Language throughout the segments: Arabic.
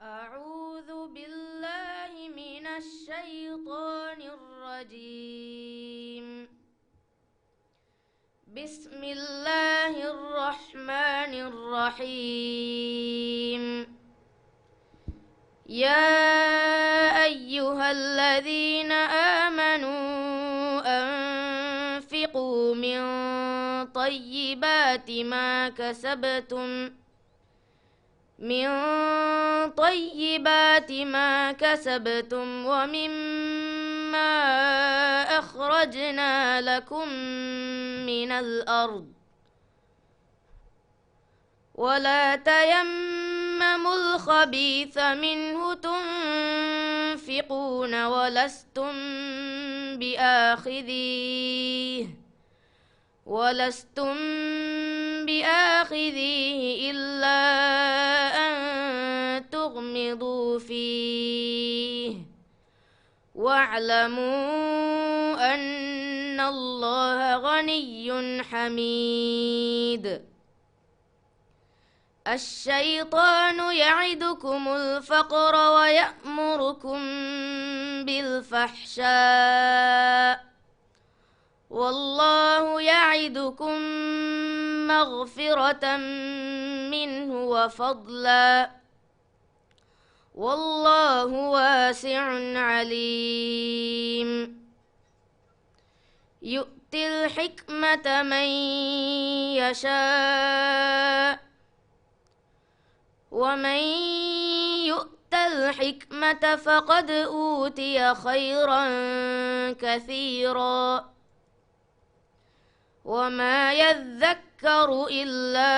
أعوذ بالله من الشيطان الرجيم. بسم الله الرحمن الرحيم. يا أيها الذين آمنوا أنفقوا من طيبات ما كسبتم ومما أخرجنا لكم من الأرض ولا تيمموا الخبيث منه تنفقون ولستم بآخذيه إلا أن تغمضوا فيه واعلموا أن الله غني حميد. الشيطان يعدكم الفقر ويأمركم بالفحشاء والله يعدكم مغفرة منه وفضلا والله واسع عليم. يؤتي الحكمة من يشاء ومن يؤت الحكمة فقد أوتي خيرا كثيرا وما يذكر إلا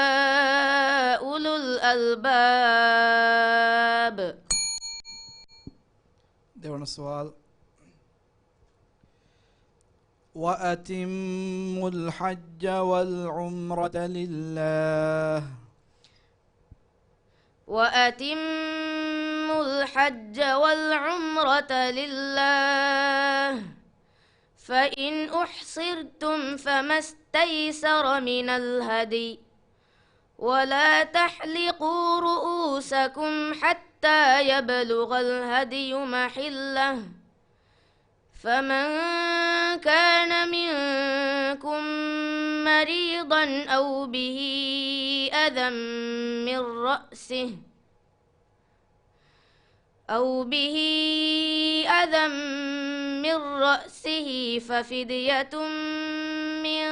أولو الألباب. देवण सवाल وأتموا الحج والعمرة لله وأتموا الحج والعمرة لله فإن أحصرتم فما استيسر من الهدي ولا تحلقوا رؤوسكم حتى يبلغ الهدي محله فمن كان منكم مريضا أو به أذى من رأسه ففدية من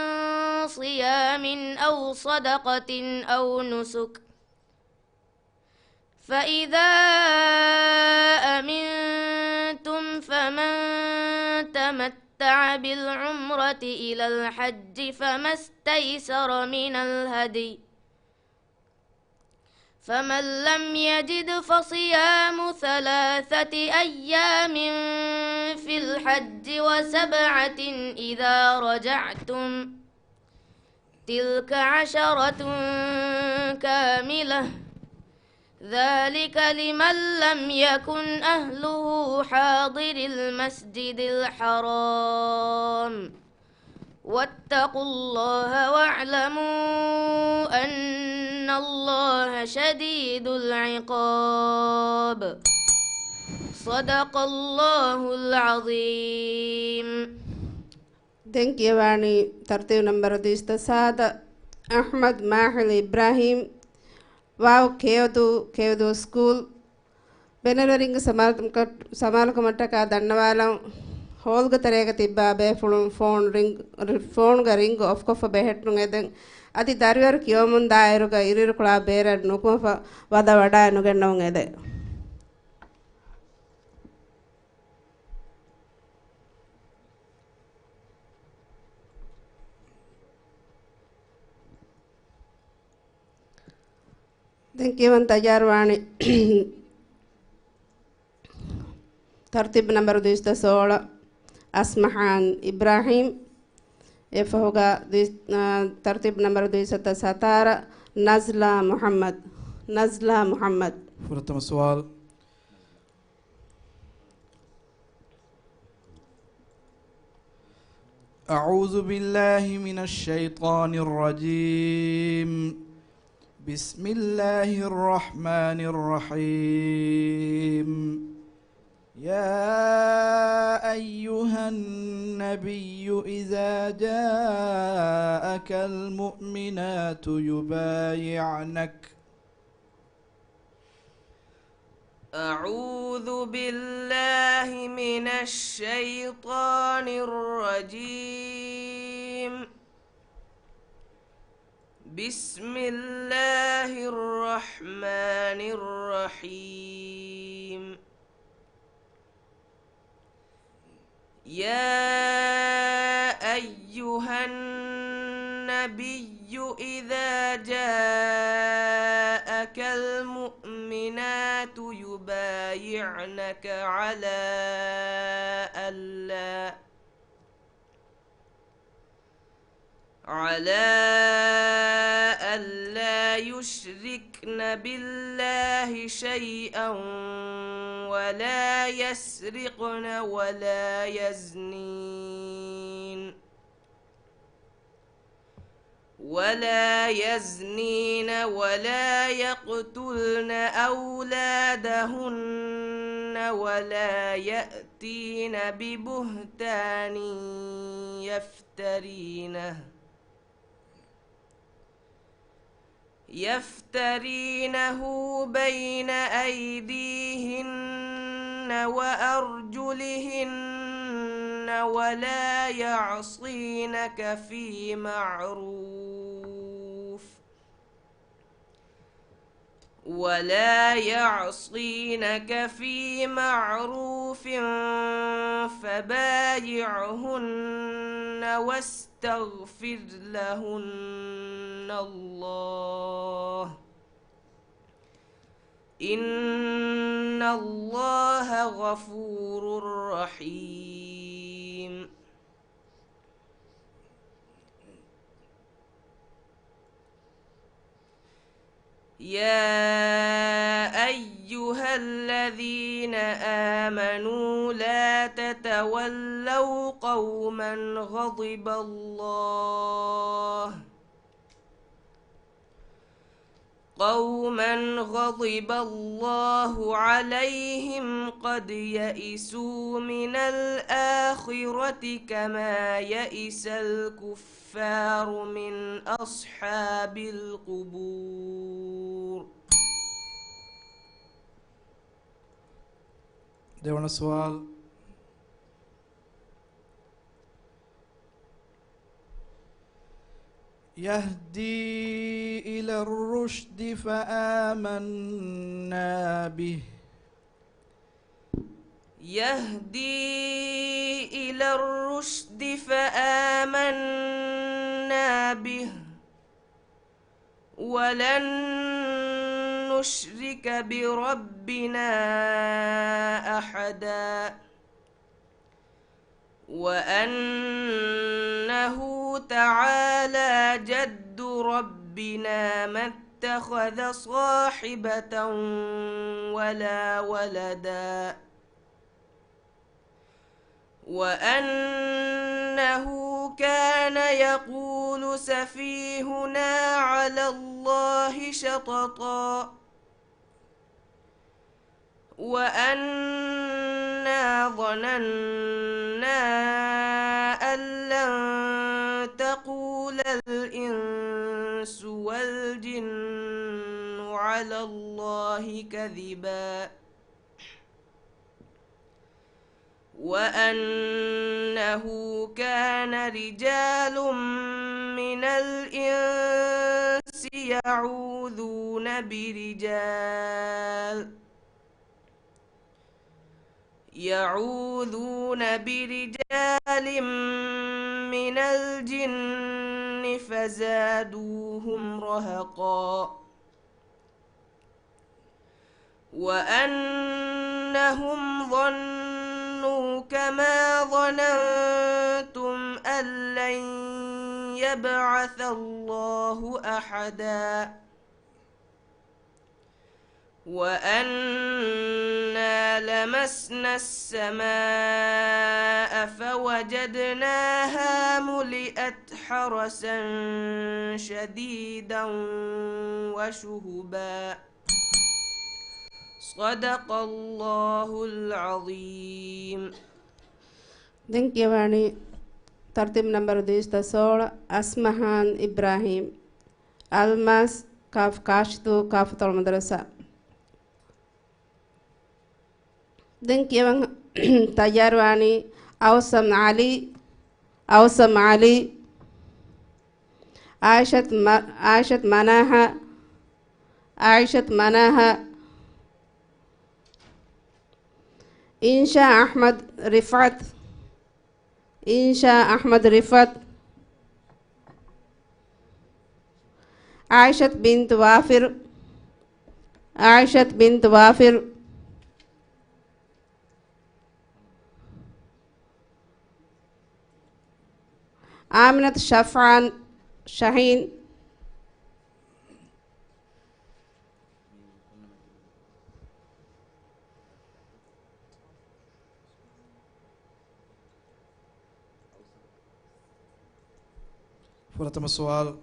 صيام أو صدقة أو نسك فإذا أمنتم فمن تمتع بالعمرة إلى الحج فما استيسر من الهدي فمن لم يجد فصيام 3 أيام في الحج و7 إذا رجعتم تلك 10 كاملة ذلك لمن لم يكن أهله حاضر المسجد الحرام واتقوا الله واعلموا أن الله شديد العقاب. صدق الله العظيم. Thank you, Vani. Tartib number 2 Ahmad Mahil Ibrahim. Wow, Keodu School. Beneraring Samalkamata Danavalam. Holga Tarega Tiba, phone ring of Kofa Behet Nugeden. Adi Darrier Kiomun Dairuga Irukla Bear and Nukofa Vadavada Nuganongede. Thank you, Tajarwani. Tartib number 2 Asmahan Ibrahim. Efahoga tartib number 2 Satara Nazla Muhammad. فرتم السؤال أعوذ بالله من الشيطان الرجيم بسم الله الرحمن الرحيم. يا أيها النبي إذا جاءك المؤمنات يبايعنك. أعوذ بالله من الشيطان الرجيم. بسم الله الرحمن الرحيم. يا أيها النبي إذا جاءك المؤمنات يبايعنك على ألا يشركن بالله شيئا ولا يسرقن ولا يزنين ولا يقتلن أولادهن ولا يأتين ببهتان يفترينه بين أيديهن وأرجلهن ولا يعصينك في معروف فبايعهن واستغفر لهن الله إن الله غفور رحيم. يا أيها الذين آمنوا لا تتولوا قوما غضب الله عليهم قد يئسوا من الآخرة كما يئس الكفار من أصحاب القبور. دعونا السؤال. يهدي إلى الرشد فآمنا به. يهدي إلى الرشد فآمنا به ولن نشرك بربنا أحدا وأنه تعالى جد ربنا ما اتخذ صاحبة ولا ولدا وأنه كان يقول سفيهنا على الله شططا وأنا ظننا أن لن تقول الإنس والجن على الله كذبا وأنه كان رجال من الإنس يعوذون برجال من الجن فزادوهم رهقا وأنهم ظنوا كما ظننتم أن لن يبعث الله أحدا وأنا لمسنا السماء فوجدناها ملئت حرسا شديدا وشهبا صدق الله العظيم. Dinkyawani tartib number 216 Asmahan Ibrahim Almas Kaf Kashtu Kafatul Madrasa. Dinkyawang Tajarwani Awsam Ali Aishat Manaha Insha Ahmad Rifat Aishat bint Wafir Aminat Shafran Shaheen فرتم السؤال.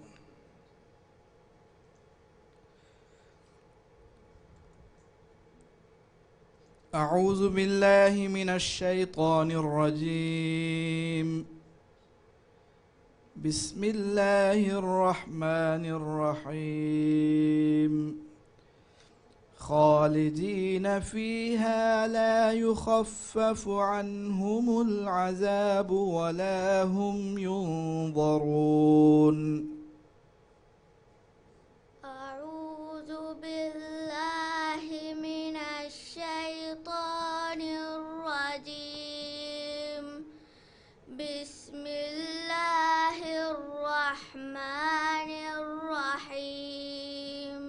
أعوذ بالله من الشيطان الرجيم. بسم الله الرحمن الرحيم. خالدين فيها لا يخفف عنهم العذاب ولا هم ينظرون. أعوذ بالله من الشيطان الرجيم. بسم الله الرحمن الرحيم.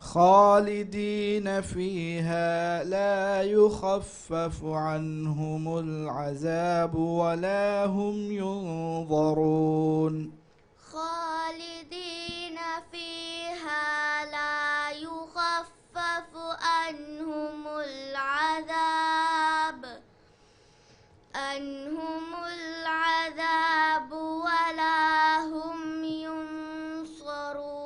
خالدين فيها لا يخفف عنهم العذاب ولا هم ينظرون. خالدين فيها لا يخفف عنهم العذاب ولا هم ينصرون.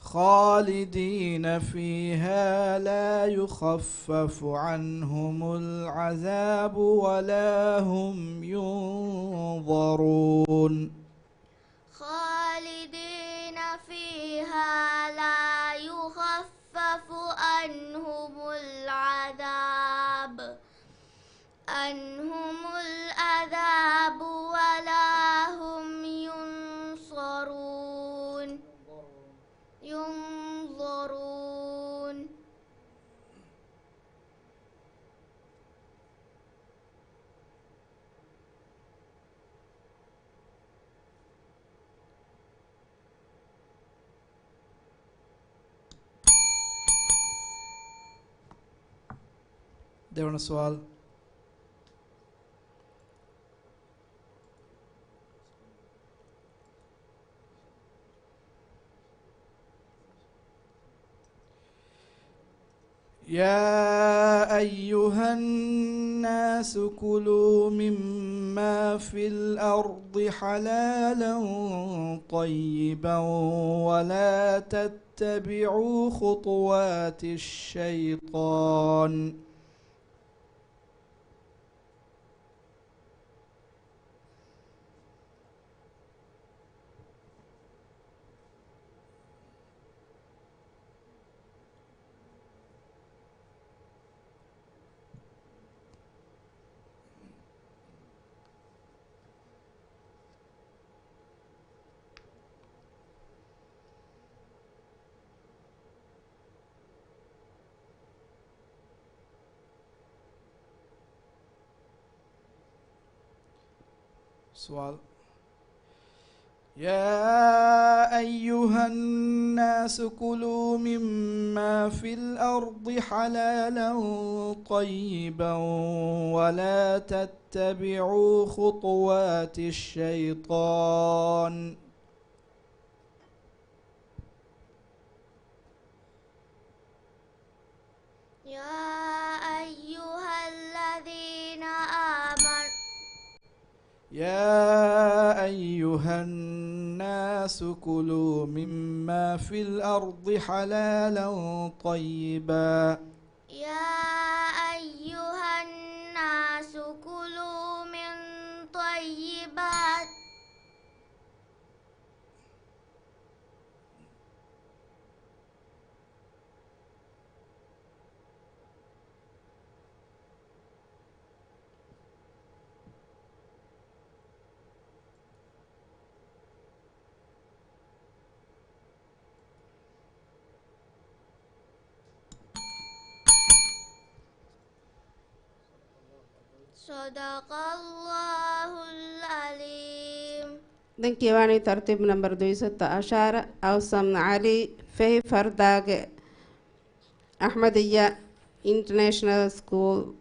خالدين فيها لا يخفف عنهم العذاب ولا هم ينظرون. خالدين فيها لا يخفف عنهم العذاب ولا هم ينظرون. देवना सवाल. يا أيها الناس كلوا مما في الأرض حلالا طيبا ولا تتبعوا خطوات الشيطان سؤال. يا أيها الناس كلوا مما في الأرض حلالا طيبا ولا تتبعوا خطوات الشيطان. يا أيها الذين آمنوا يا أيها الناس كلوا مما في الأرض حلالا طيبا. يا أيها الناس كلوا من طيبات صدق الله العليم. دنكيواني ترتيب نمبر 216 أوسم علي فهي فرداغ أحمدية International School.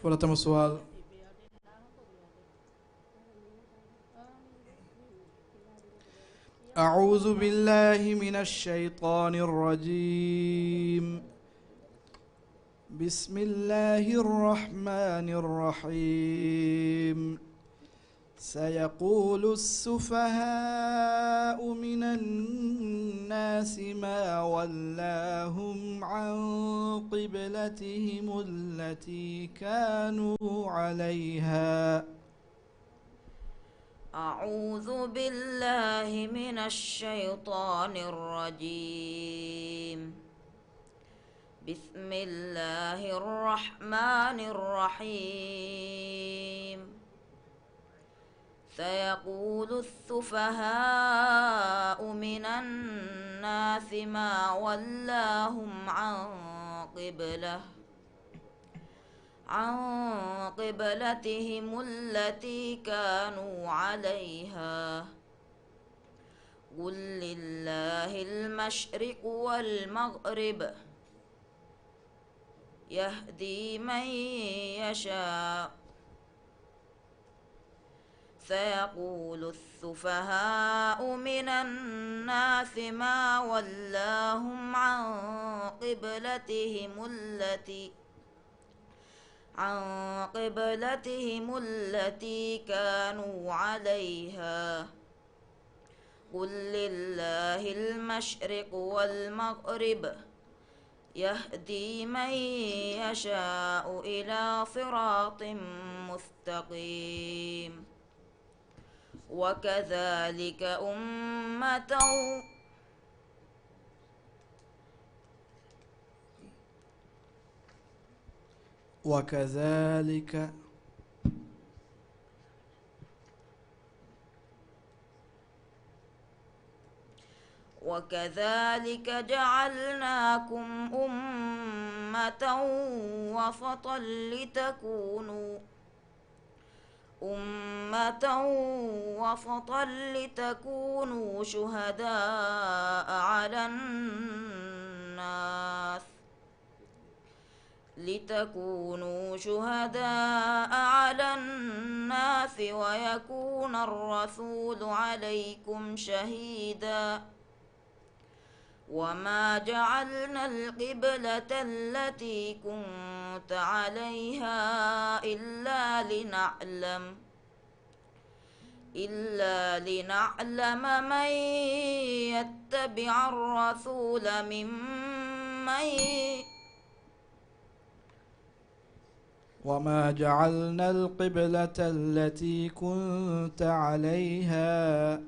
فلتم السؤال. أعوذ بالله من الشيطان الرجيم. بسم الله الرحمن الرحيم. سيقول السفهاء من الناس ما ولاهم عن قبلتهم التي كانوا عليها. أعوذ بالله من الشيطان الرجيم. بسم الله الرحمن الرحيم. سيقول السفهاء من الناس ما ولاهم عن قبلتهم التي كانوا عليها. قل لله المشرق والمغرب يهدي من يشاء. سيقول السفهاء من الناس ما ولاهم عن قبلتهم التي كانوا عليها. قل لله المشرق والمغرب يهدي من يشاء إلى صراط مستقيم. وكذلك وكذلك جعلناكم أمة وسطا لتكونوا شهداء على الناس ويكون الرسول عليكم شهيدا. وما جعلنا القبلة التي كنت عليها إلا لنعلم من يتبع الرسول ممن وما جعلنا القبلة التي كنت عليها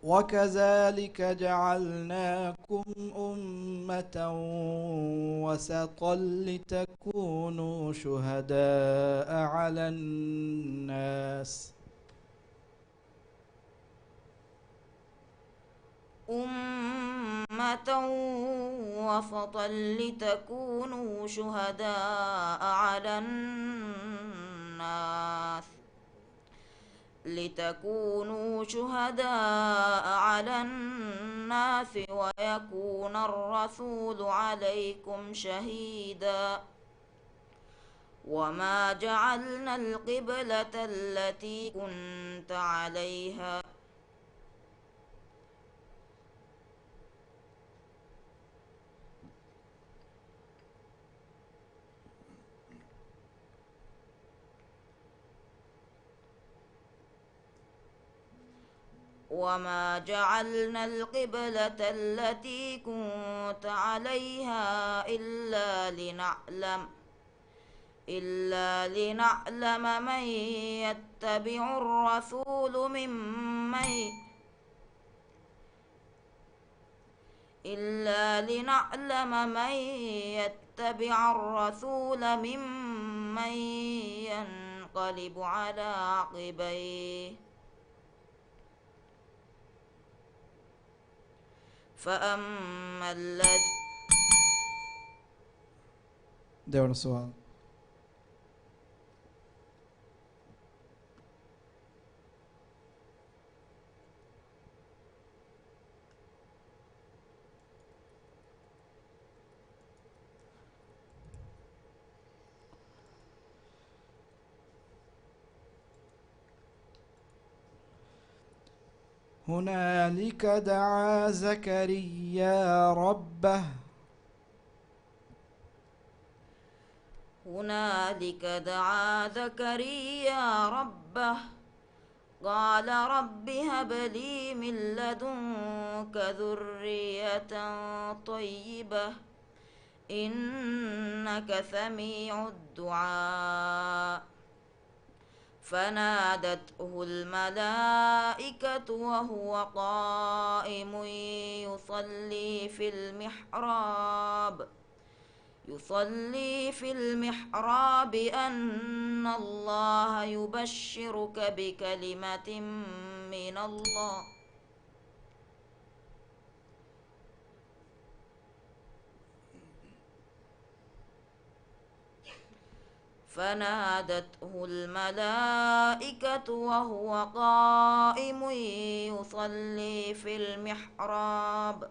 وكذلك جعلناكم أمة وسطا لتكونوا شهداء على الناس أمة وسطا لتكونوا شهداء على الناس ويكون الرسول عليكم شهيدا وما جعلنا القبلة التي كنت عليها إلا لنعلم من يتبع الرسول ممن ينقلب على عقبيه فأما الذي دور السؤال. هنالك دعا زكريا ربه قال رب هب لي من لدنك ذرية طيبة إنك سميع الدعاء فنادته الملائكة وهو قائم يصلي في المحراب أن الله يبشرك بكلمة من الله فنادته الملائكة وهو قائم يصلي في المحراب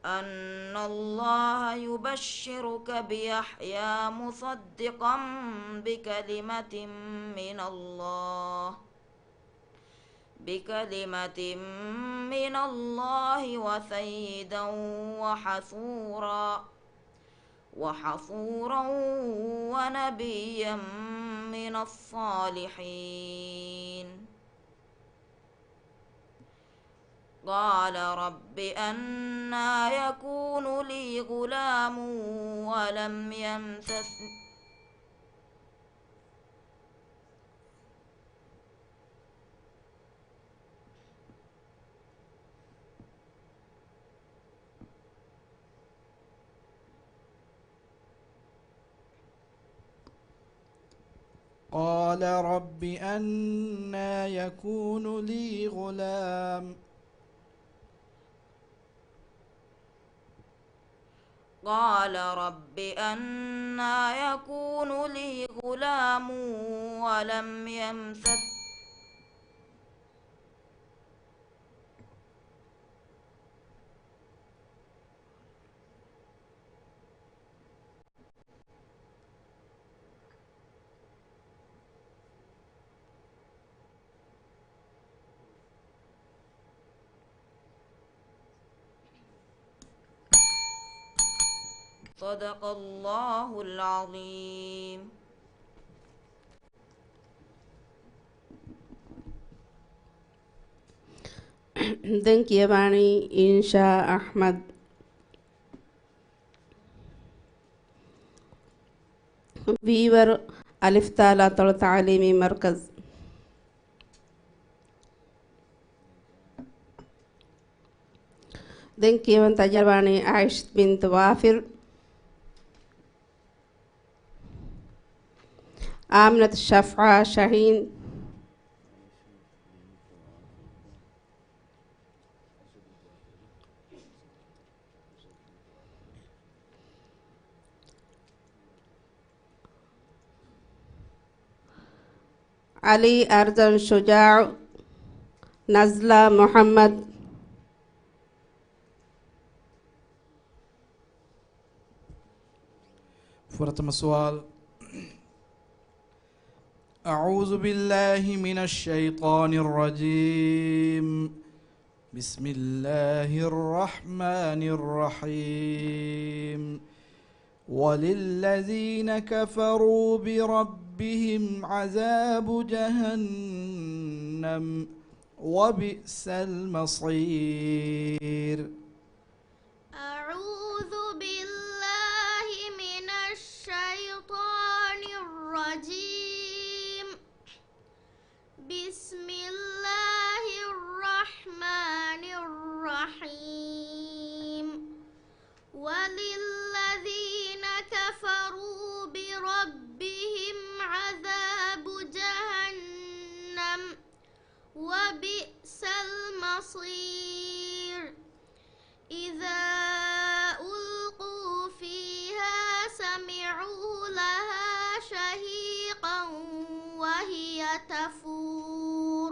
أن الله يبشرك بيحيى مصدقا بكلمة من الله وسيدا وحصورا ونبيا من الصالحين قال رب أنى يكون لي غلام ولم يمسسني قال رب أنى يكون لي غلام قال رب أنى يكون لي غلام ولم يمسسني صدق الله العظيم. ദങ്കിയവാണി ഇൻഷാ Ahmad. Weaver അലിഫ് താലാത്തുൽ താലീമി മർക്കസ്. ദങ്കിയവൻ തജവാണി ആയിഷ് ബിൻത് വാഫിർ. ആമിനത്ത് ഷഫ്അ ഷഹീൻ. علي أرزن شجاع. نزلة محمد. فرتم السؤال. أعوذ بالله من الشيطان الرجيم. بسم الله الرحمن الرحيم. وللذين كفروا بربهم عذاب جهنم وبئس المصير. أعوذ بالله من الشيطان الرجيم. بسم الله الرحمن الرحيم. وللذين كفروا بربهم عذاب جهنم وبئس المصير. إذا ألقوا فيها سمعوا لها شهيقا وهي تفور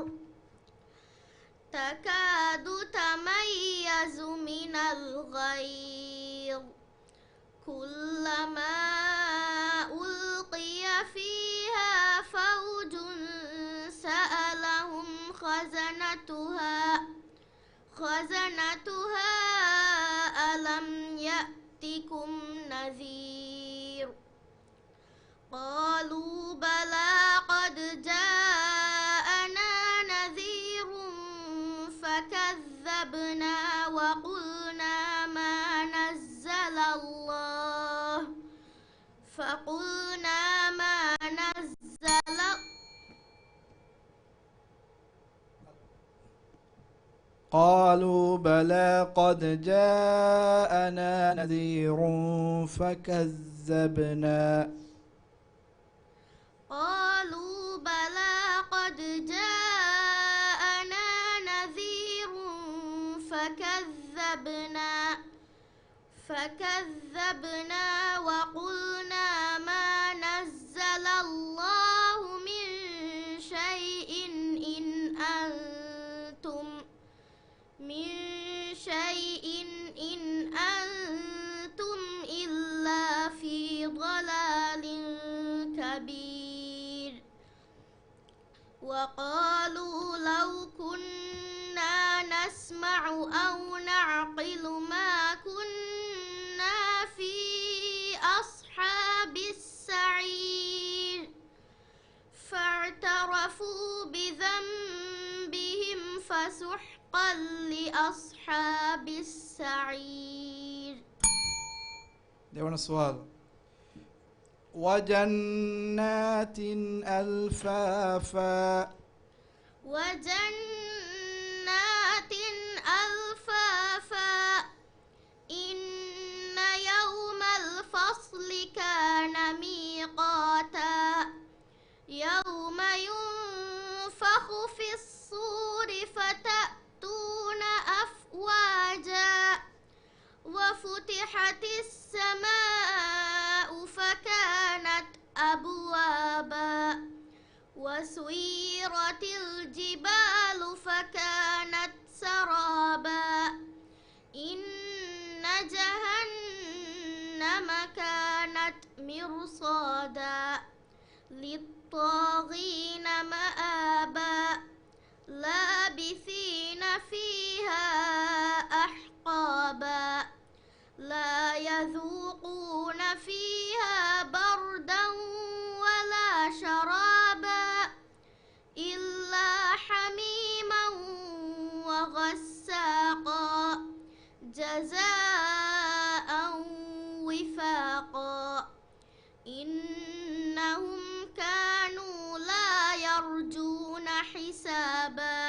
تكاد تميز من الغيظ. كلما ألقي فيها فوج سألهم خزنتها ألم يأتكم نذير. قالوا بلى قد جاءنا نذير فكذبنا وقلنا ما نزل الله قالوا بلى قد جاءنا نذير فكذبنا. قالوا بلى قد جاءنا نذير فكذبنا وقلنا ما نزل الله من شيء إن أنتم إلا في ضلال كبير. وقالوا لو كنا نسمع أو نعقل ما كنا في أصحاب السعير. فاعترفوا بذنبهم فسحقا لأصحاب السعير. دعونا السؤال. وجنات ألفافا. وجنات ألفافا. إن يوم الفصل كان ميقاتا. يوم ينفخ في الصور فتأتون أفواجا. وفتحت السماء فكانت أبوابا. وسيرت الجبال فكانت سرابا. إن جهنم كانت مرصادا للطاغين مآبا. لابثين فيها أحقابا. لا يذوقون فيها بردا ولا شرابا إلا حميما وغساقا جزاء وفاقا إنهم كانوا لا يرجون حسابا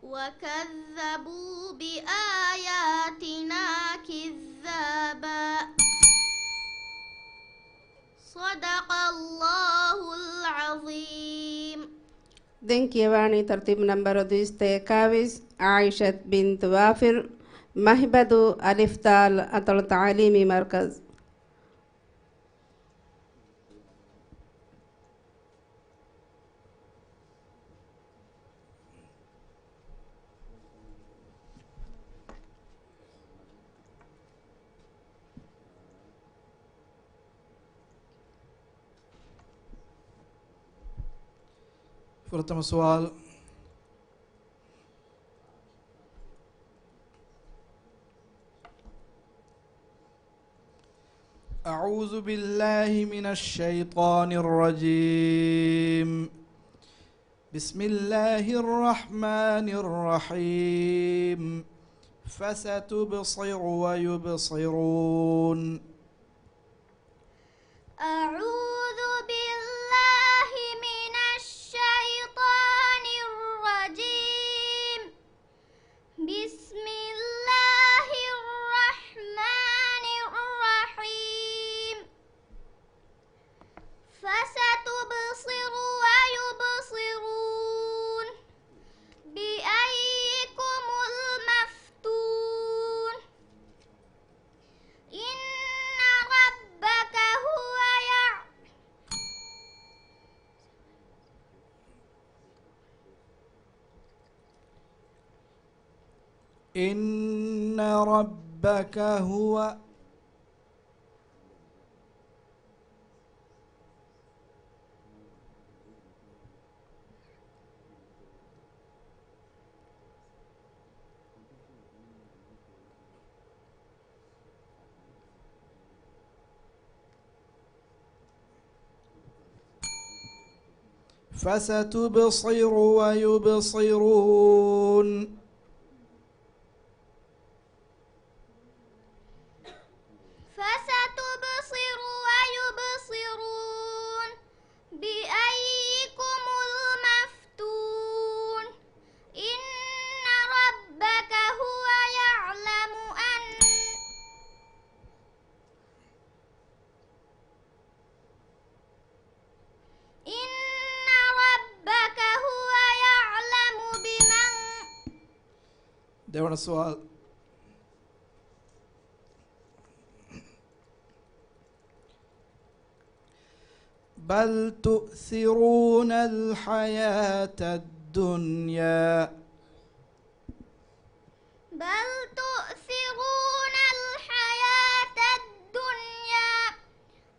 وكذبوا بآياتنا كذابا صدق الله العظيم. දෙන්කියවානි තර්තිබ් නම්බර 221 ආයිෂත් බින්ත් වාෆිර් මහිබදු අලිෆ්තාල් අතල තාලීමි මර්කස්. प्रथम सवाल أعوذ بالله من الشيطان الرجيم بسم الله الرحمن الرحيم فستبصر ويبصرون. أعوذ بالله من الشيطان الرجيم بسم الله الرحمن الرحيم فستبصر ويبصرون بأيكم المفتون إن ربك هو إن ربك هو فستبصر ويبصرون. فستبصر ويبصرون بأيكم المفتون إن ربك هو يعلم أن إن ربك هو يعلم بمن. देवण सवाल بل تؤثرون الحياة الدنيا بل تؤثرون الحياة الدنيا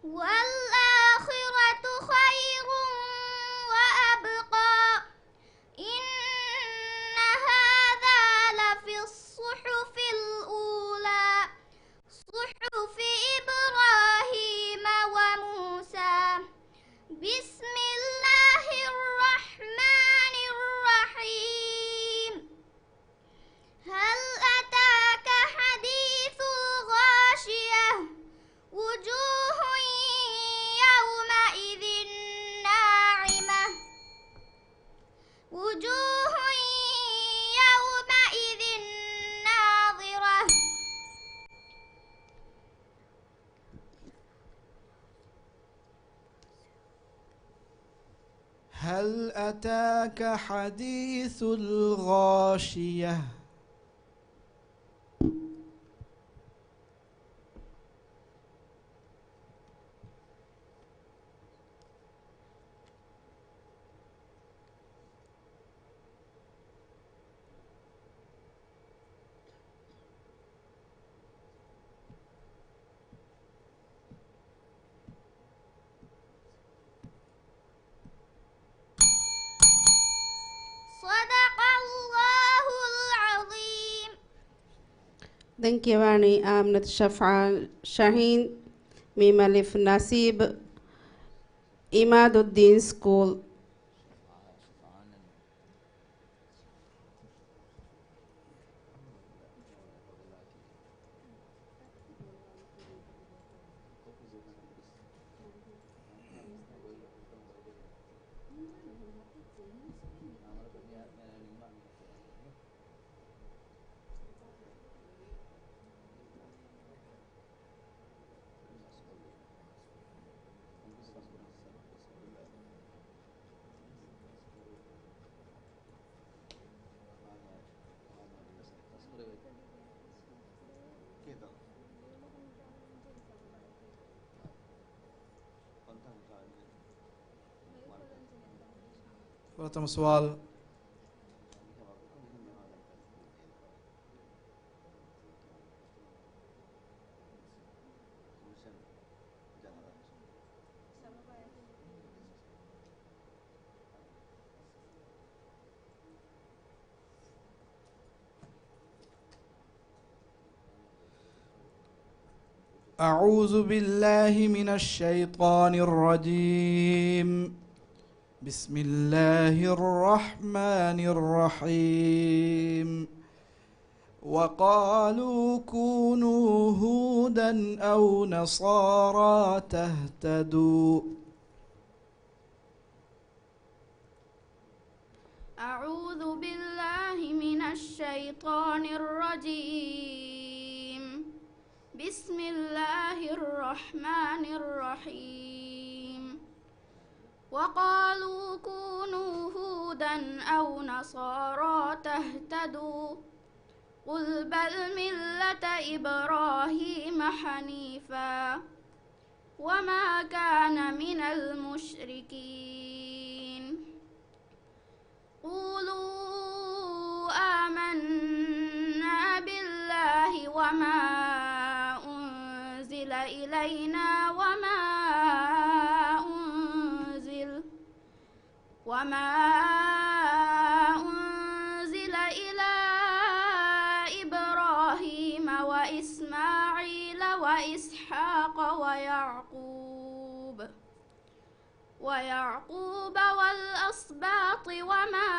والآخرة خير وأبقى إن هذا لفي الصحف الأولى صحف إبراهيم وموسى. بسم الله الرحمن الرحيم هل أتاك حديث الغاشية وجوه يومئذ ناعمة وجوه يومئذ ناظرة هل أتاك حديث الغاشية صدق الله العظيم. Denkiyawani Amnat Shaf'al Shaheen, Mim Alif Nasib, Imaduddin School. प्रथम सवाल أعوذ بالله من الشيطان الرجيم بسم الله الرحمن الرحيم وقالوا كونوا هودا أو نصارى تهتدوا أعوذ بالله من الشيطان الرجيم بسم الله الرحمن الرحيم وقالوا كونوا هودا أو نصارى تهتدوا قل بل ملة إبراهيم حنيفا وما كان من المشركين قولوا آمنا بالله وما أنزل إلينا وما أنزل إلى إبراهيم وإسماعيل وإسحاق ويعقوب والأسباط وما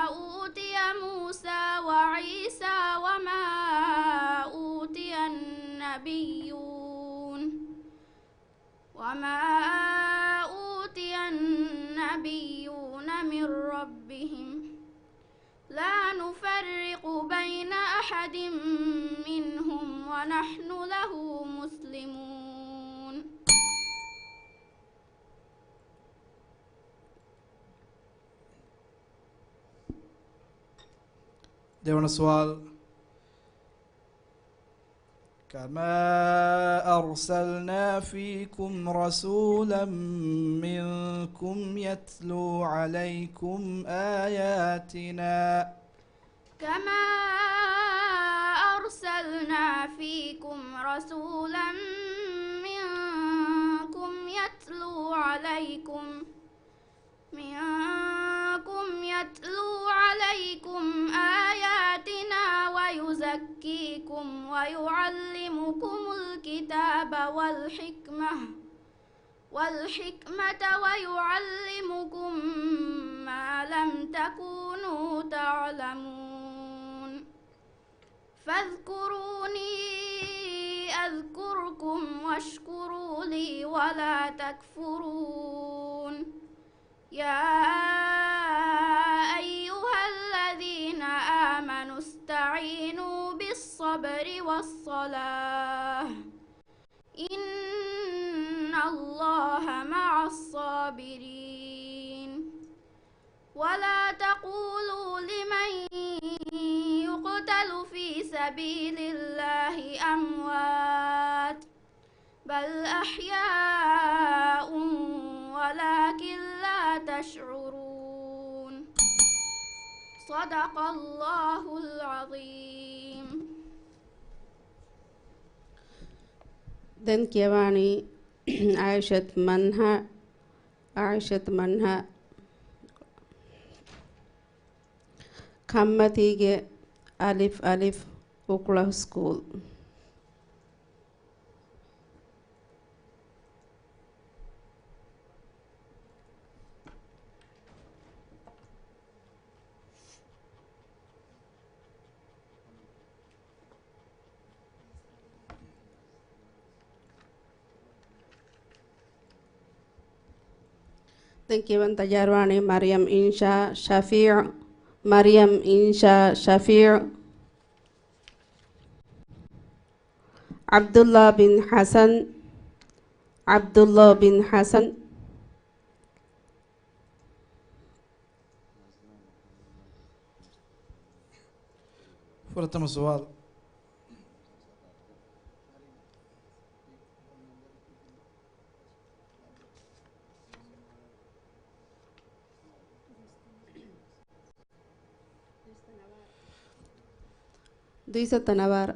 أوتي موسى وعيسى وما أوتي النبيون من ربهم لا نفرق بين أحد منهم ونحن له مسلمون දෙවන සුවල් كما أرسلنا فيكم رسولا منكم يتلو عليكم آياتنا كما أرسلنا فيكم رسولا منكم يتلو عليكم آياتنا ويزكيكم ويعلمكم الكتاب والحكمة ويعلمكم ما لم تكونوا تعلمون فاذكروني أذكركم واشكروا لي ولا تكفرون يا أيها الذين آمنوا استعينوا بالصبر والصلاة إن الله مع الصابرين ولا تقولوا لمن يقتل في سبيل الله أموات بل أحياء ولكن لا تشعرون صدق الله العظيم Denkiyawani Aishat Manha Kammatige Alif Uklah School. Thank you, Tajarwani, Mariam Insha Shafir, Mariam Insha Shafir, Abdullah bin Hassan, Abdullah bin Hassan, فرتم السؤال. Duisa Tanawar.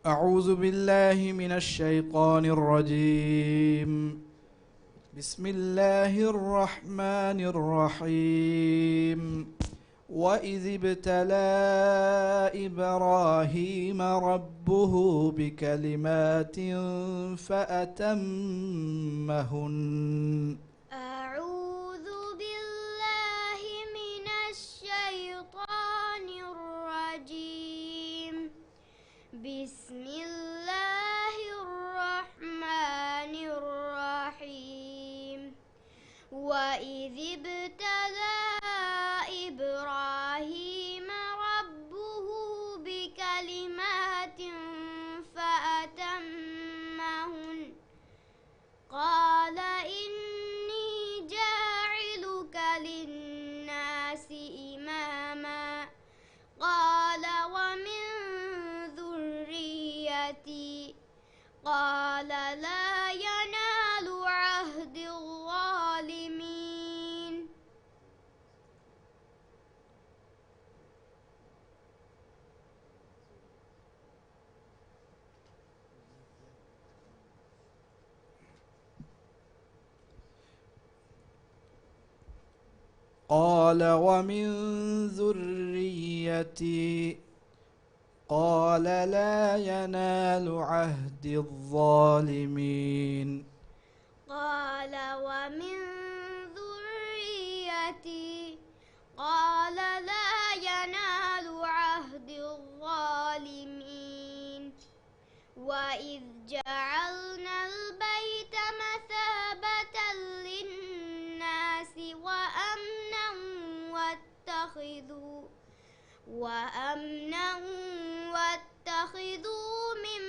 أعوذ بالله من الشيطان الرجيم. بسم الله الرحمن الرحيم. وإذ ابتلى إبراهيم ربه بكلمات فأتمهن. أعوذ بالله من الشيطان الرجيم. بسم الله الرحمن الرحيم. وإذ ابتلى إبراهيم ربه بكلمات فأتمهن. قال إني جاعلك للناس إماما. قال ومن ذريتي. قال لا ينال عهد الظالمين. قال ومن ذريتي. قال لا ينال عهد الظالمين. قال ومن ذريتي. قال لا ينال عهد الظالمين. وإذ جعلنا البيت مثابة للناس واتخذوا من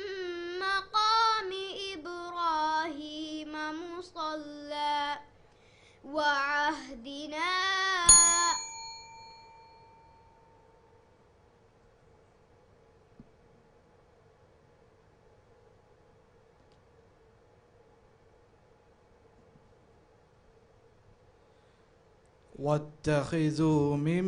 مقام إبراهيم مصلى وعهدنا واتخذوا من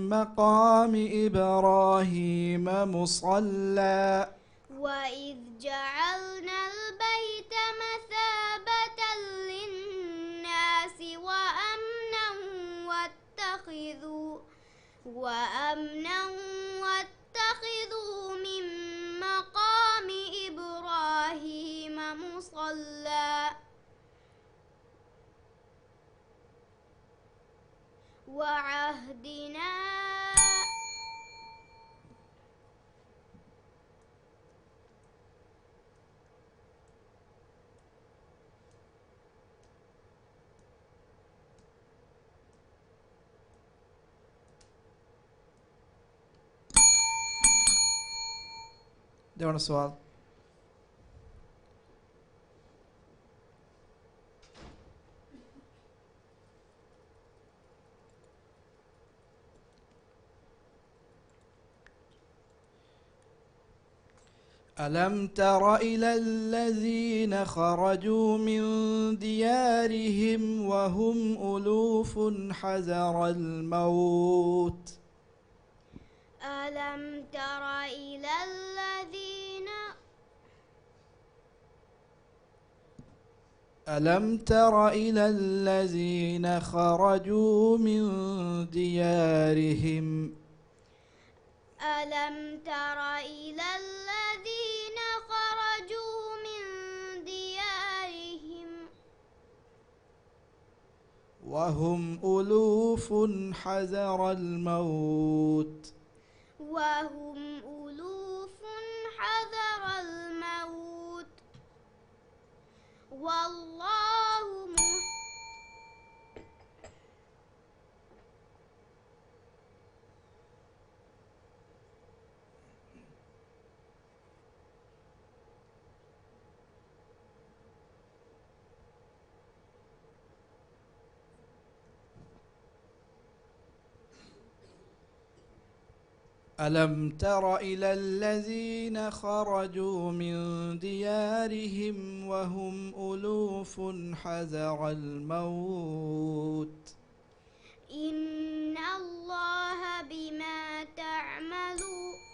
مقام إبراهيم مصلى. وإذ جعلنا البيت مثابة للناس وأمنا واتخذوا من مقام إبراهيم مصلى وعهدنا ده السؤال. ألم تر إلى الذين خرجوا من ديارهم وهم ألوف حذر الموت. ألم تر إلى الذين ألم تر إلى الذين خرجوا من ديارهم ألم تر إلى الذين خرجوا من ديارهم وهم ألوف حذر الموت والله ألم تر إلى الذين خرجوا من ديارهم وهم ألوف حذر الموت إن الله بما تعملون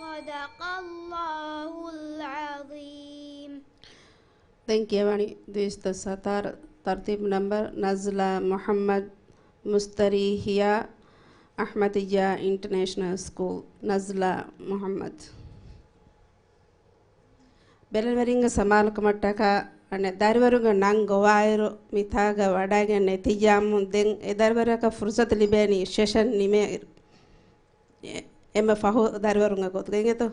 صدق الله العظيم. Thank you, Vani. This is the Satar Tartib number Nazla Muhammad Mustarihiya Ahmadiyya International School. Nazla Muhammad. Belveringa Samalkamataka and Darvarunga Nangovairo Mithaga Vadagan Etiyam then Edarvaraka Fursat Libani Session Nime Emma Faho Darvarunga Gotgengeto.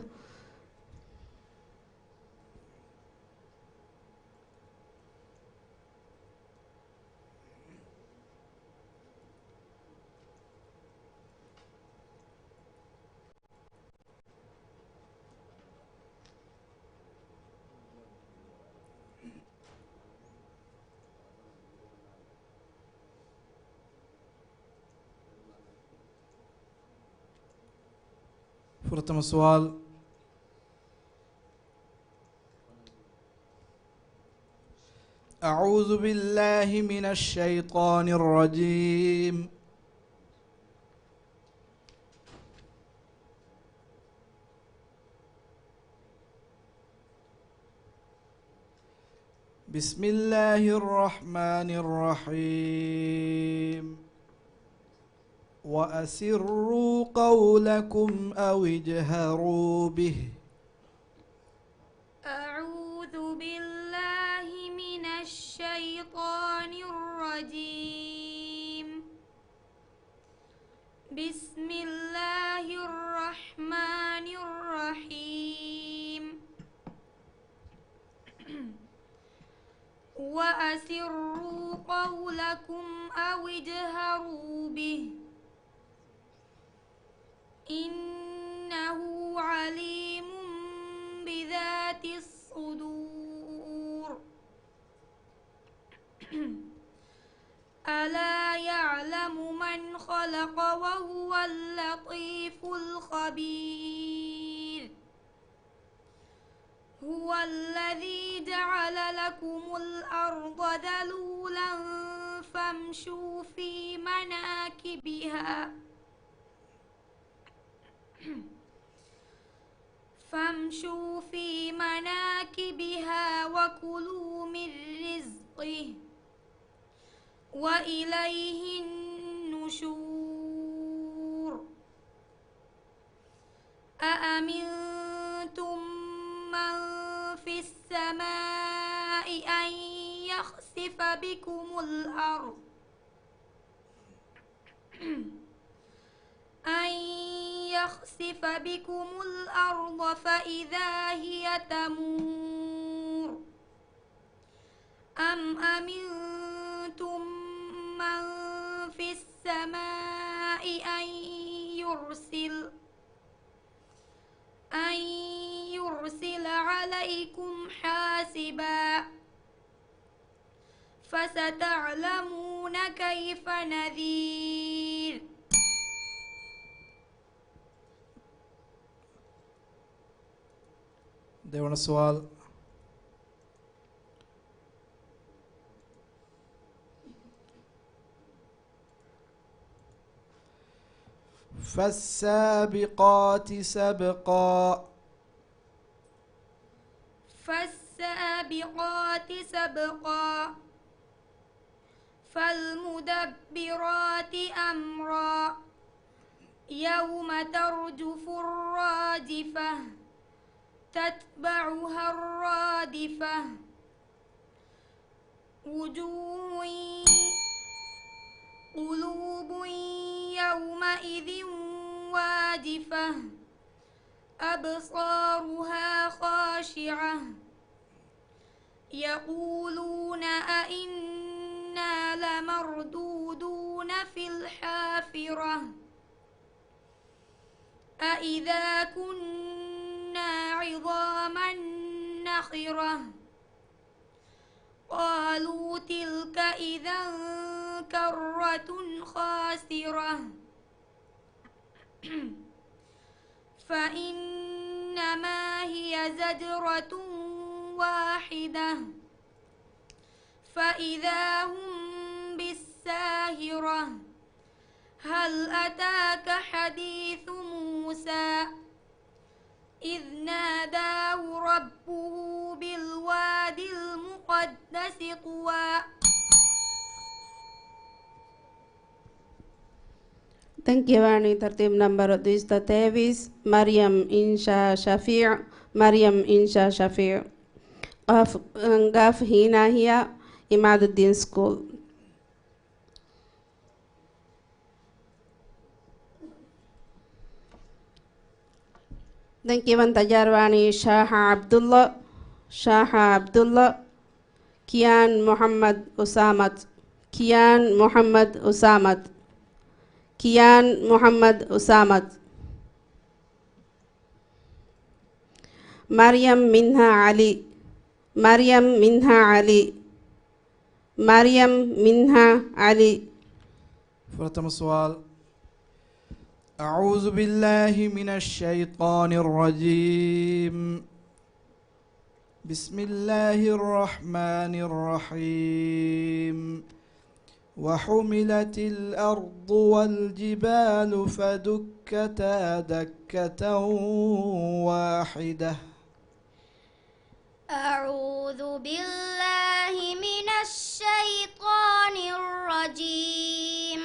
فرتم السؤال أعوذ بالله من الشيطان الرجيم بسم الله الرحمن الرحيم وأسروا قولكم أو اجهروا به أعوذ بالله من الشيطان الرجيم بسم الله الرحمن الرحيم وأسروا قولكم أو اجهروا به إنه عليم بذات الصدور ألا يعلم من خلق وهو اللطيف الخبير هو الذي جعل لكم الأرض ذلولا فامشوا في مناكبها وكلوا من رزقه وإليه النشور أأمنتم من في السماء أن يخسف بكم الأرض فإذا هي تمور أم أمنتم من في السماء أن يرسل عليكم حاسبا فستعلمون كيف نذير ديوان السؤال فالسابقات سبقا فالسابقات سبقا فالمدبرات أمرا يوم ترجف الراجفة تتبعها الرادفة وجوه قلوب يومئذ واجفة أبصارها خاشعة يقولون أئنا لمردودون في الحافرة أئذا كنا عظاما نخرة قالوا تلك إذا كرة خاسرة فإنما هي زجرة واحدة فإذا هم بالساهرة هل أتاك حديث موسى إذ ناداه ربه بالوادي المقدس طوى. Thank tertib nomor 223 Maryam Insha Shafi' Maryam Insha Shafi' Gaf hina hiya Imaduddin School. Thank Tajarwani Shaha Abdullah Kian Muhammad Usamat Kian Muhammad Usamat Kian Muhammad Usamat Maryam Minha Ali Maryam Minha Ali Maryam Minha Ali. Pertama soal. أعوذ بالله من الشيطان الرجيم. بسم الله الرحمن الرحيم. وحملت الأرض والجبال فدكتا دكة واحدة. أعوذ بالله من الشيطان الرجيم.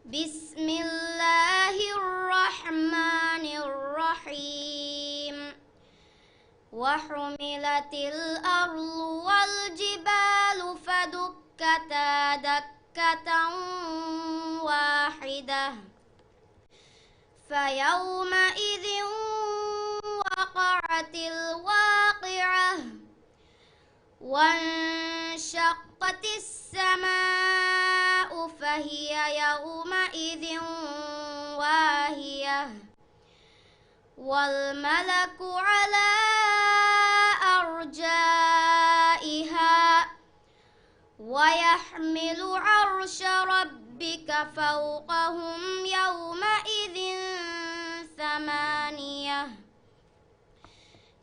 بسم الله الرحمن الرحيم. وحملت الأرض والجبال فدكتا دكة واحدة فيومئذ وقعت الواقعة وانشقت السماء فهي يومئذ واهية والملك على أرجائها ويحمل عرش ربك فوقهم يومئذ ثمانية.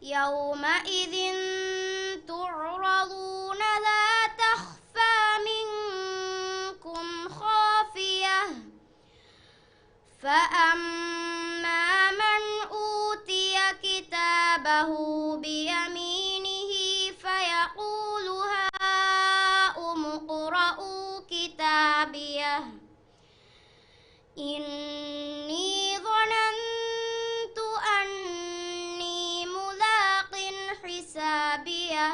يومئذ تعرضون لا تخفى منكم خافية فأما من أوتي كتابه بيمينه فيقول هاؤم اقرءوا كتابيه إني ظننت أني ملاق حسابيه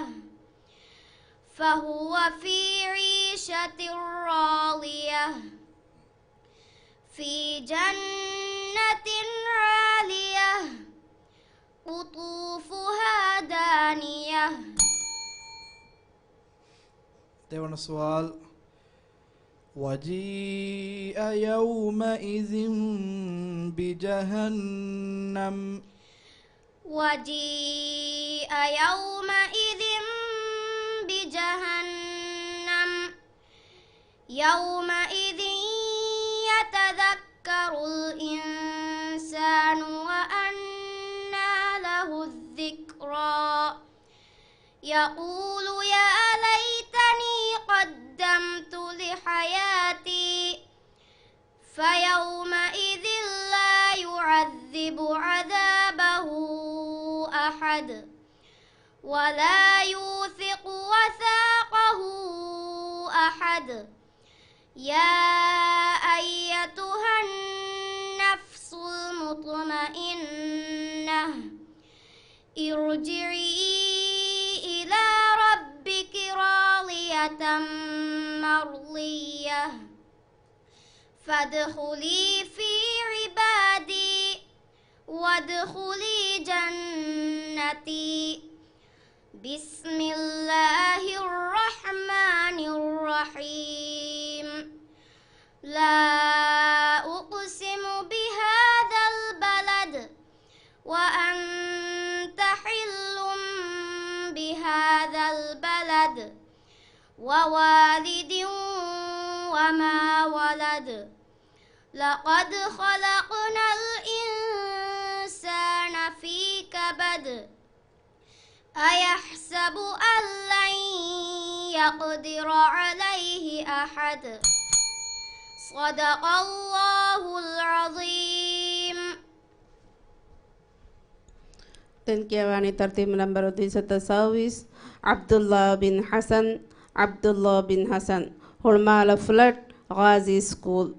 فهو في عيشة راضية في جنة عالية قطوفها دانية. Dewan soal. وجيء يومئذ بجهنم. وجيء يومئذ بجهنم يومئذ يتذكر الإنسان وأنى له الذكرى يقول يا ليتني قدمت لحياتي فيومئذ يعذب عذابه أحد ولا يوثق وثاقه أحد. يا أيتها النفس المطمئنة ارجعي إلى ربك راضية مرضية فادخلي في عبادي وادخلي جنتي. بسم الله الرحمن الرحيم. لا أقسم بهذا البلد وأنت حل بهذا البلد ووالد وما ولد. لقد خلقنا الإنسان في كبد أيحسب أن لن يقدر عليه أحد. صدق الله العظيم. Tenkiawani tertib nomor 229 Abdullah bin Hassan Hurmala Flat Ghazi School.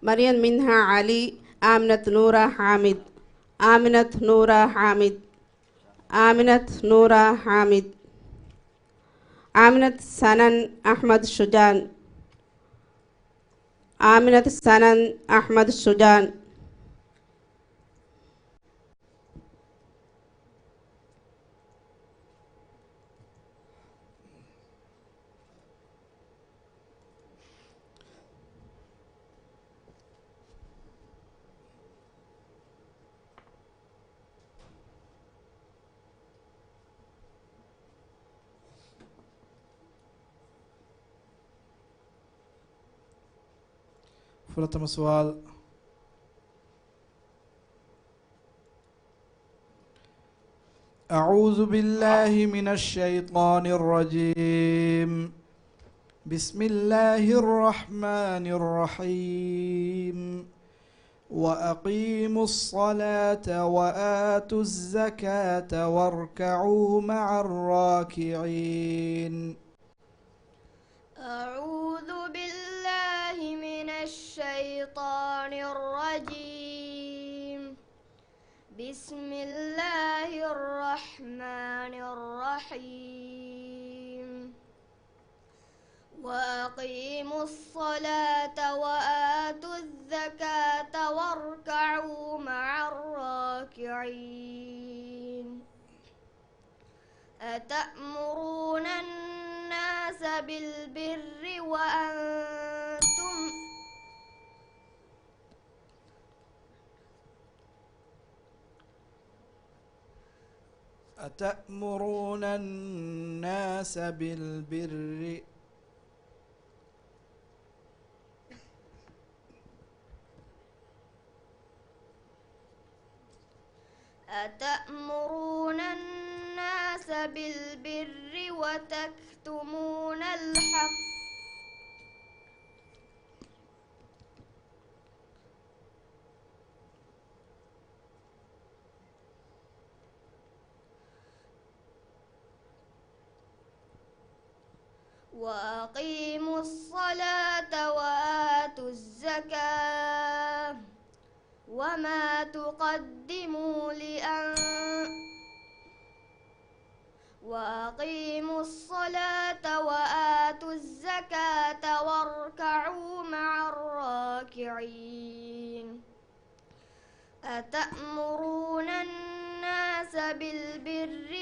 Maryam Minha Ali Aminat Noora Hamid Aminat Sanan Ahmad Shujan فلتم السؤال. أعوذ بالله من الشيطان الرجيم. بسم الله الرحمن الرحيم. وأقيموا الصلاة وآتوا الزكاة واركعوا مع الراكعين. أعوذ بالله من الشيطان الرجيم. بسم الله الرحمن الرحيم. وأقيموا الصلاة وآتوا الزكاة واركعوا مع الراكعين. أتأمرون الناس بالبر أتأمرون الناس بالبر وتكتمون الحق وأقيموا الصلاة وآتوا الزكاة وما تقدموا وأقيموا الصلاة وآتوا الزكاة واركعوا مع الراكعين. أتأمرون الناس بالبر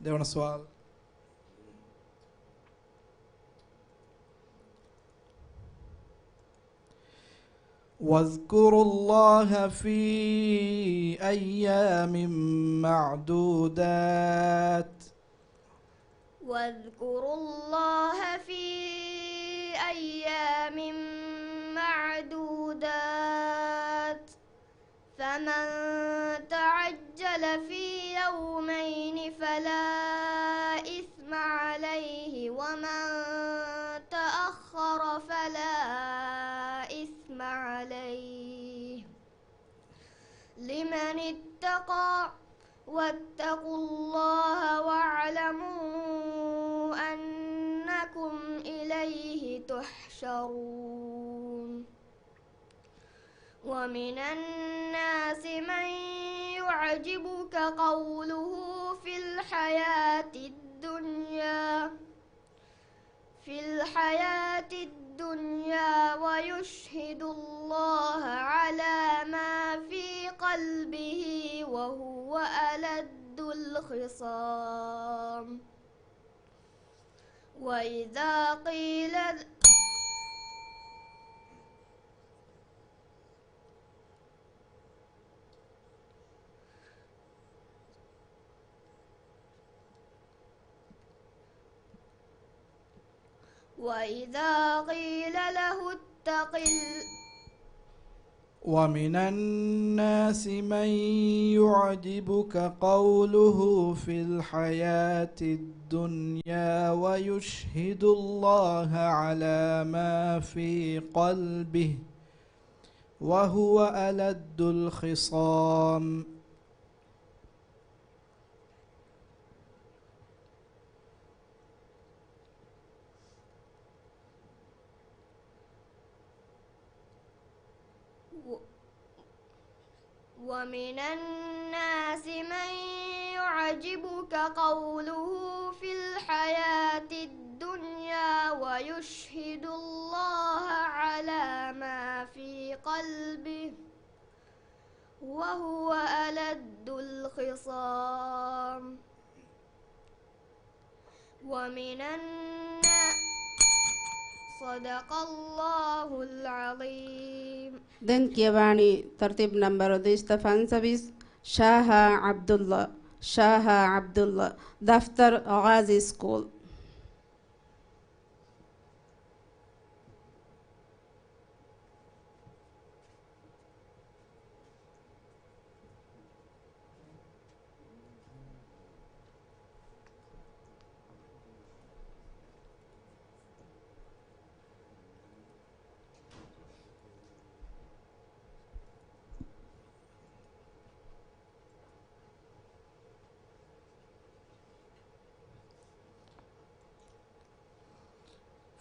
ده سؤال. واذكروا الله في أيام معدودات. واذكروا الله في أيام معدودات فمن تعجل في يومين فلا إثم عليه ومن تأخر فلا إثم عليه لمن اتقى واتقوا الله واعلموا أنكم إليه تحشرون ومن الناس من يعجبك قوله في الحياة الدنيا ويشهد الله على ما في قلبه وهو ألد الخصام وإذا قيل له اتق ومن الناس من يعجبك قوله في الحياة الدنيا ويشهد الله على ما في قلبه وهو ألد الخصام ومن الناس من يعجبك قوله في الحياة الدنيا ويشهد الله على ما في قلبه وهو ألد الخصام ومن الناس صدق الله العظيم. Then Kiabani Tartib number this the fan service Shaha Abdullah Daftar Ghazi School.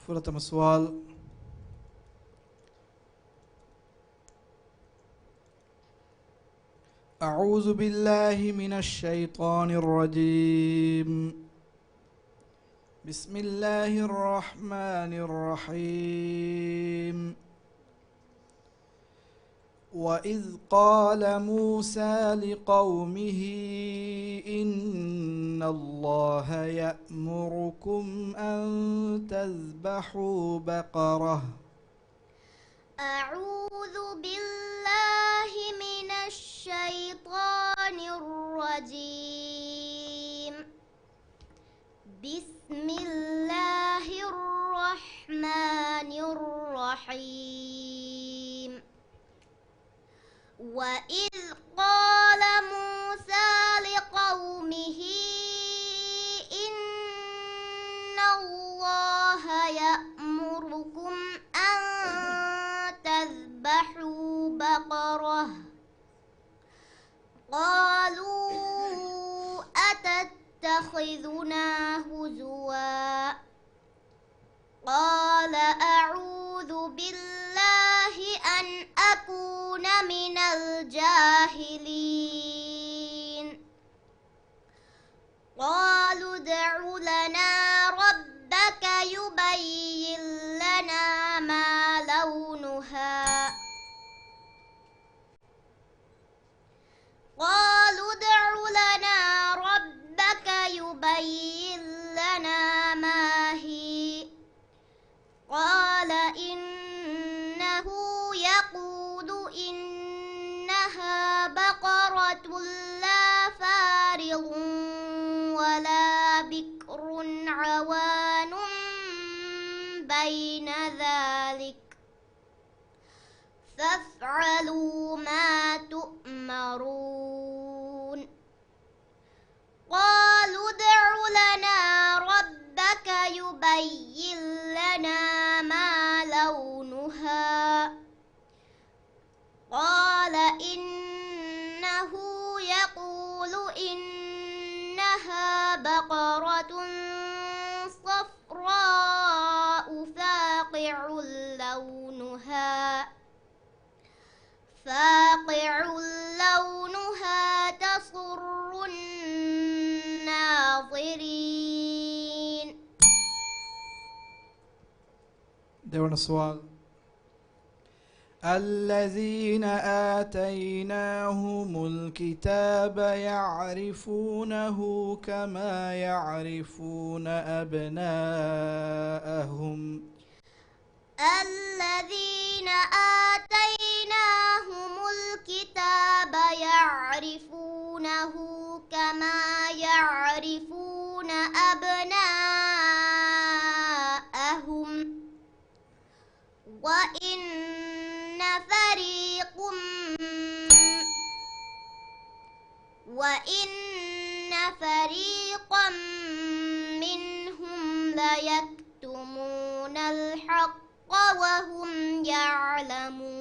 فرتم السؤال. أعوذ بالله من الشيطان الرجيم. بسم الله الرحمن الرحيم. وإذ قال موسى لقومه إن الله يأمركم أن تذبحوا بقرة. أعوذ بالله من الشيطان الرجيم. بسم الله الرحمن الرحيم. وإذ قال موسى لقومه إن الله يأمركم أن تذبحوا بقرة. قالوا أتتخذنا هزوا. قال أعوذ بالله أن أكون من الجاهلين. قالوا ادع لنا ربك يبين لنا ما لونها. قالوا ادع لنا ربك يبين لنا ما هي. قال إنه يقول إنها بقرة لا فارض ولا بكر عوان بين ذلك فافعلوا ما تؤمرون. إنه يقول إنها بقرة صفراء فاقع لونها تسر الناظرين. دون سؤال. الذين آتيناهم الكتاب يعرفونه كما يعرفون أبناءهم. الذين آتيناهم الكتاب يعرفونه كما يعرفون أبناءهم وإن فريقا منهم ليكتمون الحق وهم يعلمون.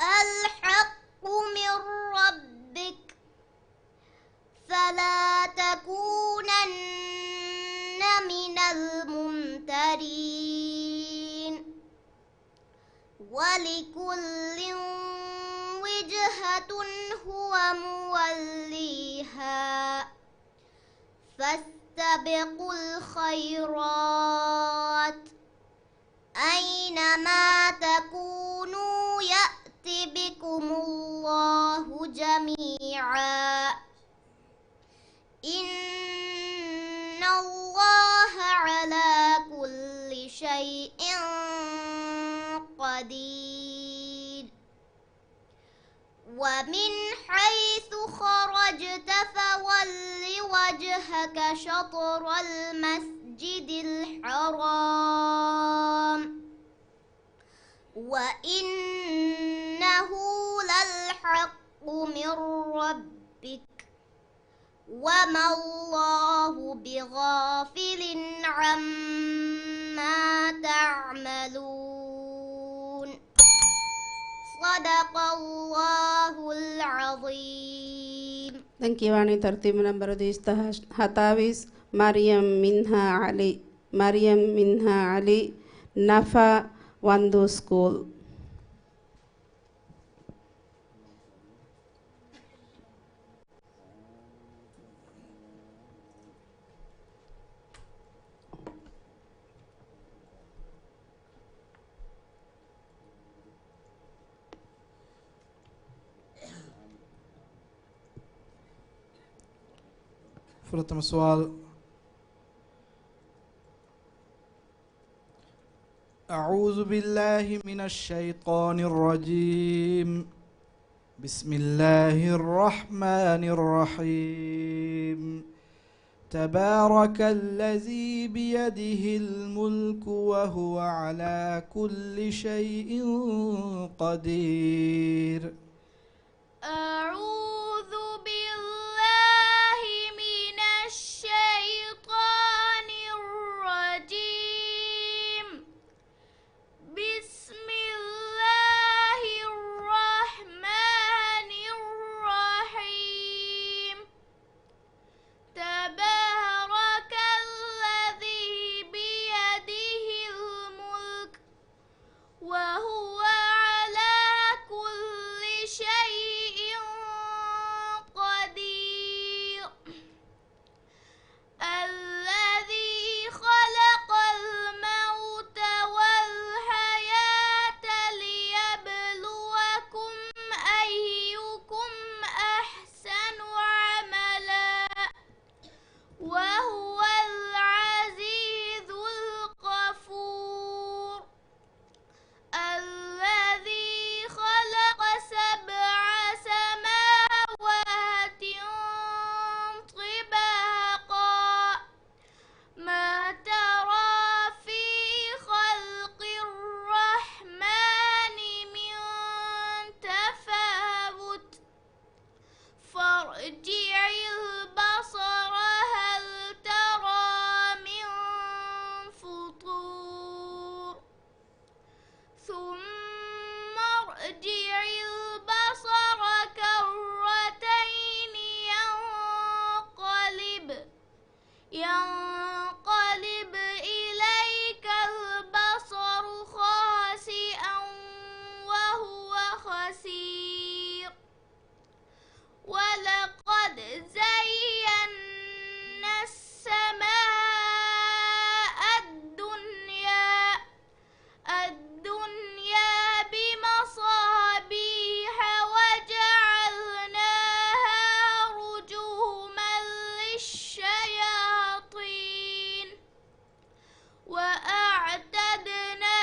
الحق من ربك فلا تكونن من الممترين. ولكل وجهة هو موليها فاستبقوا الخيرات أينما تكونوا يأت بكم الله جميعا إن الله على كل شيء قدير. ومن حيث خرجت فول وجهك شطر المسجد الحرام وإنه للحق من ربك وما الله بغافل عما تعملون. صدق الله العظيم. Dan kiwani tertib number 27 Maryam Minha Ali Nafa Wandu School. فرتم السؤال. أعوذ بالله من الشيطان الرجيم. بسم الله الرحمن الرحيم. تبارك الذي بيده الملك وهو على كل شيء قدير. أعوذ بالله من الشيطان الرجيم. بسم الله الرحمن الرحيم. تبارك الذي بيده الملك وهو على كل شيء قدير. الذي خلق الموت والحياة ليبلوكم أيكم أحسن عملا وهو العزيز الغفور. الذي خلق 7 سماوات طباقا ما ترى في خلق الرحمن من تفاوت فارجع البصر هل ترى من فطور ثم ارجع البصر خسير ولقد زينا السماء الدنيا بمصابيح وجعلناها رجوما للشياطين وأعتدنا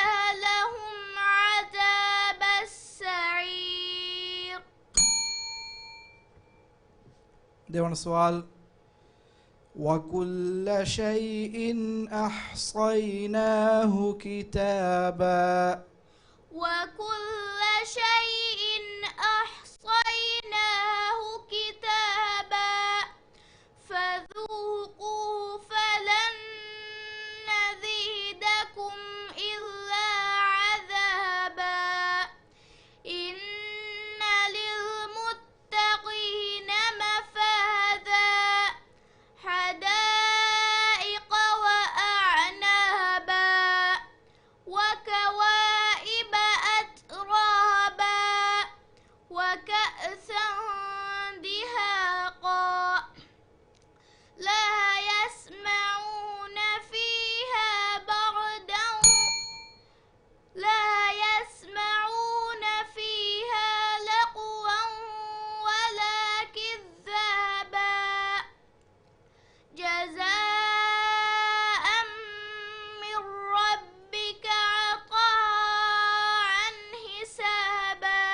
لهم عذاب السعير. देवण सवाल وكل شيء أحصيناه كتابا وكل شيء أحصيناه كتابا فذوقوا فلن نزيدكم إلا عذابا إن للمتقين مفازا حدائق وأعنابا وكواعب أترابا وكأسا دهاقا لا يسمعون فيها لغوا ولا كذابا جزاء من ربك عطاء حسابا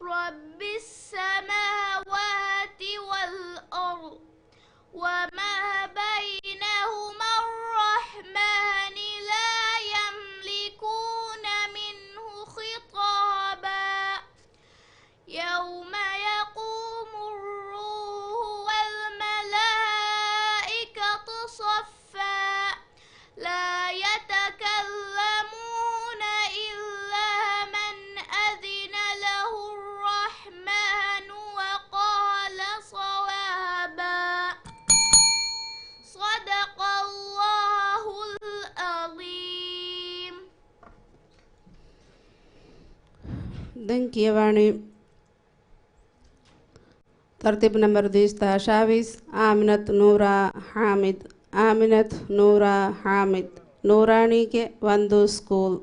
رب السماوات والأرض وما بينهما الرحمن لا يملكون منه خطابا يوم يقوم الروح والملائكة صفا لا يتكلمون إلا من أذن له الرحمن وقال صوابا صدق الله العظيم. Dengkiawani tertib nomor 10 Shawis Aminat Noora Hamid Nooraniಗೆ ಒಂದು ಸ್ಕೂಲ್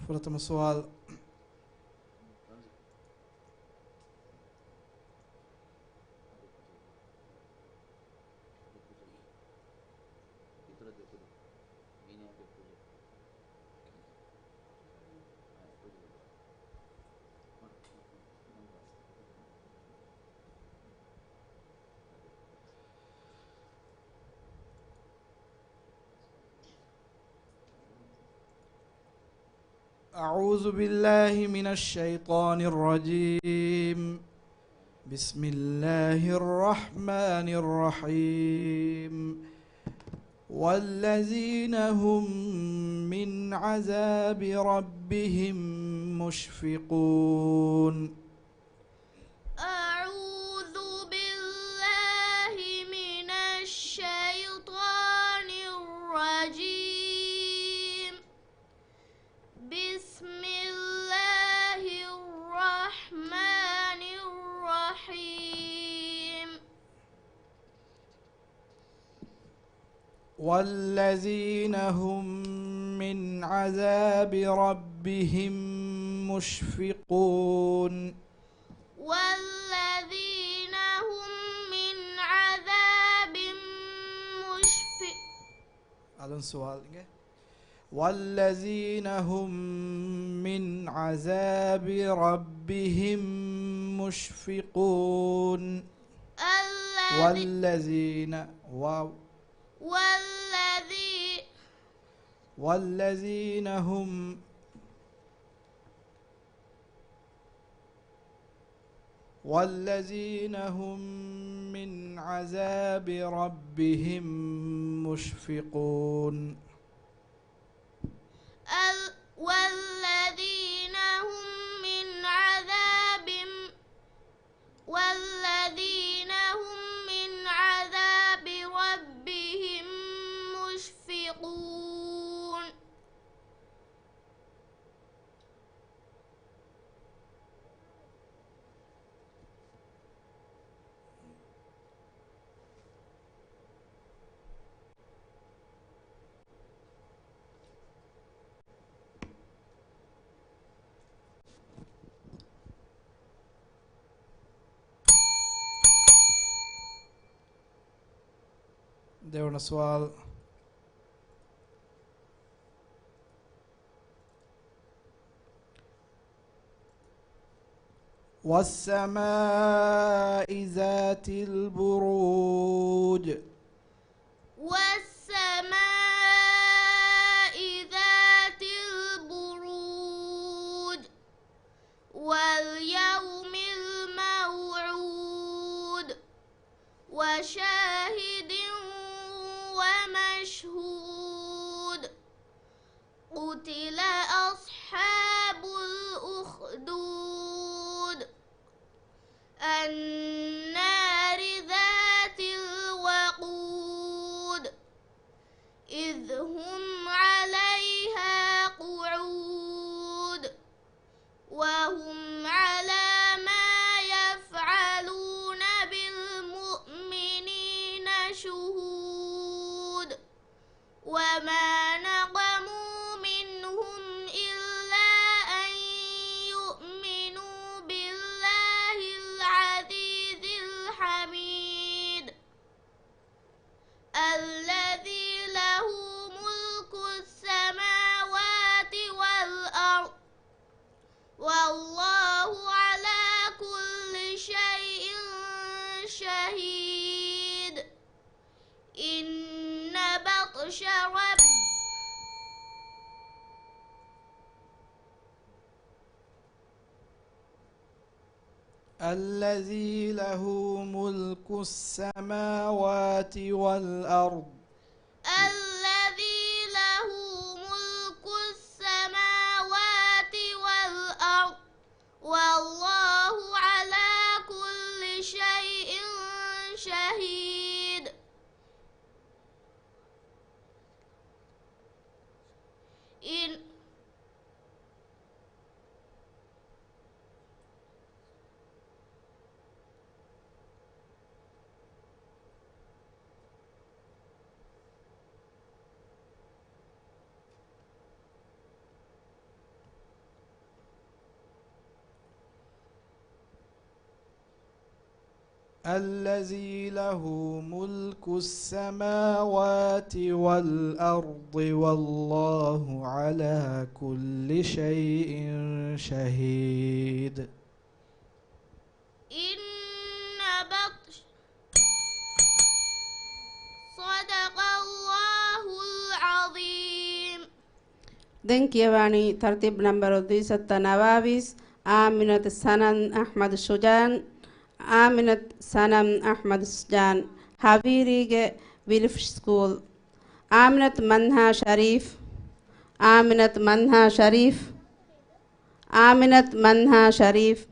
प्रथम सवाल أعوذ بالله من الشيطان الرجيم بسم الله الرحمن الرحيم والذين هم من عذاب ربهم مشفقون. أعوذ بالله من الشيطان الرجيم بسم الله الرحمن الرحيم والذين هم من عذاب ربهم مشفقون. والذين هم من عذاب أظن سؤال والذين هم من عذاب ربهم مشفقون والذين هم من عذاب ربهم مشفقون والذين هم من عذاب ربهم مشفقون دعونا سؤال والسماء ذات البروج واليوم الموعود وشاهد ومشهود قتل أصحاب الأخدود النار ذات الوقود إذ هم عليها قعود وهم على ما يفعلون بالمؤمنين شهود وما نقموا منهم إلا أن يؤمنوا بالله العزيز الحميد الذي له ملك السماوات والأرض والله على كل شيء شهيد إن بطش رب الذي له ملك السماوات والأرض الذي له ملك السماوات والأرض والله على كل شيء شهيد الذي له ملك السماوات والأرض والله على كل شيء شهيد إن بطش صدق الله العظيم. دنكيواني ترتيب نمبر 228 آمنة سنن أحمد شجان آمنة سنن أحمد شجان حبيريجي ويلف سكول آمنة منها شريف آمنة منها شريف آمنة منها شريف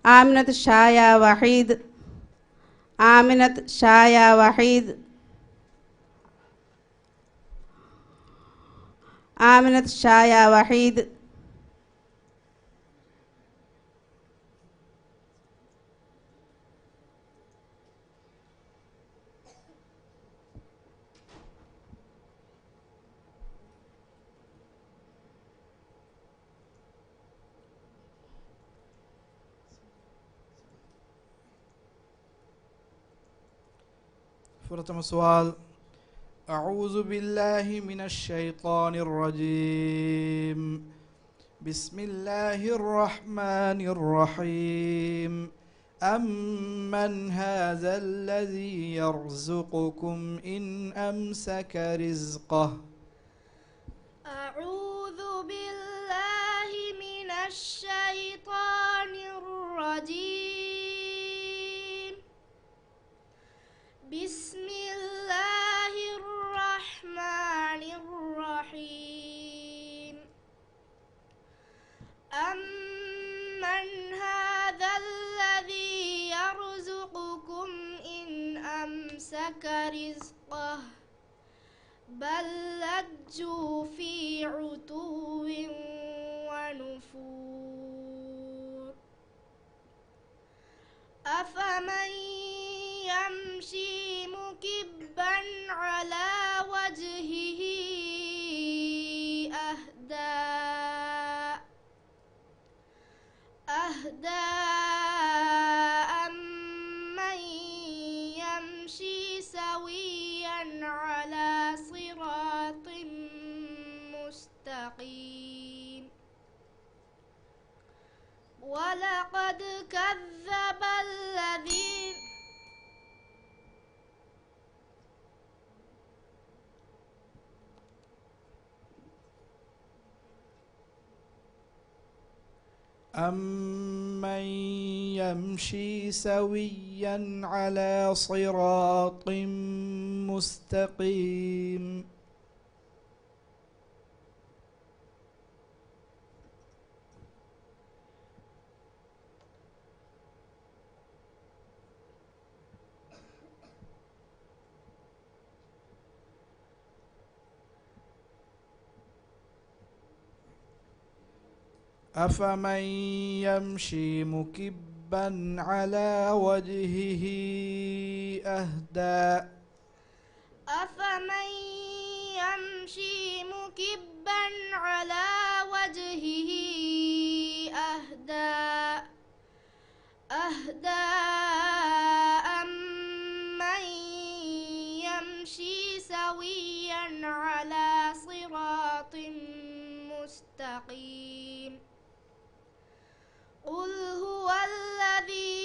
آمنة شايا وحيد آمنة شايا وحيد آمنة شايا وحيد فرتم سؤال أعوذ بالله من الشيطان الرجيم. بسم الله الرحمن الرحيم. أمن هذا الذي يرزقكم إن أمسك رزقه. أعوذ بالله من الشيطان الرجيم. بسم الله الرحمن الرحيم. أمن هذا الذي يرزقكم إن أمسك رزقه بل لجوا في عتو ونفور. أفمن يمشي مكبا على وجهه أهدى أمن يمشي سويا على صراط مستقيم. ولقد كذب الذين أمن يمشي سويا على صراط مستقيم. أفمن يمشي مكبا على وجهه أهدى أفمن يمشي مكبا على وجهه أهدى أمن يمشي سويا على صراط مستقيم. قل هو الذي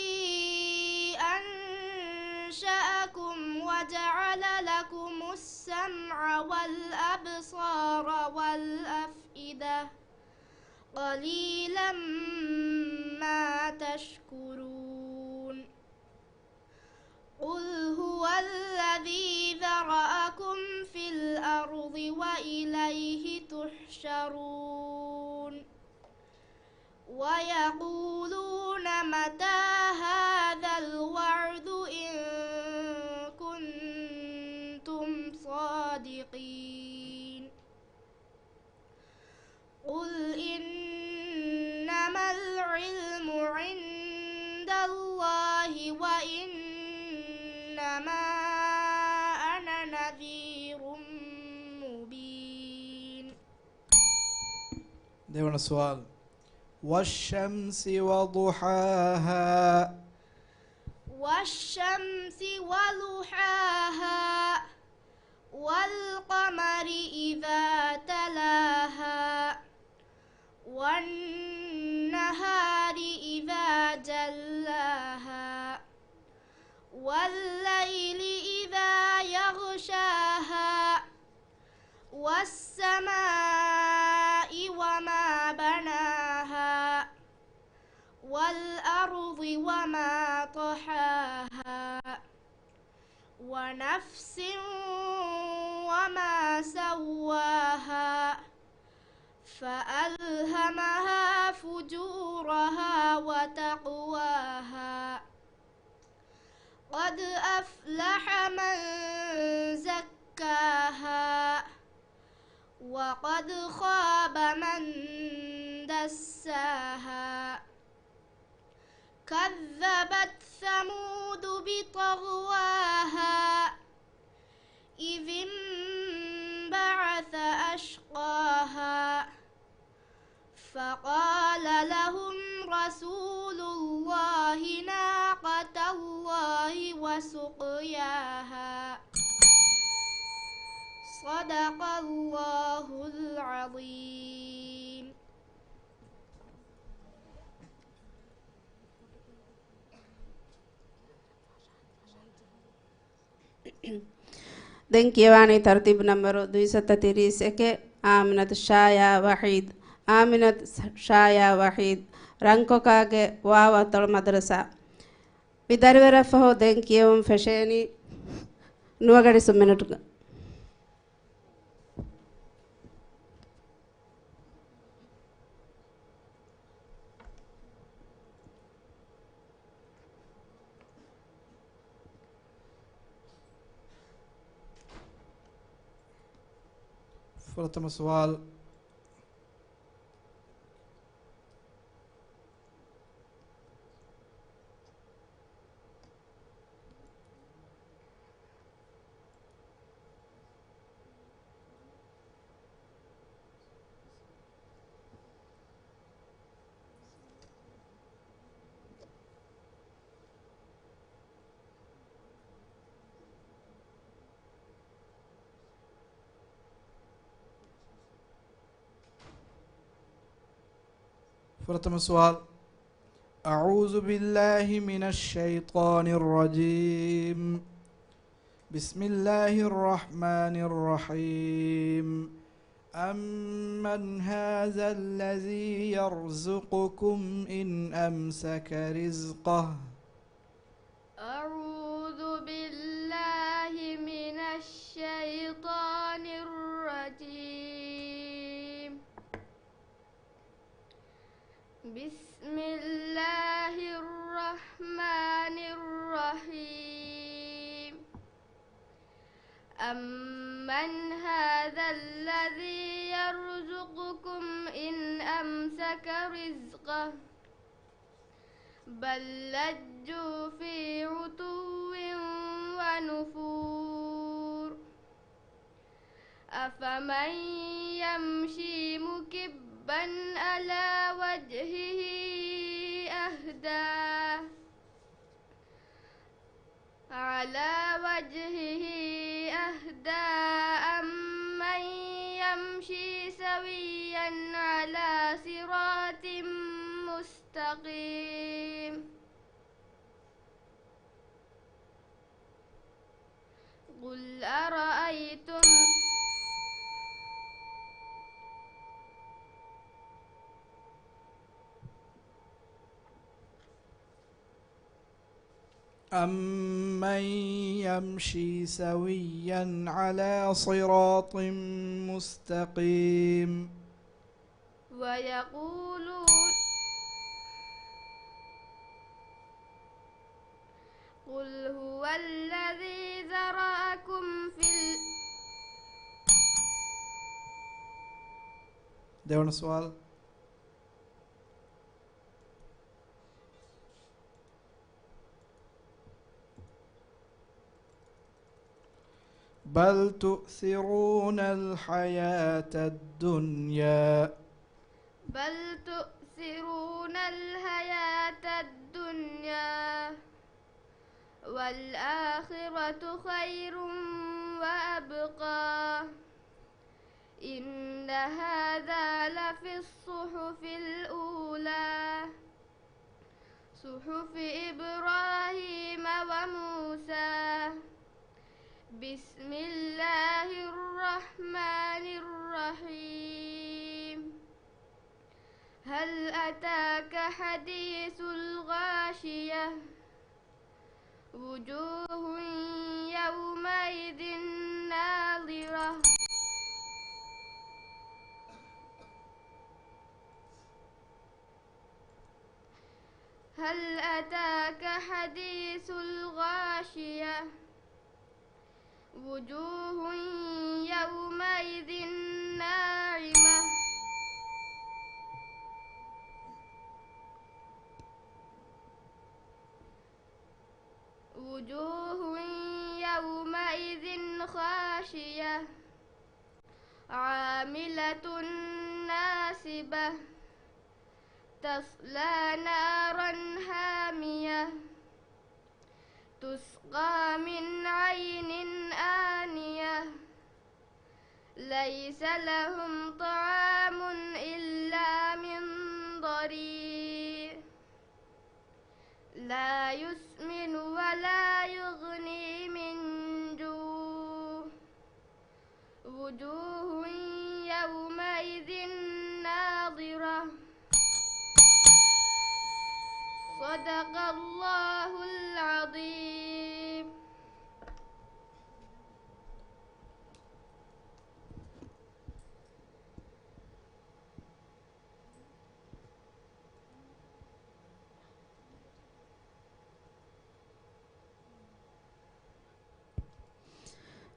أنشأكم وجعل لكم السمع والأبصار والأفئدة قليلا ما تشكرون. قل هو الذي ذرأكم في الأرض وإليه تحشرون. ويقولون متى هذا الوعد إن كنتم صادقين. قل إنما العلم عند الله وإنما أنا نذير مبين. ده السؤال. والشمس وضحاها. والشمس وضحاها والقمر إذا تلاها والنهار إذا جلاها والليل إذا يغشاها والسماء وما بناها والأرض وما طحاها ونفس وما سواها فألهمها فجورها وتقواها. قد أفلح من زكاها وقد خاب من دساها. كذبت ثمود بطغواها إذ انبعث أشقاها فقال لهم رسول الله ناقة الله وسقياها. صدق الله العظيم. දැන් කියවන්නේ තර්තිබ් නම්බර 231 ආමිනත් ෂායා වහීද් ආමිනත් ෂායා වහීද් රංකොකාගේ වාවතල් මද්රසා විදර්වරෆහෝ දැන් කියවම් ෆෂේනි නුවගඩි සුමිනටුක प्रथम सवाल प्रथम सवाल أعوذ بالله من الشيطان الرجيم بسم الله الرحمن الرحيم أمن هذا الذي يرزقكم إن أمسك رزقه أعوذ بالله من الشيطان الرجيم بسم الله الرحمن الرحيم أمن هذا الذي يرزقكم إن أمسك رزقه بل لجوا في عتو ونفور أفمن يمشي مكبا على وجهه أهدى أمن يمشي سويا على صراط مستقيم قل أرأيتم أمن يمشي سويا على صراط مستقيم ويقولون قل هو الذي ذرأكم في देवण सवाल بل تؤثرون الحياة الدنيا بل تؤثرون الحياة الدنيا والآخرة خير وأبقى إن هذا لفي الصحف الأولى صحف إبراهيم وموسى بسم الله الرحمن الرحيم هل أتاك حديث الغاشية وجوه يومئذ ناظرة هل أتاك حديث الغاشية وجوه يومئذ ناعمة وجوه يومئذ خاشية عاملة ناصبة تصلى نارا حامية تسقى من عين آنية ليس لهم طعام إلا من ضريع لا يسمن ولا يغني من جوع وجوه يومئذ ناظرة صدق الله العظيم.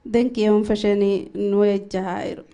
دنك يوم فشني نوي الجهائر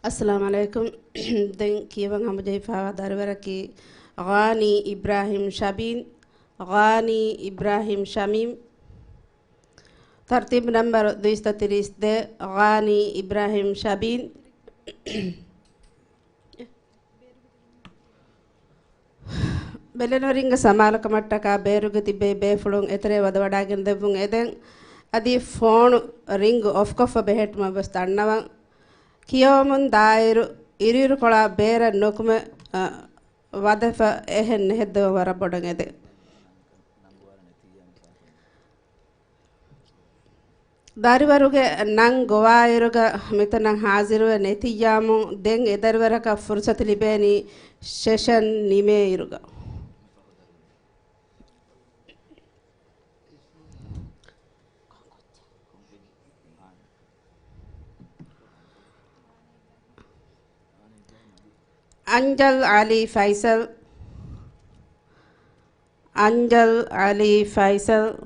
السلام عليكم. دين كيفان هم جاي فاوا داربركي غاني إبراهيم شابين غاني إبراهيم شاميم. ترتيب نمبر 230 غاني إبراهيم شابين. Belenoringa samala kamattaka beruga tibbe be fulun etere wada wadagen devun eden adi phone ring off kofa behetma bas tannawan kiyomun dairu iriru kola bera nokume wadafa ehen nehedwa wara bodan ede dariwaruge nan gowairuga mitanan haziruwe netiyamun den edarwaraka fursat libeni session nime iruga Anjal Ali Faisal Anjal Ali Faisal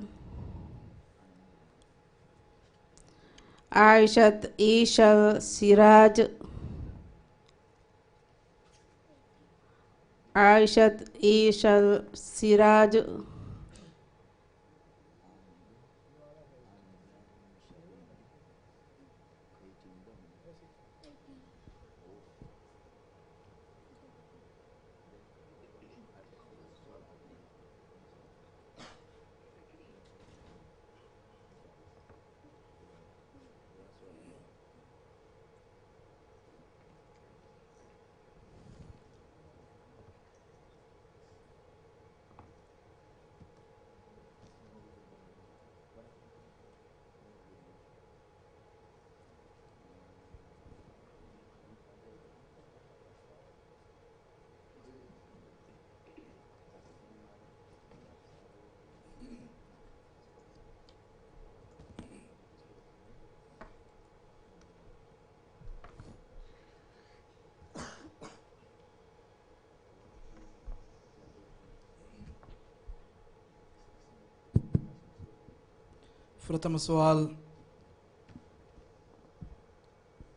Aishat Ishal Siraj Aishat Ishal Siraj فرتم السؤال.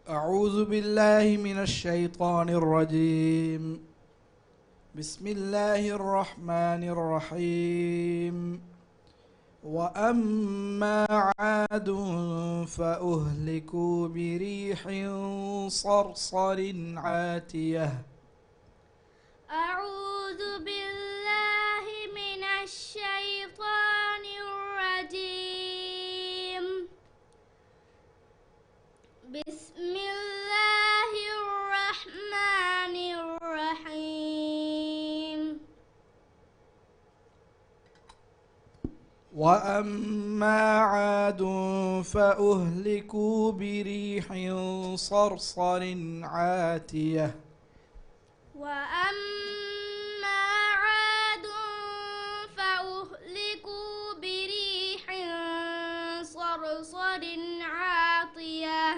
أعوذ بالله من الشيطان الرجيم. بسم الله الرحمن الرحيم. وأما عاد فأهلكوا بريح صرصر عاتية. أعوذ بالله من الشيطان الرجيم. بسم الله الرحمن الرحيم. وأما عاد فأهلكوا بريح صرصر عاتية. وأما عاد فأهلكوا بريح صرصر عاتية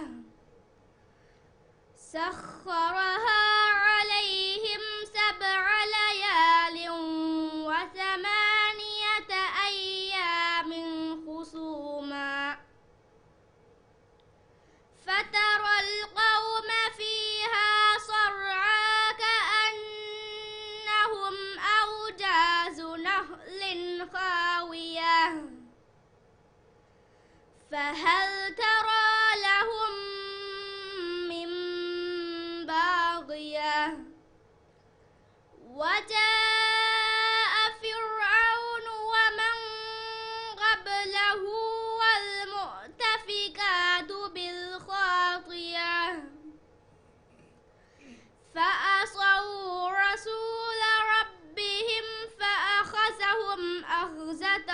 سخرها عليهم 7 ليال و8 أيام حسوما فترى القوم فيها صرعى كأنهم أعجاز نخل خاوية فهل ترى لهم من باقية وجاء فرعون ومن قبله والمؤتفكات بالخاطية فعصوا رسول ربهم فأخذهم أخذة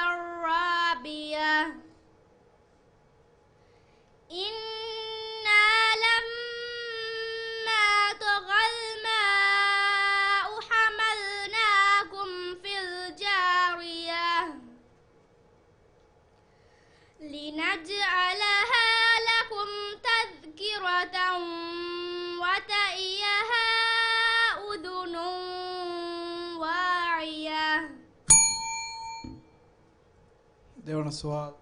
رابية إنا لما طغى الماء حملناكم في الجارية لنجعلها لكم تذكرة وتأيها أذن واعية. ديوان السؤال.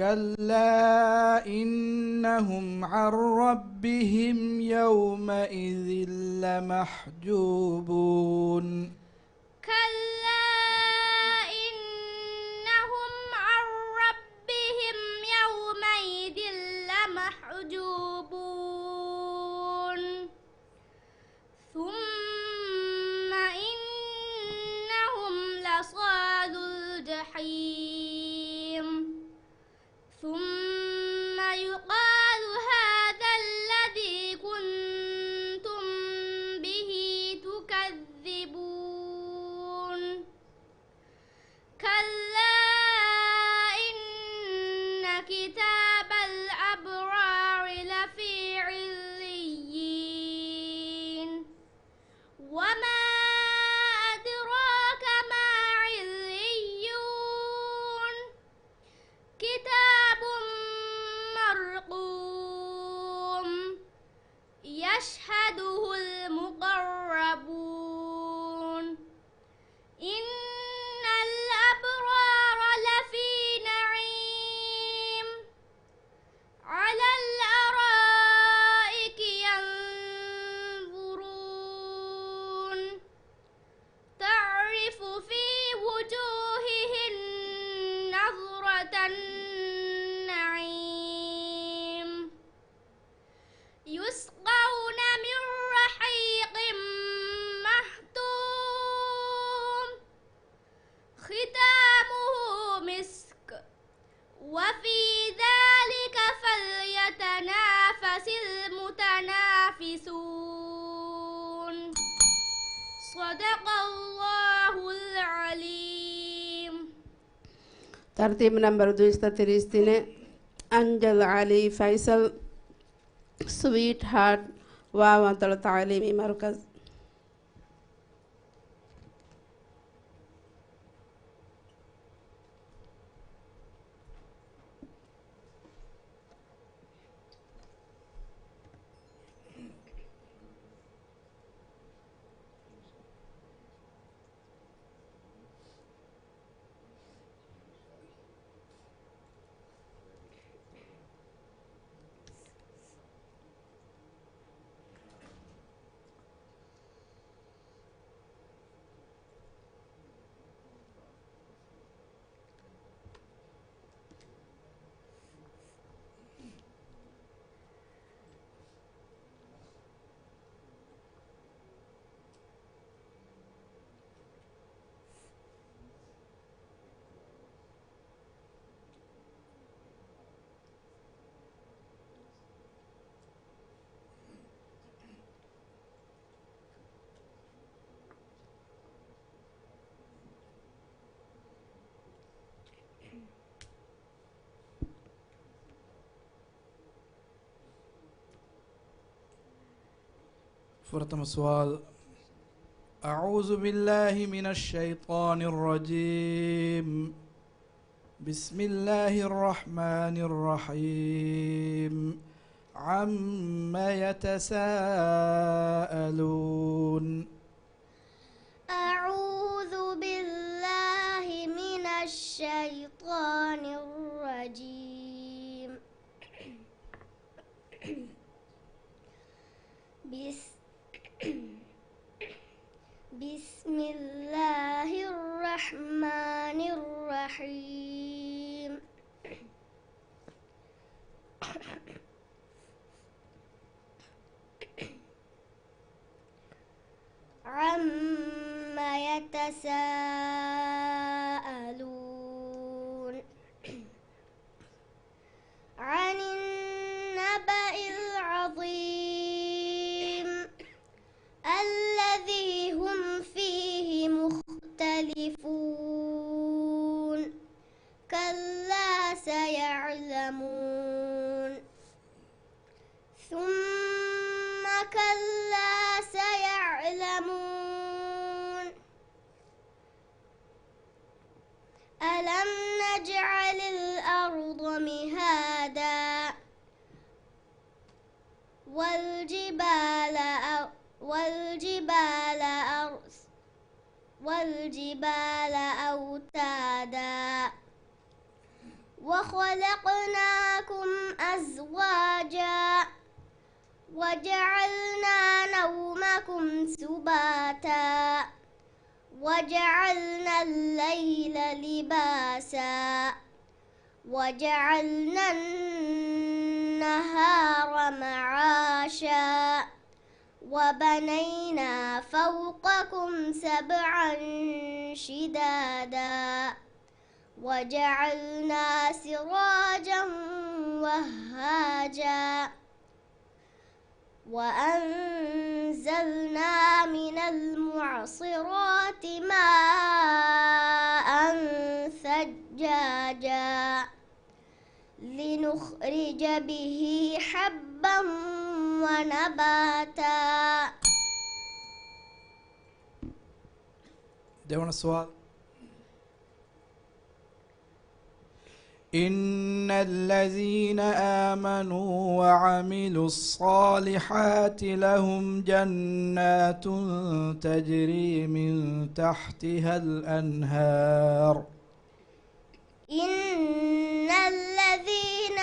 كلا إنهم عن ربهم يومئذ لمحجوبون كلا إنهم عن ربهم يومئذ لمحجوبون ثم إنهم لصالو الجحيم ثم يقال هذا الذي كنتم به تكذبون كلا إن كتاب الأبرار لفي عليين وما أدراك ما عليون كتاب مرقوم يشهده المقربون إن الأبرار لفي نعيم على الأرائك ينظرون تعرف في وجوههم نظرة النعيم يسقون من رحيق مختوم ختامه مسك وفي ذلك فليتنافس المتنافسون صدق الله العليم. ترتيب نمبر 233 أنجل علي فيصل سويت هارت ومنطقة تعليمي مركز. فرتم السؤال. أعوذ بالله من الشيطان الرجيم. بسم الله الرحمن الرحيم. عما يتساءلون. أعوذ بالله من الشيطان الرجيم. بسم الله الرحمن الرحيم. عما يتساءلون. عن النبأ العظيم الذي هم فيه مختلفون. كلا سيعلمون ثم كلا سيعلمون. ألم نجعل الأرض مهادا والجبال أوتادا وخلقناكم أزواجا وجعلنا نومكم سباتا وجعلنا الليل لباسا وجعلنا النهار معاشا وبنينا فوقكم سبعا شدادا وجعلنا سراجا وهاجا وأنزلنا من المعصرات ماء ثجاجا لنخرج به حبا ونباتا. دعونا السؤال. إن الذين آمنوا وعملوا الصالحات لهم جنات تجري من تحتها الأنهار. إن الذين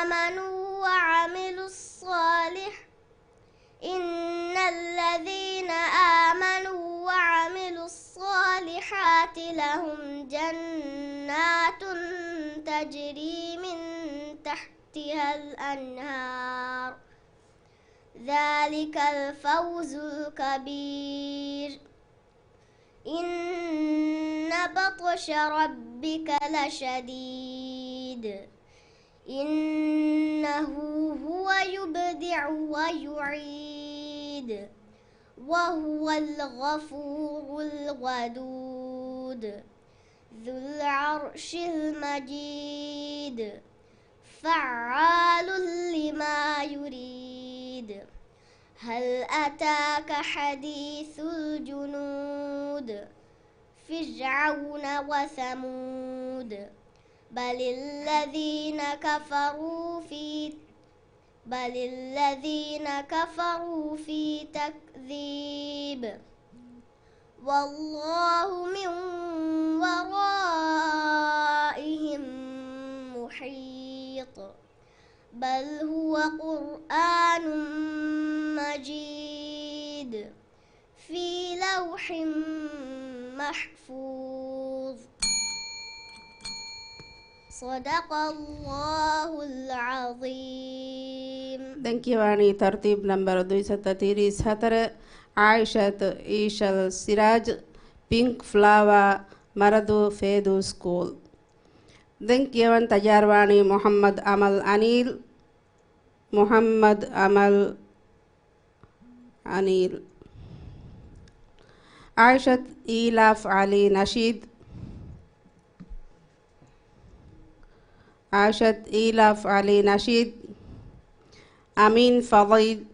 آمنوا وعملوا الصالحات لهم جنات تجري من تحتها الأنهار ذلك الفوز الكبير. إن بطش ربك لشديد إنه هو يبدع ويعيد وهو الغفور الودود ذو العرش المجيد فعال لما يريد. هل أتاك حديث الجنود فرعون وثمود بل الذين كفروا في تكذيب والله من ورائهم محيط بل هو قرآن مجيد في لوح محفوظ. صدق الله العظيم. دنكيواني ترتيب نمبر 234 عائشة إيشل سراج بينك فلاوا مردو فيدو سكول. دنكيوان تجارواني محمد أمل أنيل محمد أمل أنيل. عائشة إيلاف علي نشيد عائشة إيلاف علي نشيد أمين فضيل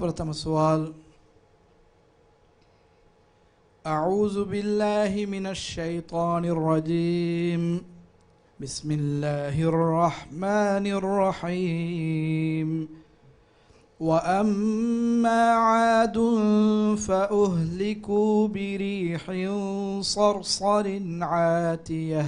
فرتم السؤال. أعوذ بالله من الشيطان الرجيم. بسم الله الرحمن الرحيم. وأما عاد فأهلكوا بريح صرصر عاتية.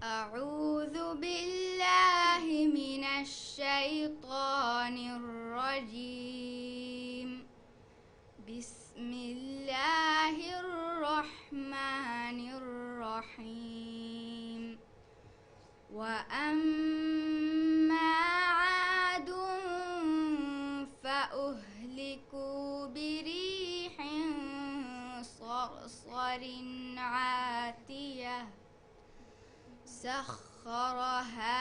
أعوذ بالله من الشيطان الرجيم. بسم الله الرحمن الرحيم. وأما عاد فأهلكوا بريح صرصر عاتية سخرها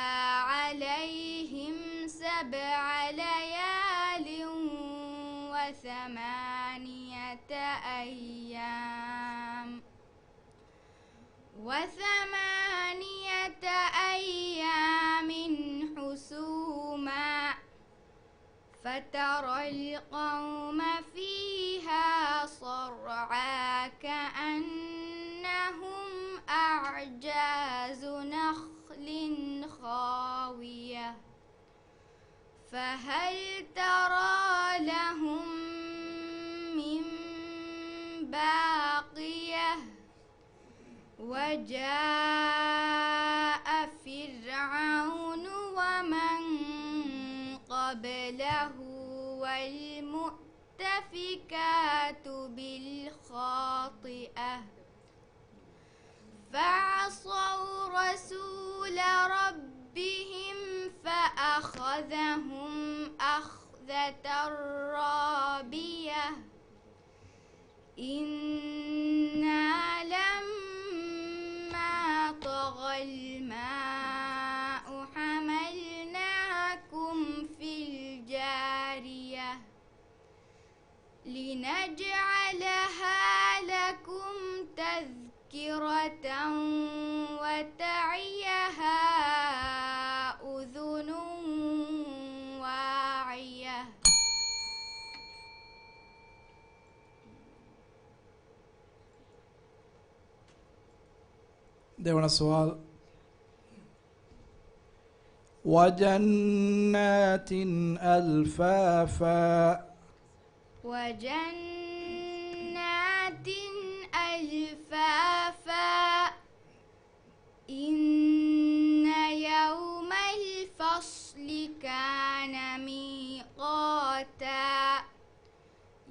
عليهم 7 ليال و8 أيام حسوما فترى القوم فيها صرعى كأنهم أعجاز نخل خاوية فهل ترى لهم من باقية وجاء فرعون ومن قبله والمؤتفكات بالخاطئة فعصوا رسول ربهم فأخذهم أخذة رابية إنا لما طغى الماء حملناكم في الجارية لنجعلها لكم تذكرة وتعيها أذن واعية देवना सवाल وجنات ألفافا وجنات ألفافا إن يوم الفصل كان ميقاتا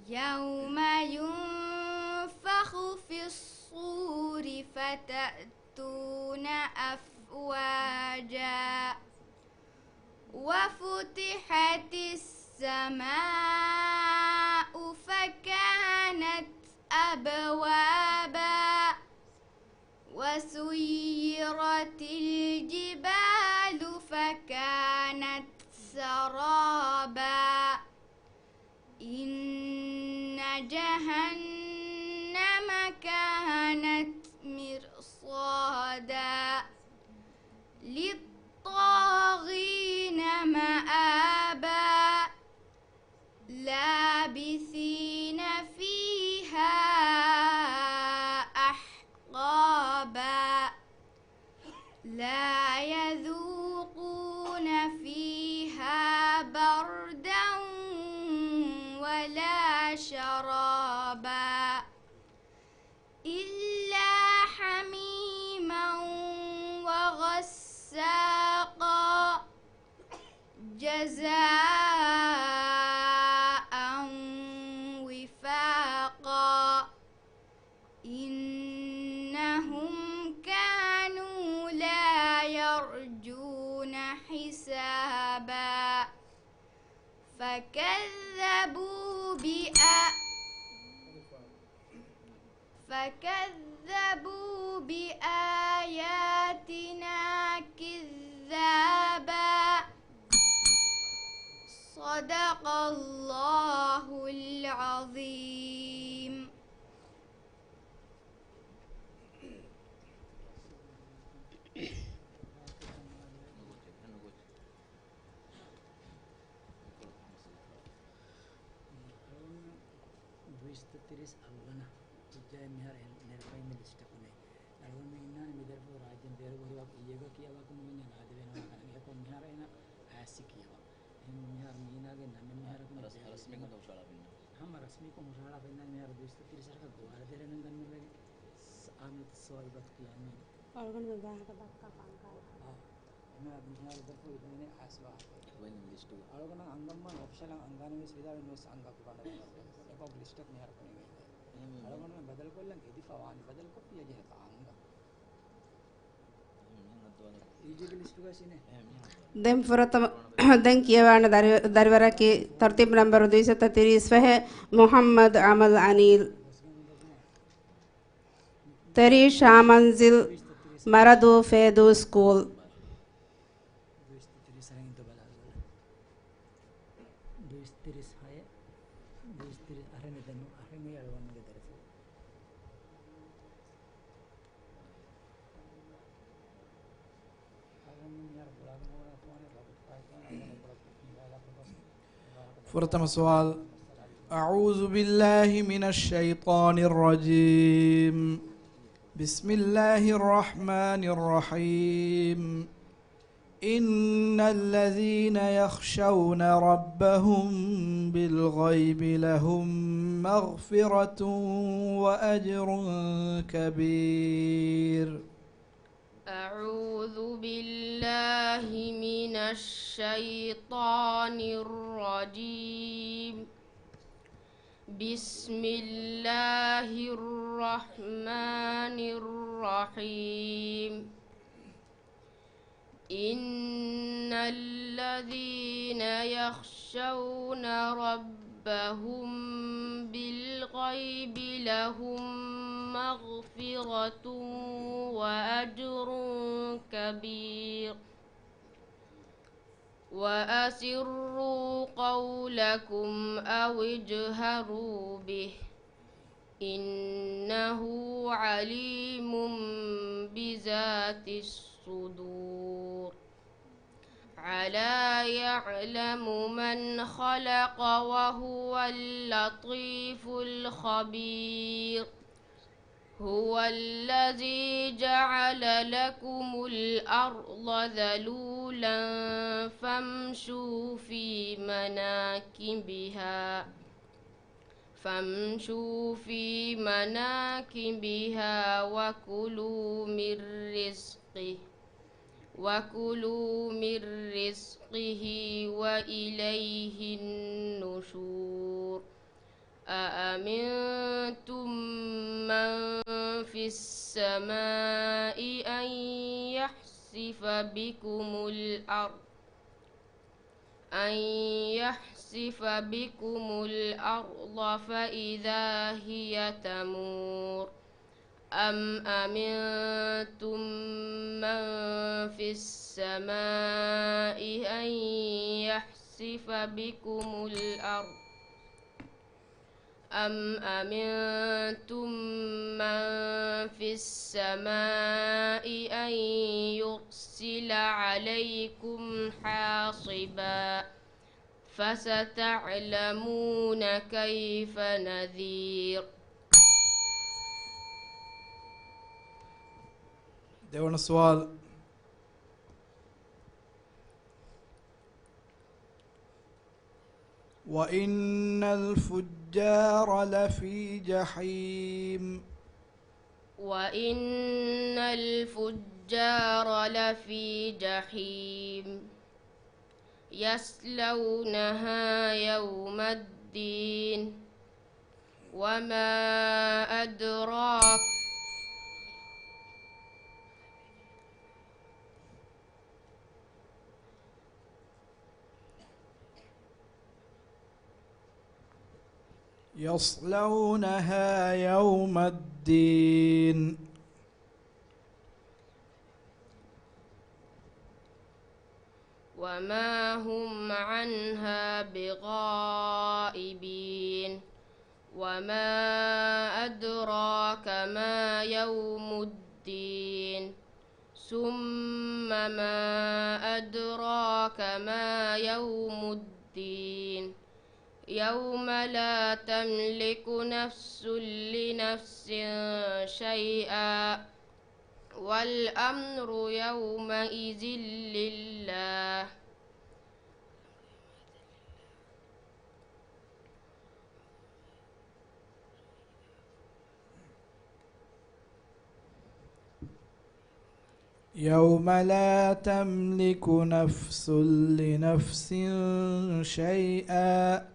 يوم ينفخ في الصور فتأتون أفواجا وفتحت السماء فكانت أبوابا وسيرت الجبال فكانت سرابا إن جهنم كانت مرصادا للطاغين مآبا لابثين فيها أحقابا لا يذوقون فيها بردا ولا شرابا إلا حميما وغساقا جزاء وفاقا إنهم كانوا لا يرجون حسابا فكذبوا بآياتنا كذابا صدق الله العظيم Tiris alwana ujjay mihar nerpai milista kune alwan me inna me derfo rajyan der goriwa iyega kiyawa kun munya nade venwa kan e ko mihar ena asi kiyawa hem mihar mina ge namme mihar kun rasmi ko mushala binna ham rasmi ko mushala binna mihar 230 ka gwar dere nan gan me amit sawalbat kiyamin algon me ba ka bakka panka me mihar derfo idne aswa when list algon angamma option angane me sida me anga ko kana ko list tak mihar kun algon me badal kollan edi fawani badal ko piya je ta anga ejig list ga sine dem furatam den kiyawana darwaraki tartib number 230 है मोहम्मद अमल अनिल तेरी शाह मंजिल मरदू फेदू स्कूल فرتم السؤال. أعوذ بالله من الشيطان الرجيم. بسم الله الرحمن الرحيم. إن الذين يخشون ربهم بالغيب لهم مغفرة وأجر كبير. أعوذ بالله من الشيطان الرجيم. بسم الله الرحمن الرحيم. إن الذين يخشون ربهم بالغيب لهم مغفرة وأجر كبير. وأسروا قولكم أو اجهروا به إنه عليم بذات الصدور. ألا يعلم من خلق وهو اللطيف الخبير. هو الذي جعل لكم الأرض ذلولا فامشوا في مناكبها وكلوا من رزقه وإليه النشور. أأمنتم من في السماء أن يخسف بكم الأرض فإذا هي تمور. أم أمنتم من في السماء أن يخسف بكم الأرض أن يرسل عليكم حاصبا فستعلمون كيف نذير. دعونا السؤال. وإن الفجار لفي جحيم. وإن الفجار لفي جحيم يصلونها يوم الدين وما أدراك يصلونها يوم الدين وما هم عنها بغائبين. وما أدراك ما يوم الدين ثم ما أدراك ما يوم الدين يوم لا تملك نفس لنفس شيئا والأمر يومئذ لله. يوم لا تملك نفس لنفس شيئا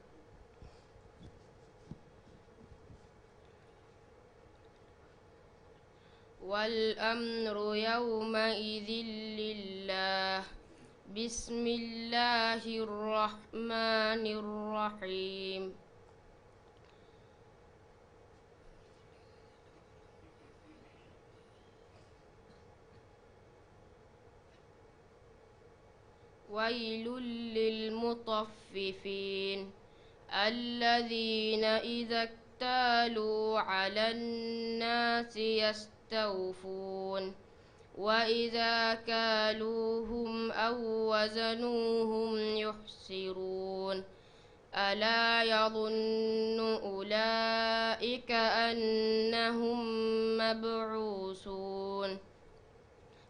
والأمر يومئذ لله. بسم الله الرحمن الرحيم. ويل للمطففين الذين إذا اكتالوا على الناس يستوفون وإذا كالوهم أو وزنوهم يخسرون. ألا يظن أولئك أنهم مبعوثون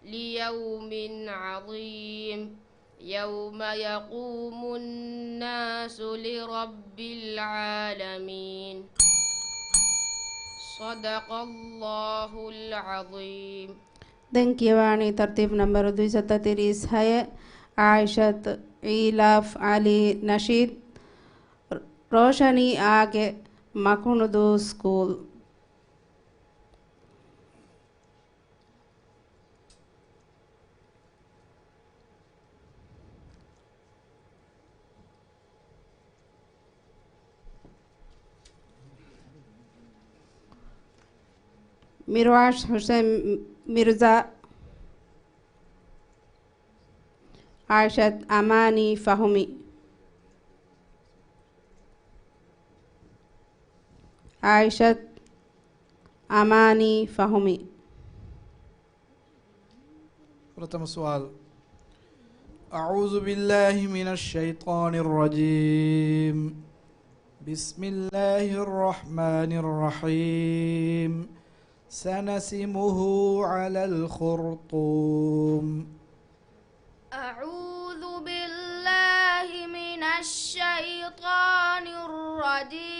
ليوم عظيم يوم يقوم الناس لرب العالمين صدق الله العظيم. දැන් කියවානේ තර්තිබ් නම්බර 236 ආයිෂත් ඊලාෆ් අලි නෂීද් ರೋಶನಿ ಆಗೆ ಮಕುಣುದು ಸ್ಕೂಲ್. ಮಿರ್ವಾಶ್ ಹುಸೇನ್ ಮಿರ್ಜಾ ಆಯಿಷತ್ ಅಮಾನಿ ಫಹುಮಿ आयशत अमानी फ़हुमी. प्रथम सवाल अऊज़ु बिल्लाहि मिनश शैतानिर रजीम बिस्मिल्लाहिर रहमानिर रहीम सनसिमुहु अलल खुर्तूम. अऊज़ु बिल्लाहि मिनश शैतानिर रजीम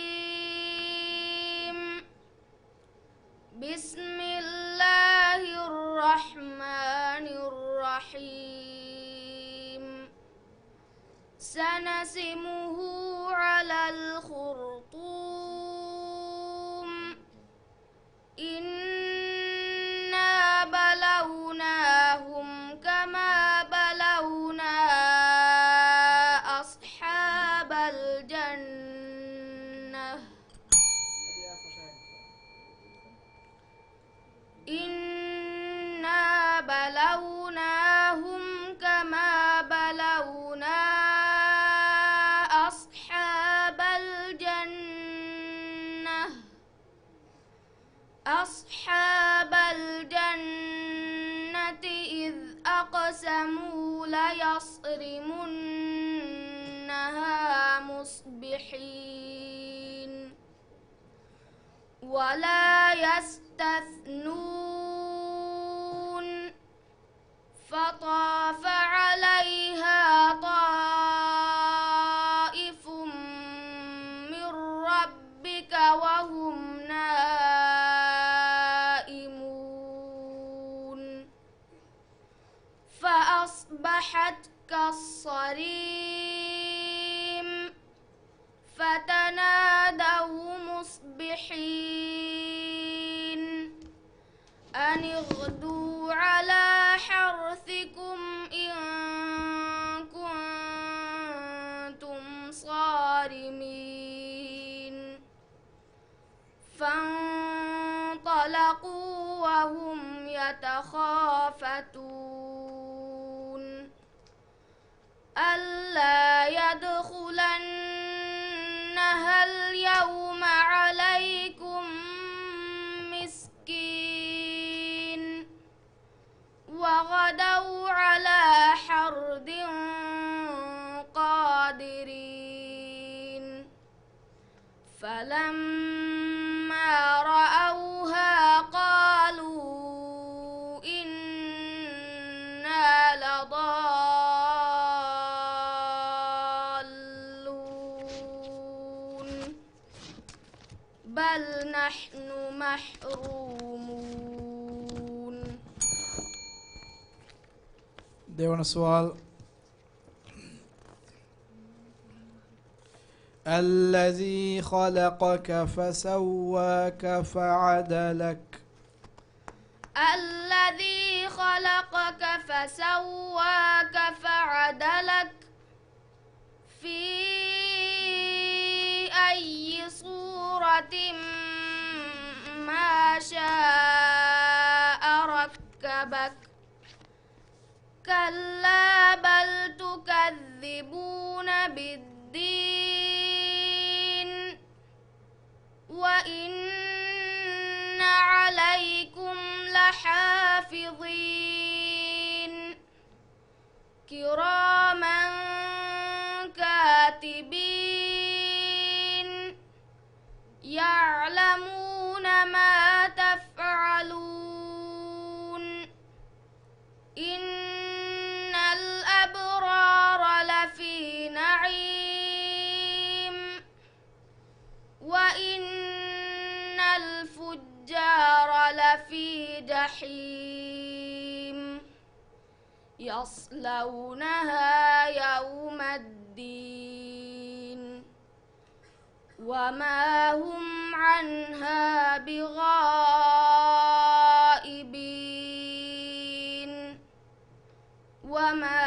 बिस्मिल्लाहिर्रहमानिर्रहीम सनसिमुहु अलल खुर्तूम इन्ना बलवनाहुम कमा बलवना अस्हाबल जन्नह इन्ना बलवनाहुम कमा बलवना अस्हाबल जन्नति इज़ अक़समू लयस्रिमुन्नहा मुस्बिहीन वला यस्तथनून फताफ अलैहा ताइफुम मिर रब्बिका वहुम नाइमून फअस्बहत कस्सरीम فتنادوا مصبحين أن اغدوا على حرثكم إن كنتم صارمين فانطلقوا وهم يتخافتون ألا يدخلنها اليوم عليكم مسكين وغدوا على حرد قادرين فلما رأوها قالوا إنا لضالون بل نحن محرومون. देवण सवाल الذي خلقك فسواك فعدلك. الذي خلقك فسواك فعدلك في أي صورة ما شاء ركبك كلا بل تكذبون بالدين وإن عليكم لحافظين كراما كاتبين يعلمون ما تفعلون إن الأبرار لفي نعيم وإن الفجار لفي جحيم يصلونها يوم الدين وما هم عنها بغائبين وما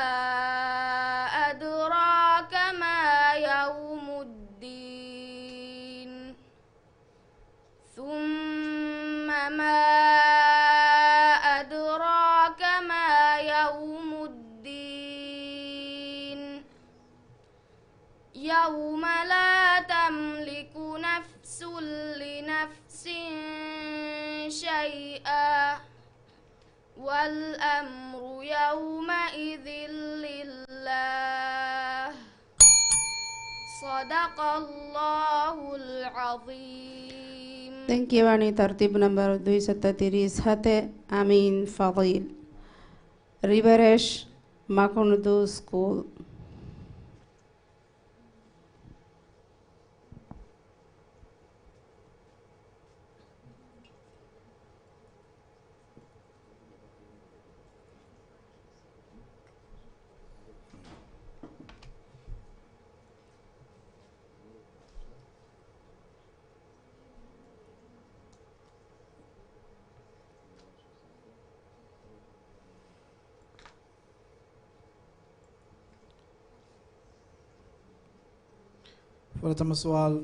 أدراك ما يوم الدين ثم ما أدراك ما يوم الدين يوم لا تملك نفس لنفس شيئا والأمر يومئذ لله صدق الله العظيم. Thank you Ani. Tartib number 237 Amin Fadil, Riveresh Makunudu School. प्रथम सवाल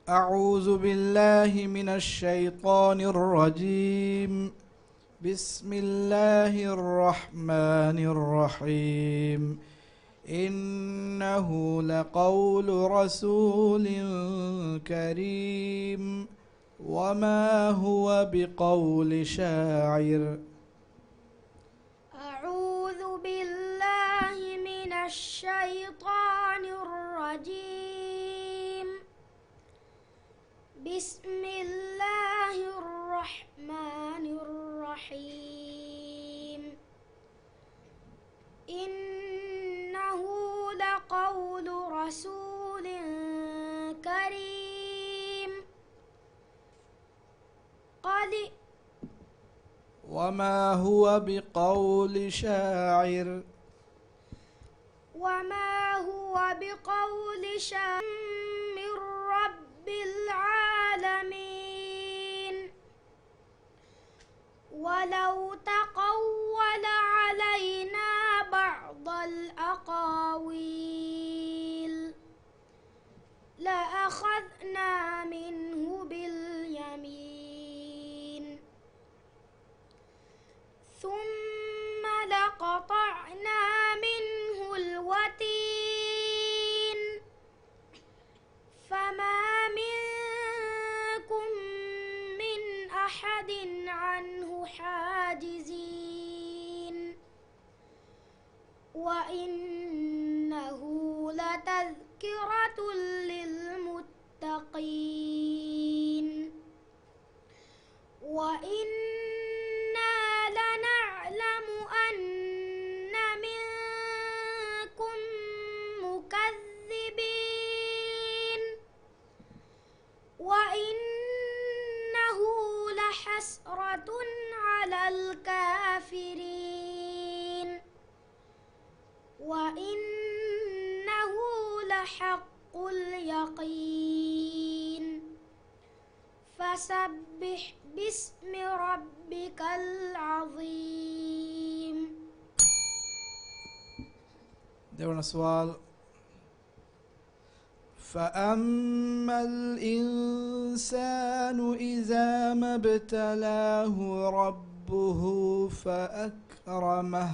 أعوذ بالله من الشيطان الرجيم بسم الله الرحمن الرحيم إنه لقول رسول كريم وما هو بقول شاعر. أعوذ بالله من الشيطان الرجيم بسم الله الرحمن الرحيم إنه لقول رسول كريم وما هو بقول شاعر. وما هو بقول شاعر من رب العالمين ولو تقول علينا بعض الأقاويل لأخذنا منه باليمين ثم لقطعنا منه الوتين فما منكم من أحد عنه حاجزين وإنه لتذكرة للمتقين وإنا لنعلم أن منكم مكذبين وإنه لحسرة على الكافرين وإنه لحق اليقين فسبح باسم ربك العظيم. देवना सवाल فأما الإنسان إذا ما ابتلاه ربه فأكرمه.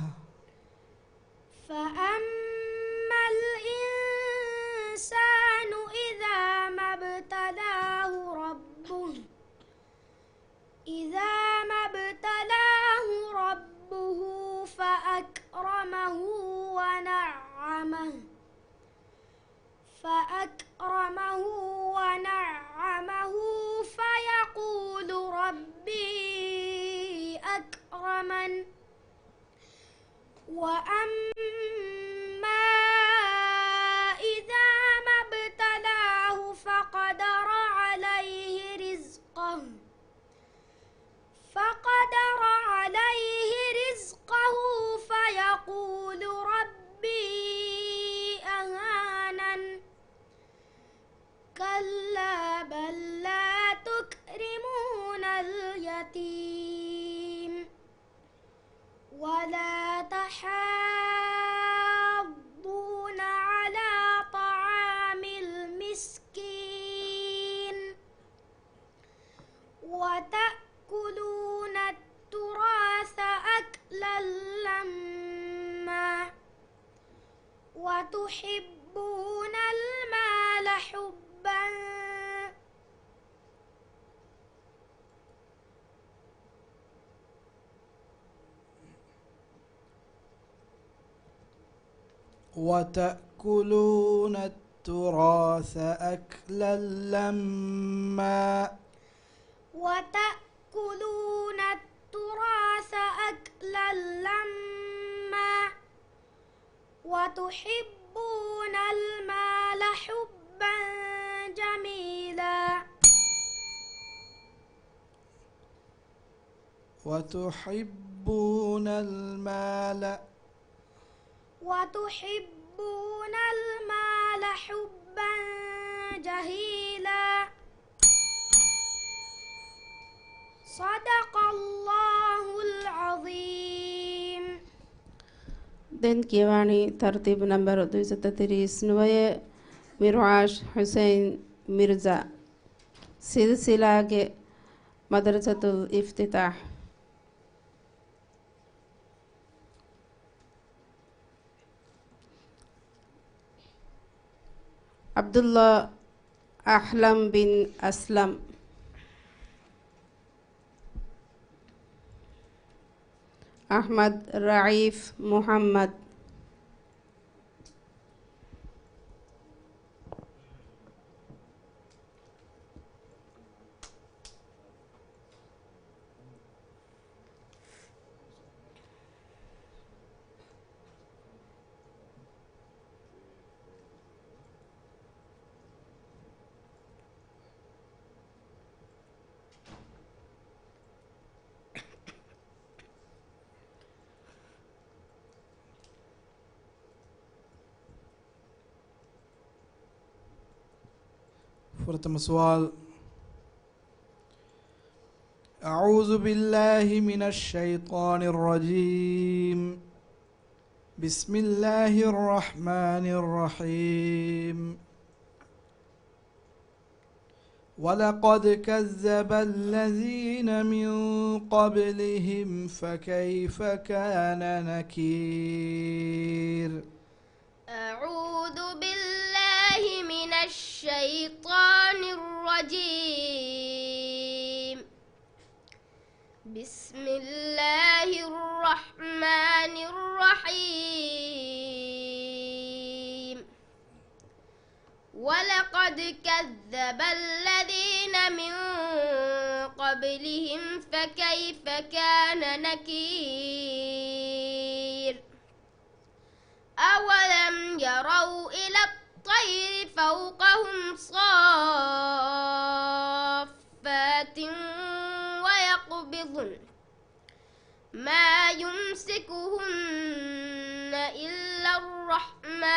فأما الإنسان إذا ما ابتلاه ربه فأكرمه ونعمه اليتيم ولا تحاضون على طعام المسكين وتأكلون التراث أكلا لما وتحبون المال حبا وتأكلون التراث أكلا لما وتأكلون التراث أكلا لما وتحبون المال حبا جميلا وتحبون المال حبا جهيلا صدق الله العظيم. Den කියවානි තර්තිබ් නම්බර 239 මිර්ආෂ් හුසයින් මිර්සා සිල්සිලාගේ මදරසතුල් ඉෆ්තිතාහ් Abdullah Ahlam bin Aslam Ahmad Raif Muhammad فرتم سؤال. أعوذ بالله من الشيطان الرجيم. بسم الله الرحمن الرحيم. ولقد كذب الذين من قبلهم فكيف كان نكير. أعوذ بالله من الشيطان الرجيم. بسم الله الرحمن الرحيم. ولقد كذب الذين من قبلهم فكيف كان نكير. أولم يروا إلى الطير فوقهم صافات ويقبضن ما يمسكهن إلا الرحمن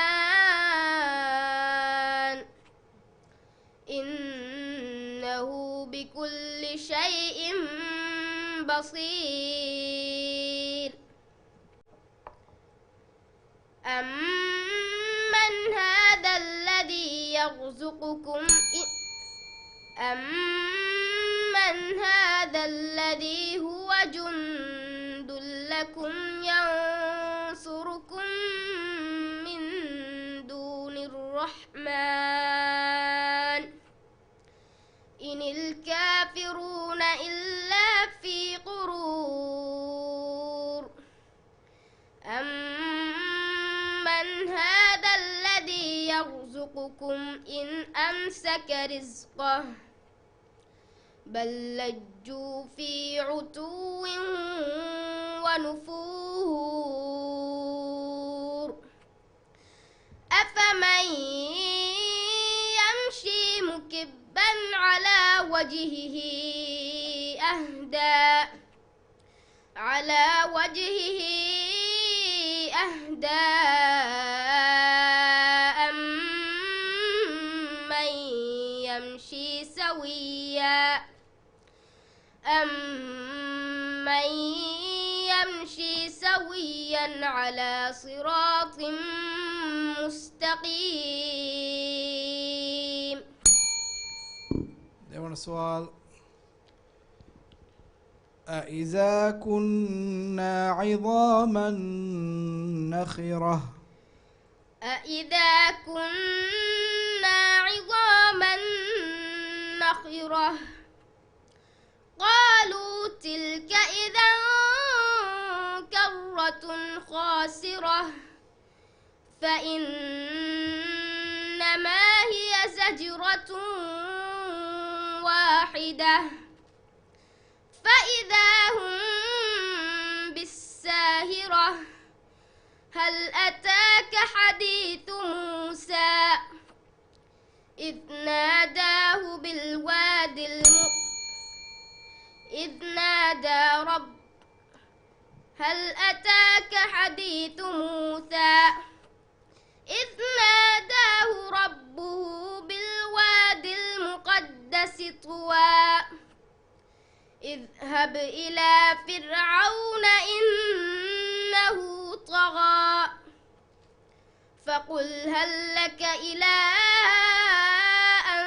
إنه بكل شيء بصير. أمن هذا الذي يرزقكم أمن هذا الذي هو جند لكم ينصركم من دون الرحمن إن الكافرون إلا في غرور. أمن هذا الذي يرزقكم إن أمسك رزقه بل لجوا في عتو ونفور. أفمن يمشي مكبا على وجهه أهدى أمن يمشي سويا أمن يمشي سويا على صراط مستقيم. ده سؤال. أإذا كنا عظاما نخرة أإذا كنا عظاما نخرة قالوا تلك إذا كرة خاسرة فإنما هي زجرة واحدة فإذا هم بالساهرة. هل أتاك حديث موسى إذ ناداه بالوادي هل أتاك حديث موسى إذ ناداه ربه بالوادي المقدس طوى اذهب إلى فرعون إنه طغى فقل هل لك إلى أن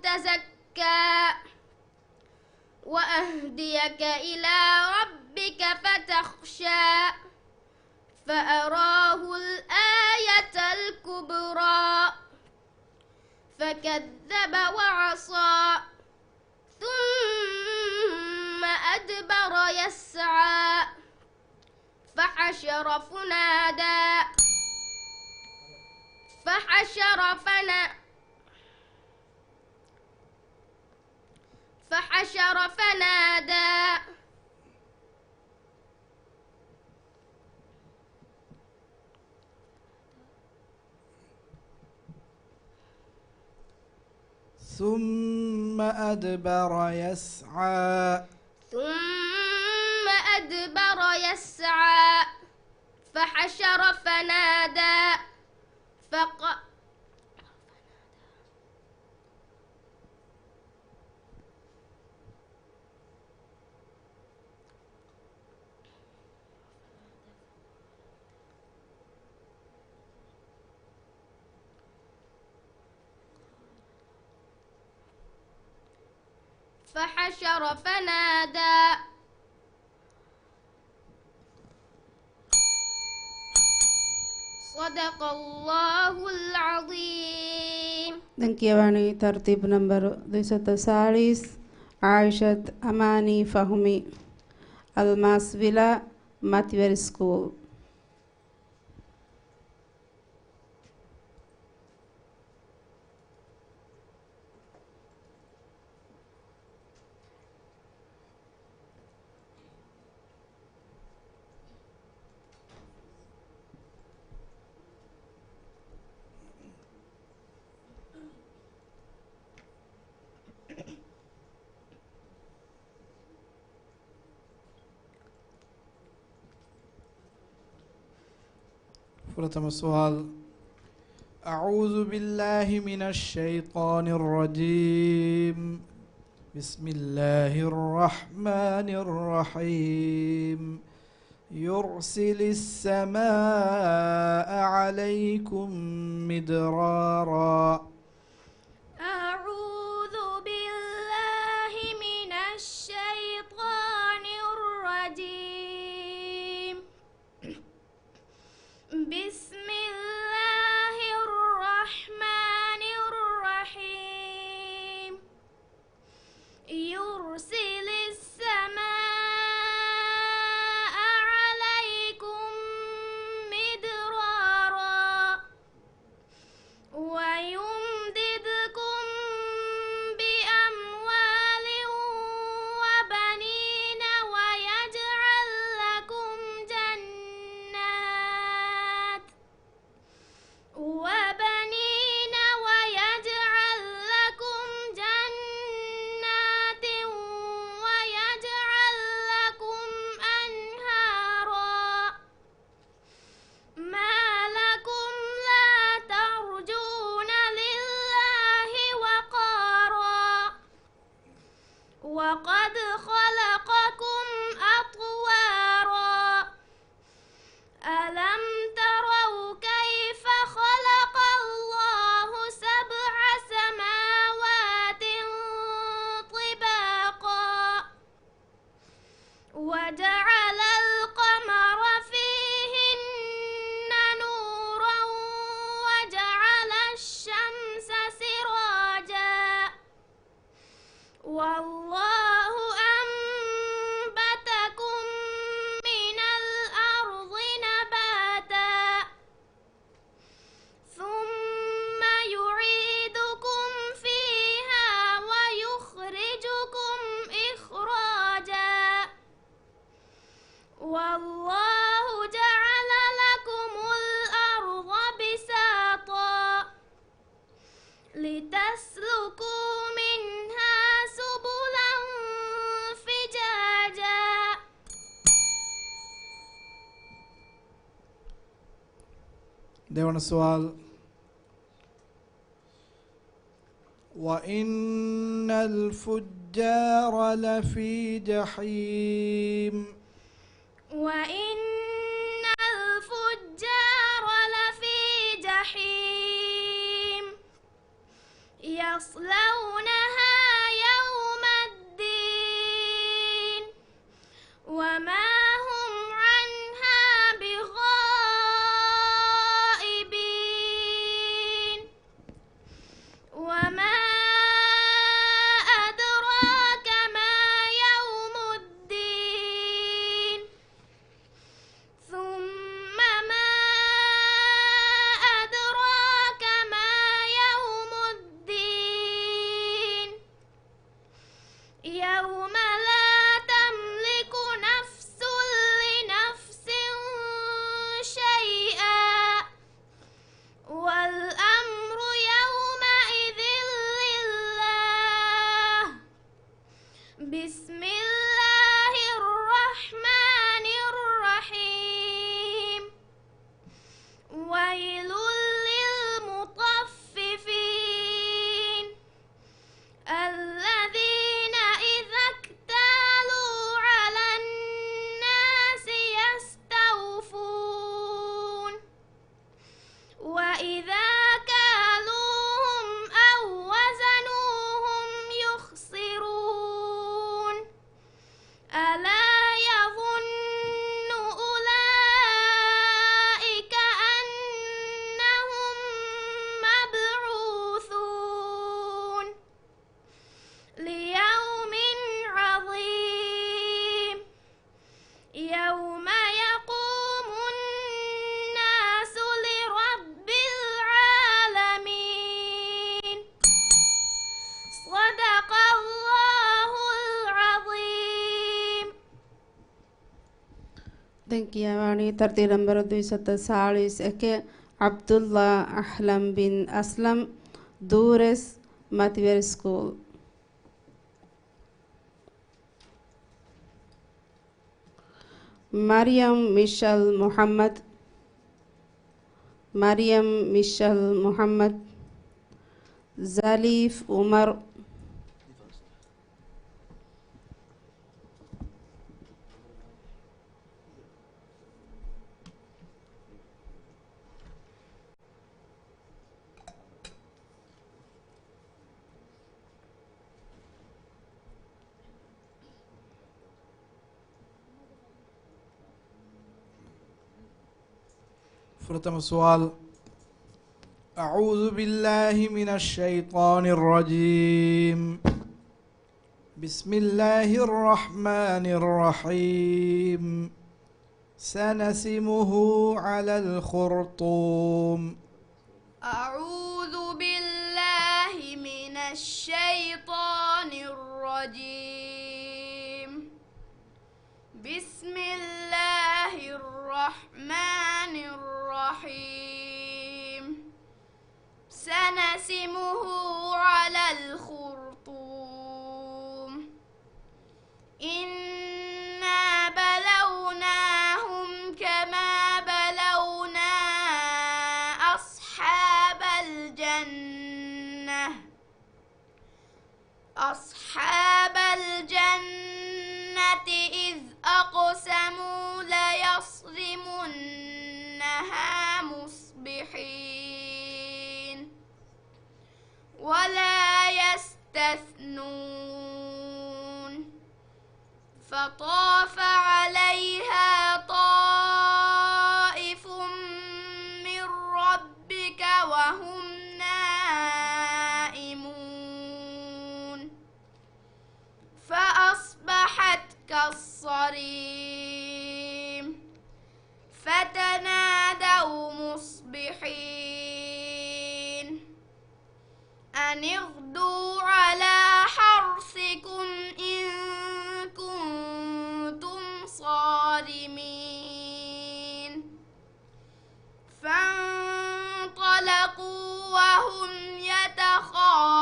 تزكى وأهديك إلى ربك فتخشى فأراه الآية الكبرى فكذب وعصى ثم أدبر يسعى فحشر فنادى ثم أدبر يسعى فحشر فنادى صدق الله العظيم. دنكيواني ترتيب نمبر 240 عائشة أماني فهمي الماسفيلا ماتيور سكول. فرتم السؤال. أعوذ بالله من الشيطان الرجيم. بسم الله الرحمن الرحيم. يرسل السماء عليكم مدرارا. أعوذ بالله من الشيطان الرجيم. بسم الله الرحمن الرحيم. يرسل السماء عليكم مدرارا ويمددكم بأموال وبنين ويجعل لكم جنات ويجعل لكم أنهارا. ما لكم لا ترجون لله وقارا وقد والله أنبتكم من الأرض نباتا ثم يعيدكم فيها ويخرجكم إخراجا والله جعل لكم الأرض بساطا لتسلكوا منها سبلا فجاجا දෙවන සුවල් وإن الفجار لفي جحيم وإن الفجار لفي جحيم يصلونها يوم الدين وما هم عنها بغائبين وما أدراك ما يوم الدين ثم ما أدراك ما يوم الدين يوم لا تملك نفس لنفس شيئا والأمر يومئذ لله بسم الله الرحمن الرحيم ويل للمطففين الذين إذا اكتالوا على الناس يستوفون وإذا كالوهم أو وزنوهم يخسرون ألا يظن أولئك أنهم مبعوثون ليوم عظيم يوم يقوم الناس لرب العالمين صدق الله العظيم දැන් කියවන්නේ තර්තිය නම්බර 241 අබ්දුල්ලා අහ්ලම් බින් අස්ලම් දූරස් මතිවර school Maryam Michelle Muhammad Zalif Umar فرتم السؤال أعوذ بالله من الشيطان الرجيم بسم الله الرحمن الرحيم سنسمه على الخرطوم أعوذ بالله من الشيطان الرجيم بسم الله الرحمن الرحيم سنسمه على الخرطوم إنا بلوناهم كما بلونا أصحاب الجنة إذ أقسموا ليصرمنها مصبحين ولا يستثنون فطاف عليها طائف من ربك وهم نائمون قريب فتنادوا مصبحين أن اغدوا على حرثكم إن كنتم صارمين فانطلقوا وهم يتخافتون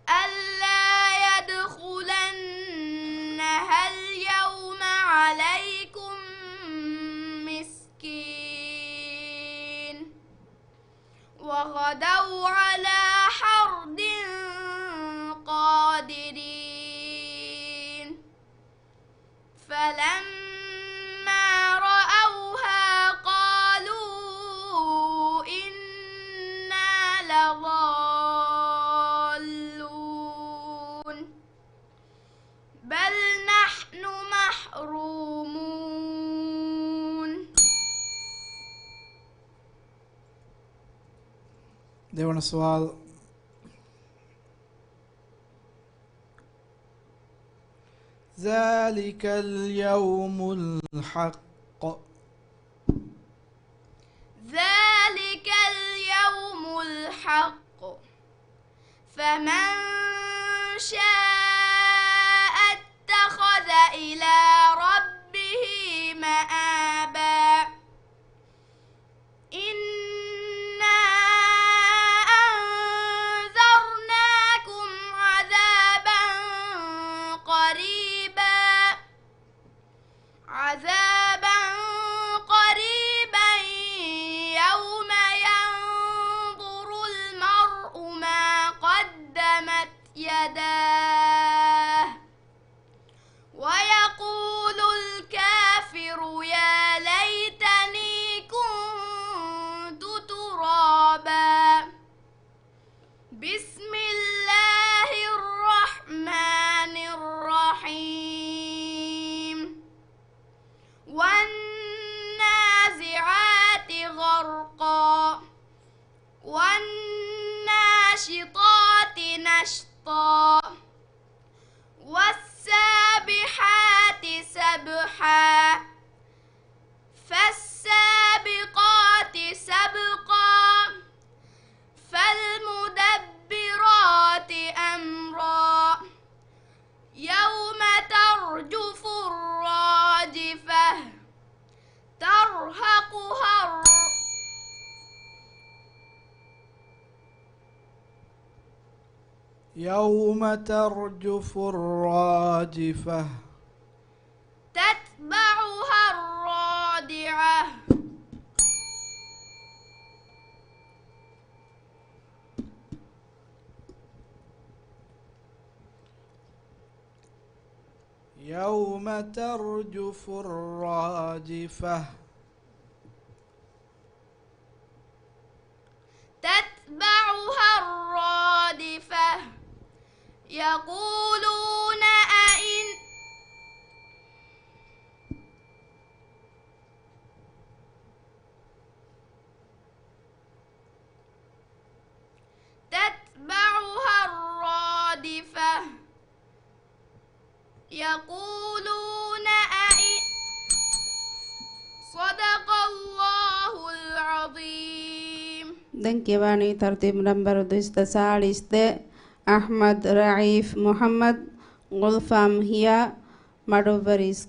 ألا يدخلنها اليوم عليكم مسكين وغدوا على حرد قادرين فلما رأوها قالوا إنا لضالون بل نحن محرومون. देवण सवाल ذلك اليوم الحق ذلك اليوم الحق فمن شاء اتخذ إلى ربه مآبا إنا أنذرناكم عذابا قريبا يوم ينظر المرء ما قدمت يداه ويقول الكافر يا ليتني كنت ترابا. بسم الله الرحمن الرحيم والنازعات غرقا والناشطات نشطا والسابحات سبحا فالسابقات سبقا فالمدبرات أمرا يوم ترجف الراجفة ترهقها يوم ترجف الراجفة تتبعها الرادعة يوم ترجف الراجفة تتبعها الرادفة يقولون أئن تتبعها الرادفة يقولون أئن صدق الله العظيم. دنكيواني ترتيب نمبر 240 أحمد رعيف محمد غلفام هي مدوبريس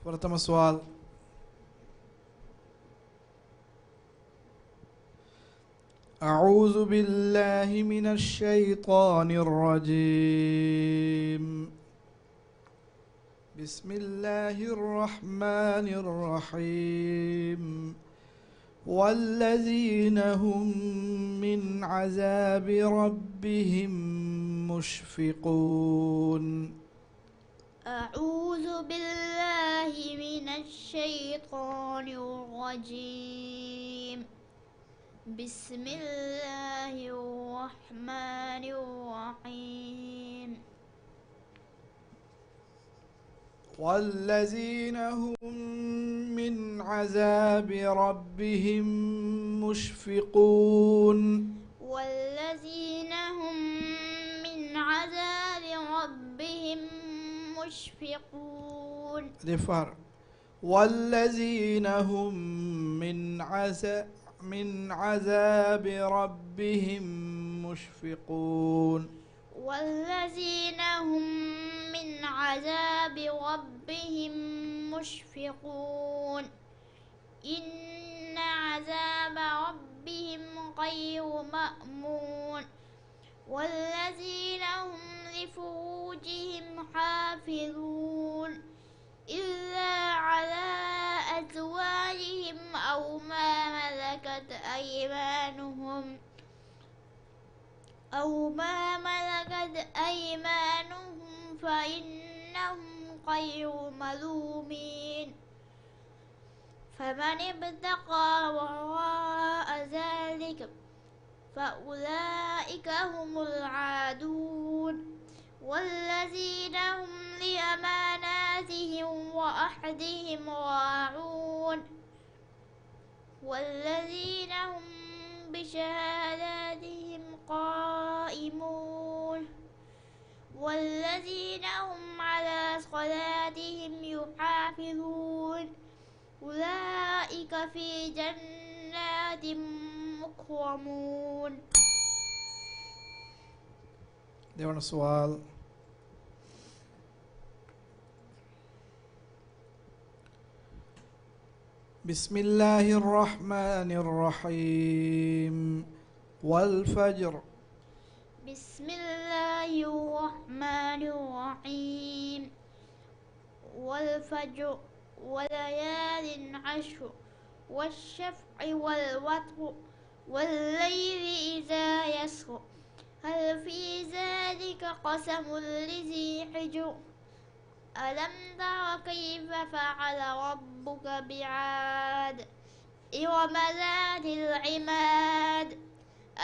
प्रथम सवाल أعوذ بالله من الشيطان الرجيم. بسم الله الرحمن الرحيم. والذين هم من عذاب ربهم مشفقون. أعوذ بالله من الشيطان الرجيم. بسم الله الرحمن الرحيم. والذين هم من عذاب ربهم مشفقون. والذين هم من عذاب ربهم مشفقون. رفار. والذين هم من عذاب ربهم مشفقون. والذين هم من عذاب ربهم مشفقون. إن عذاب ربهم غير مأمون. والذين هم لفروجهم حافظون إلا على أزواجهم أو ما ملكت أيمانهم فإنهم غير ملومين. فمن ابتغى وراء ذلك فأولئك هم العادون. والذين هم لأماناتهم وعهدهم راعون. والذين هم بشهاداتهم قائمون. والذين هم على صلاتهم يحافظون. أولئك في جنات مكرمون. देवण सवाल. بسم الله الرحمن الرحيم. والفجر. بسم الله الرحمن الرحيم. والفجر وليال عشر والشفع والوتر والليل إذا يسر هل في ذلك قسم لذي حجر ألم تر كيف فعل ربك بعاد إرم ذات العماد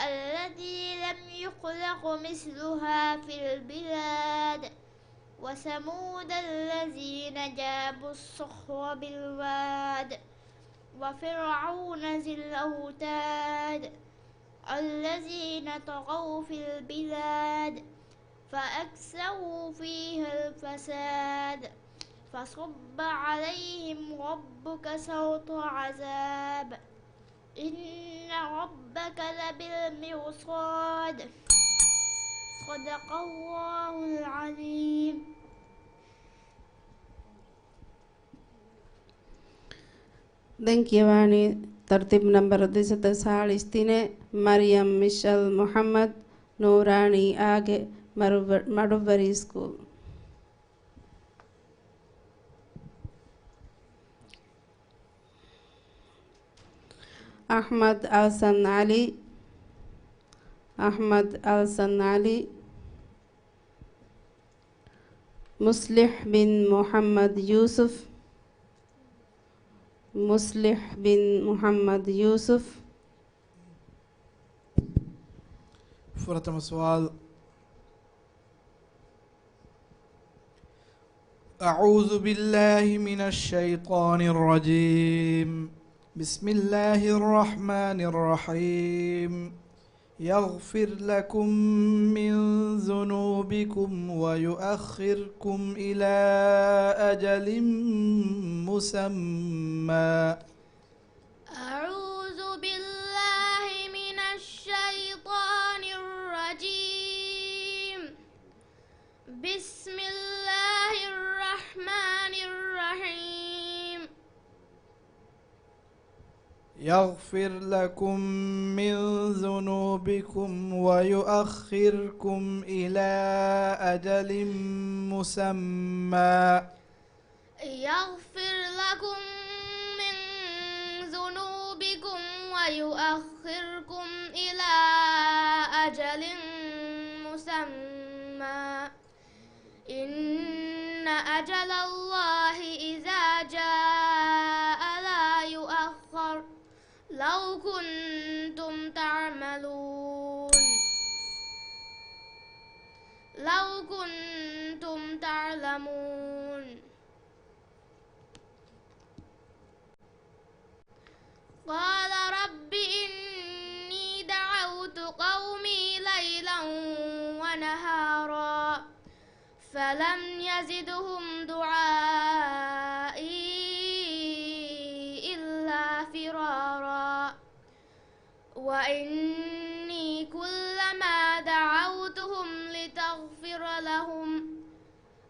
التي لم يخلق مثلها في البلاد وثمود الذين جابوا الصخر بالواد وفرعون ذي الأوتاد الذين طغوا في البلاد فأكثروا فيها الفساد فصب عليهم ربك سوط عذاب إن ربك لبالمرصاد صدق الله العظيم. Denkiewani tertib number 243 Maryam Michelle Muhammad Noorani Age Madubari School. Ahmad Alsan Ali. Ahmad Alsan Ali. Muslih bin Muhammad Yusuf. Muslih bin Muhammad Yusuf. فرتم السؤال. أعوذ بالله من الشيطان الرجيم. بسم الله الرحمن الرحيم. يغفر لكم من ذنوبكم ويؤخركم إلى أجل مسمى. أعوذ بالله من الشيطان الرجيم. بسم الله الرحمن الرحيم. يغفر لكم من ذنوبكم ويؤخركم إلى أجل مسمى يغفر لكم من ذنوبكم ويؤخركم إلى أجل مسمى إن أجل الله إذا جاء لا يؤخر لو كنتم تعلمون قال رب إني دعوت قومي ليلا ونهارا فلم يزدهم دعائي إلا فرارا وإني كلما دعوتهم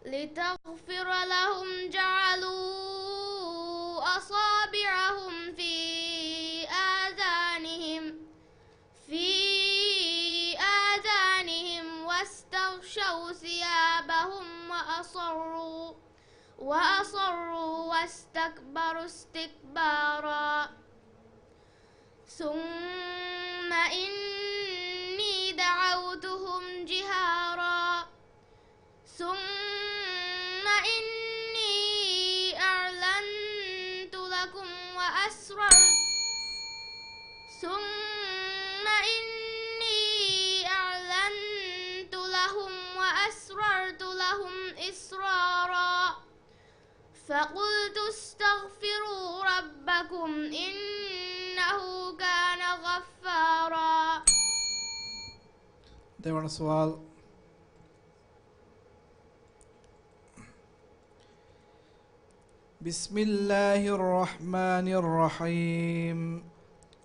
لتغفر لهم جعلوا أصابعهم في آذانهم واستغشوا ثيابهم وأصروا واستكبروا استكبارا ثم إني دعوتهم جهارا ثم إني أعلنت لكم وأسررت لهم إسرارا فقلت استغفروا ربكم إنه كان غفارا. دعونا سؤال. بسم الله الرحمن الرحيم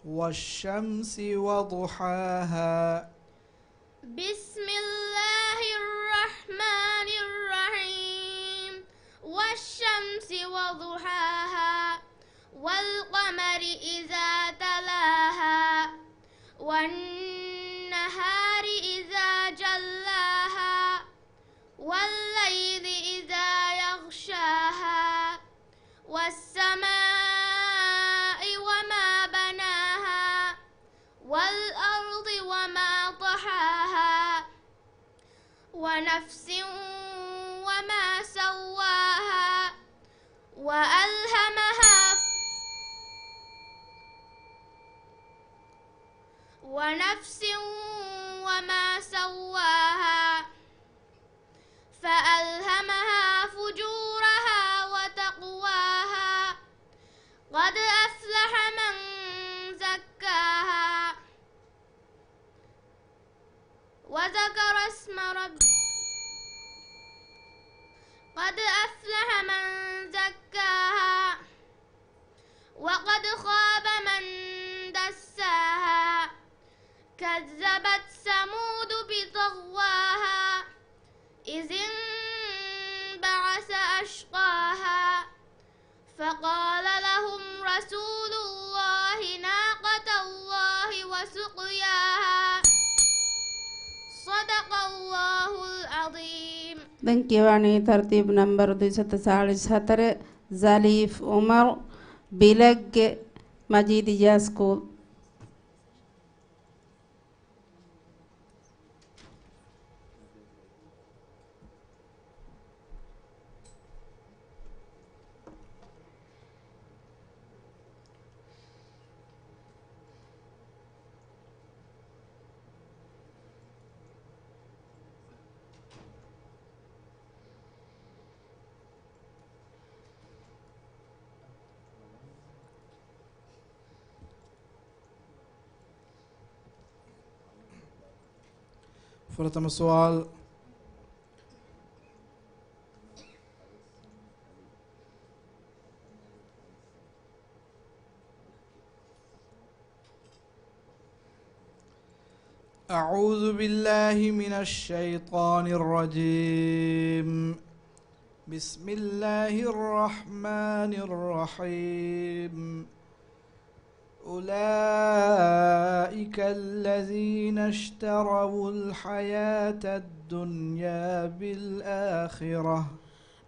والشمس وضحاها. بسم الله الرحمن الرحيم والشمس وضحاها والقمر إذا تلاها والنهار إذا جلاها والليل إذا يغشاها والسماء وما بناها والأرض وما طحاها ونفس وما سواها فألهمها فجورها وتقواها قد أفلح من زكاها وذكر اسم ربه قد أفلح من زكاها وقد خاب من دساها كذبت ثمود بطغواها إذ انبعث أشقاها فقال لهم رسول الله ناقة الله وسقياها صدق الله العظيم. دنكيواني ترتيب نمبر 247 زاليف عمر بلق مجيد جاسكول. فرتم السؤال. أعوذ بالله من الشيطان الرجيم. بسم الله الرحمن الرحيم. أولئك الذين اشتروا الحياة الدنيا بالآخرة.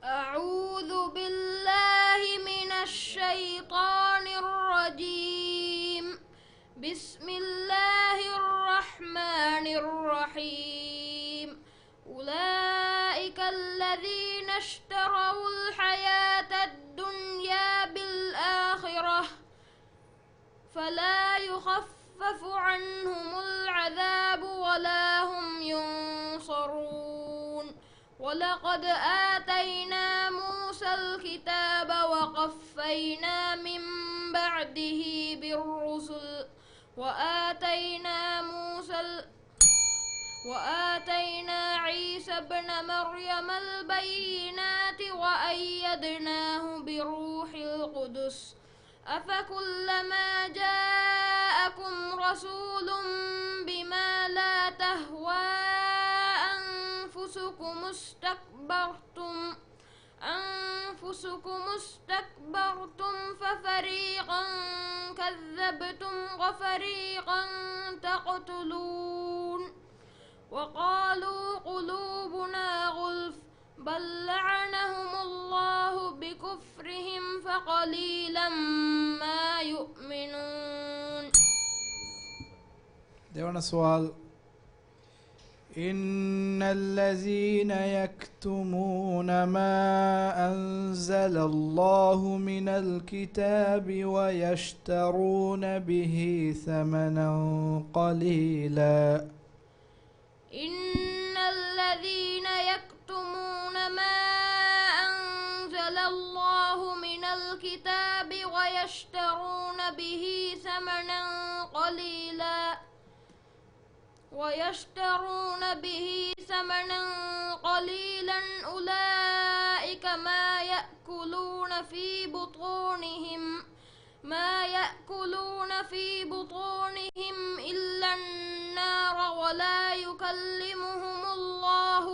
أعوذ بالله من الشيطان الرجيم. بسم الله الرحمن الرحيم. أولئك الذين اشتروا الحياة الدنيا بالآخرة فلا يخفف عنهم العذاب ولا هم ينصرون. ولقد آتينا موسى الكتاب وقفينا من بعده بالرسل وآتينا عيسى ابن مريم البينات وأيدناه بروح القدس. أفكلما جاءكم رسول بما لا تهوى أنفسكم استكبرتم ففريقا كذبتم وفريقا تقتلون. وقالوا قلوبنا غلف بل لعنهم الله بكفرهم فقليلا ما يؤمنون. देवना सवाल إن الذين يكتمون ما أنزل الله من الكتاب ويشترون به ثمنا قليلا. إن الذين يكتمون ما أنزل الله من الكتاب ويشترون به ثمنا قليلا أولئك ما يأكلون في بطونهم إلا النار ولا يكلمهم الله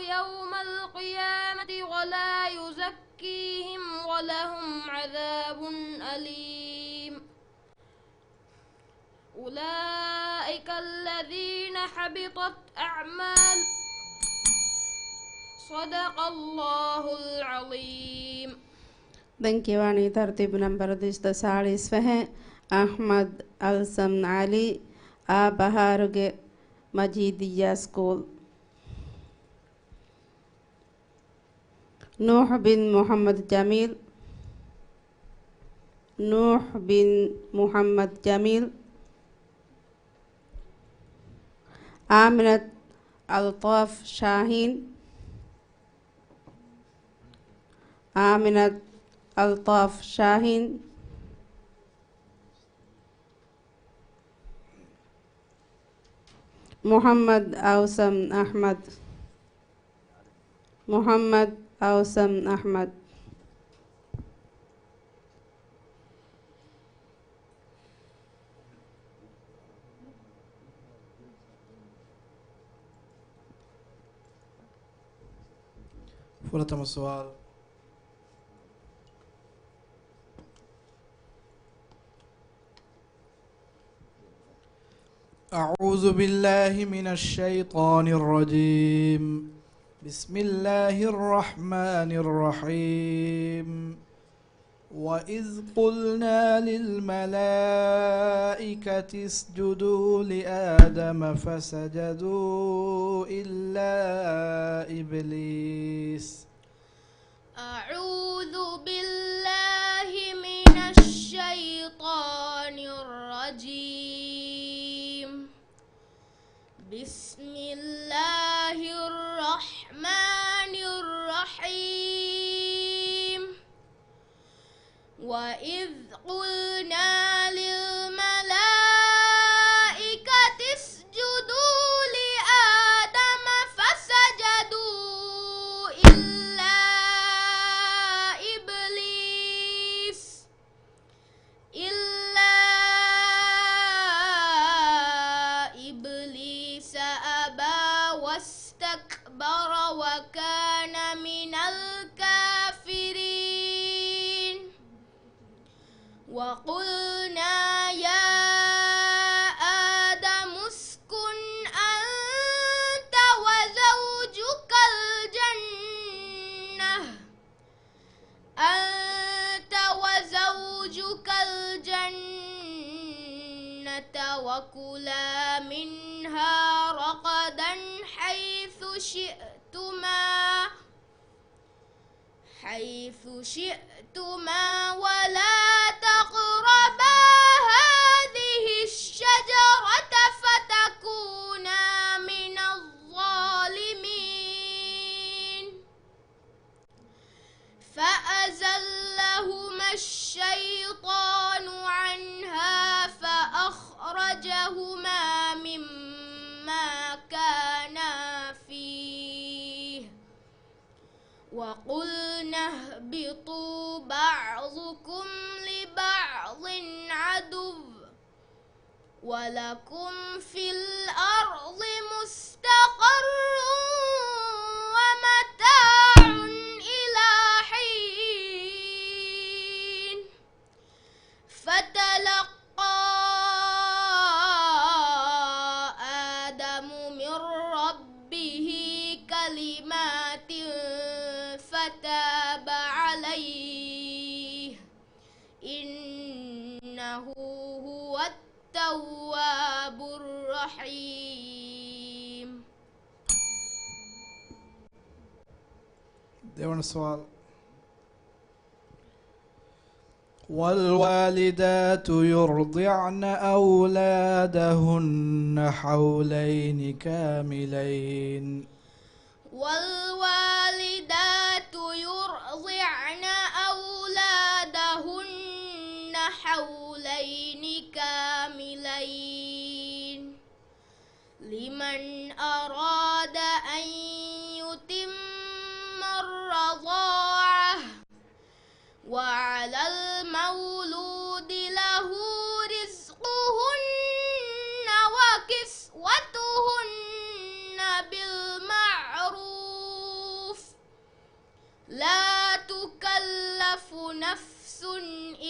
يوم القيامة ولا يزكيهم ولهم عذاب أليم. أولئك الذين حبطت أعمالهم. صدق الله العظيم. دنكيواني ترتيب نمبر 40 है अहमद अलसम अली आ बहारुगे मजीदिया स्कूल. नूह बिन मोहम्मद जमील. आमिनत अल्ताफ शाहीन. मोहम्मद औसम अहमद. فرتم السؤال. أعوذ بالله من الشيطان الرجيم. بسم الله الرحمن الرحيم. وإذ قلنا للملائكة اسجدوا لآدم فسجدوا إلا إبليس. أعوذ بالله من الشيطان الرجيم. بسم الله الرحمن الرحيم. وإذ قلنا للملائكة اسجدوا لآدم فسجدوا إلا واستكبر وكان من الكافرين وقلنا يا آدم اسكن أنت وزوجك الجنة وكلا منها رغدا حيث شئتما ولا تقربا هذه الشجرة فتكونا من الظالمين فأزلهما الشيطان عنها فأخرجهما مما كانا فيه وقلنا اهبطوا بعضكم لبعض عدو ولكم في الأرض مستقر ومتاع إلى حين فتلقى آدم من ربه كلمات فتاب عليه إنه هو التواب الرحيم. देवण सवाल والوالدات يرضعن أولادهن حولين كاملين والوالدات يرضعن أولادهن حولين كاملين لمن أراد أن يتم الرضاعة وعلى المولود له رزقهن وكسوتهن بالمعروف لا تكلف نفس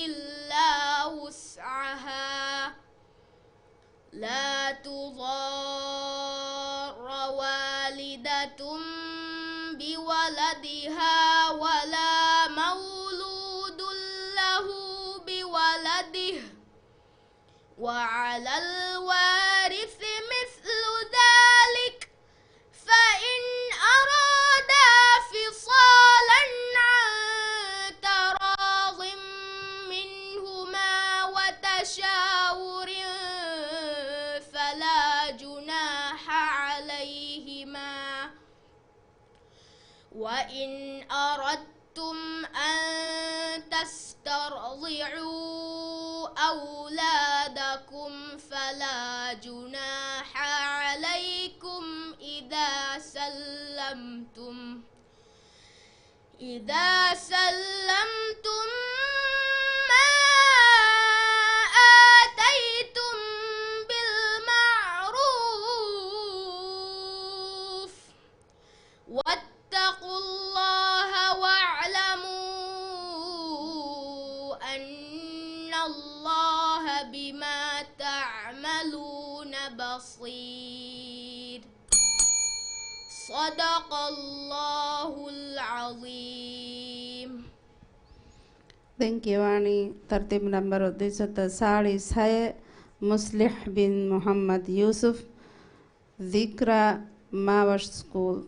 إلا وسعها لا تضار والدة بولدها ولا مولود له بولده وعلى الوارث مثل ذلك فإن أرادا فصالا عن تراض منهما وتشاور فلا جناح عليهما وإن أردتم أن تسترضعوا أولادكم فلا جناح عليكم إذا سلمتم ما آتيتم بالمعروف واتقوا الله واعلموا أن الله بما تعملون بصير. صدق الله العظيم. Thank you, Ani. Tartib number 246 Muslih bin Muhammad Yusuf, Dhikra Mawash School.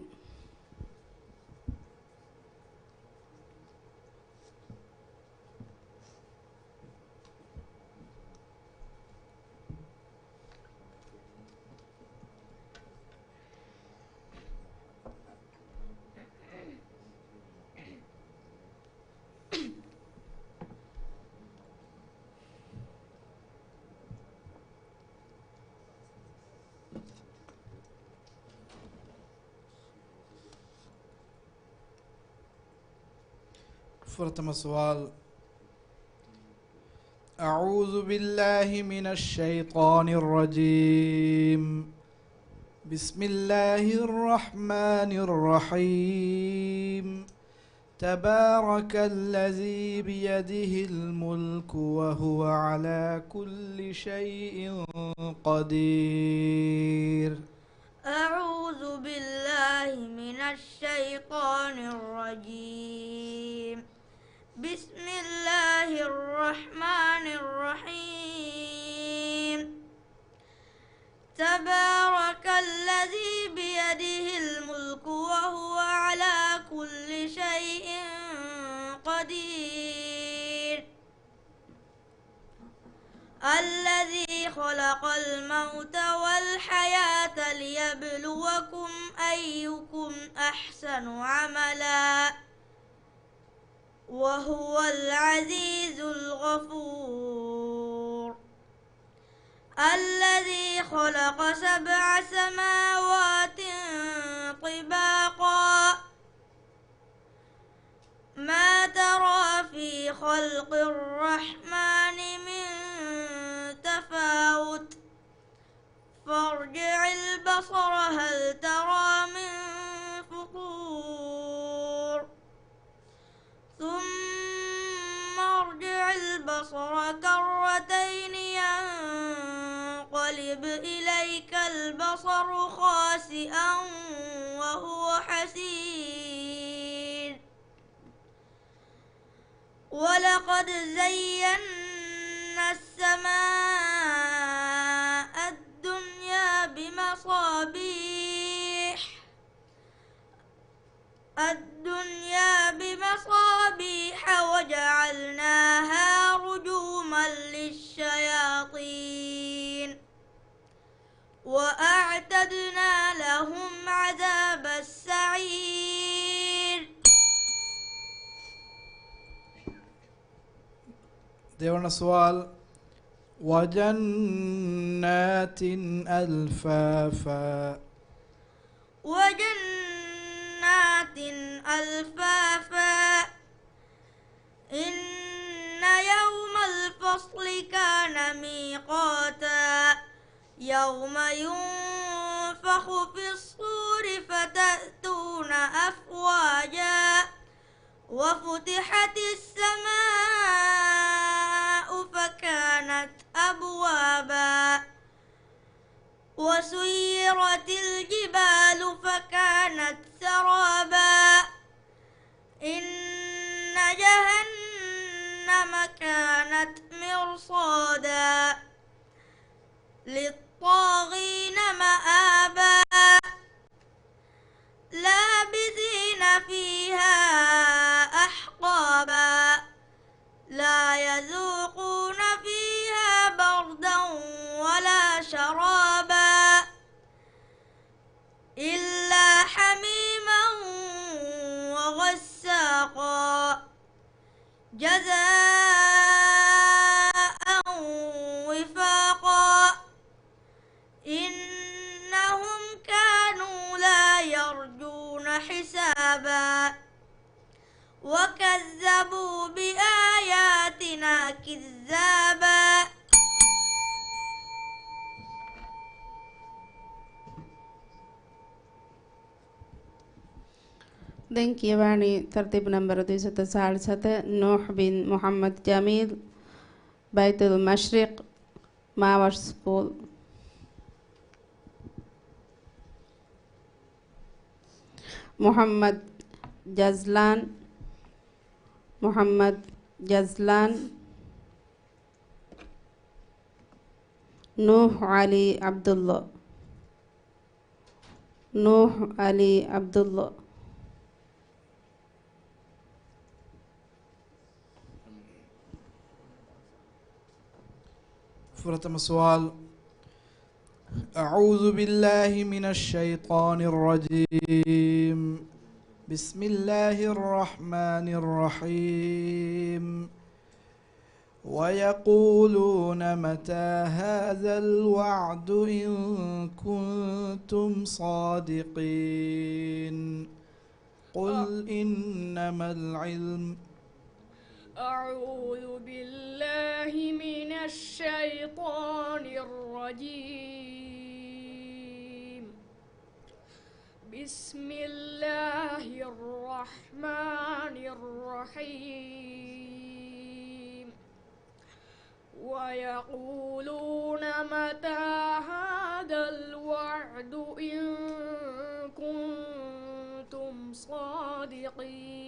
فرتم سوال أعوذ بالله من الشيطان الرجيم بسم الله الرحمن الرحيم تبارك الذي بيده الملك وهو على كل شيء قدير. أعوذ بالله من الشيطان الرجيم. بسم الله الرحمن الرحيم تبارك الذي بيده الملك وهو على كل شيء قدير. الذي خلق الموت والحياة ليبلوكم أيكم أحسن عملا وهو العزيز الغفور. الذي خلق 7 سماوات طباقا ما ترى في خلق الرحمن من تفاوت فارجع البصر هل ترى من فطور ثم ارجع البصر كرتين ينقلب إليك البصر خاسئا وهو حسير. ولقد زينا السماء الدنيا بمصابيح وجعلناها رجوما للشياطين وأعتدنا لهم عذاب السعير. देवना सवाल وجنات ألفافا وجنات ألفافا إن يوم الفصل كان ميقاتا يوم ينفخ في الصور فتأتون أفواجا وفتحت السماء فكانت أبوابا وسيرت الجبال فكانت سرابا إن جهنم كانت مرصادا للطاغين مآبا لابثين فيها أحقابا لا يذوقون فيها بردا ولا شرابا إلا حميما وغساقا جزاء وفاقا إنهم كانوا لا يرجون حسابا وكذبوا بآياتنا كذابا. දැන් කියවන්නේ තර්තිබ් නම්බර 247 නූහ් බින් මුහම්මද් ජමීල් බයිතුල් මශ්රික් මාවර් ස්කූල්. محمد جزلان نوح علي عبد الله فرتم سؤال أعوذ بالله من الشيطان الرجيم بسم الله الرحمن الرحيم ويقولون متى هذا الوعد إن كنتم صادقين قل إنما العلم. أعوذ بالله من الشيطان الرجيم بسم الله الرحمن الرحيم ويقولون متى هذا الوعد إن كنتم صادقين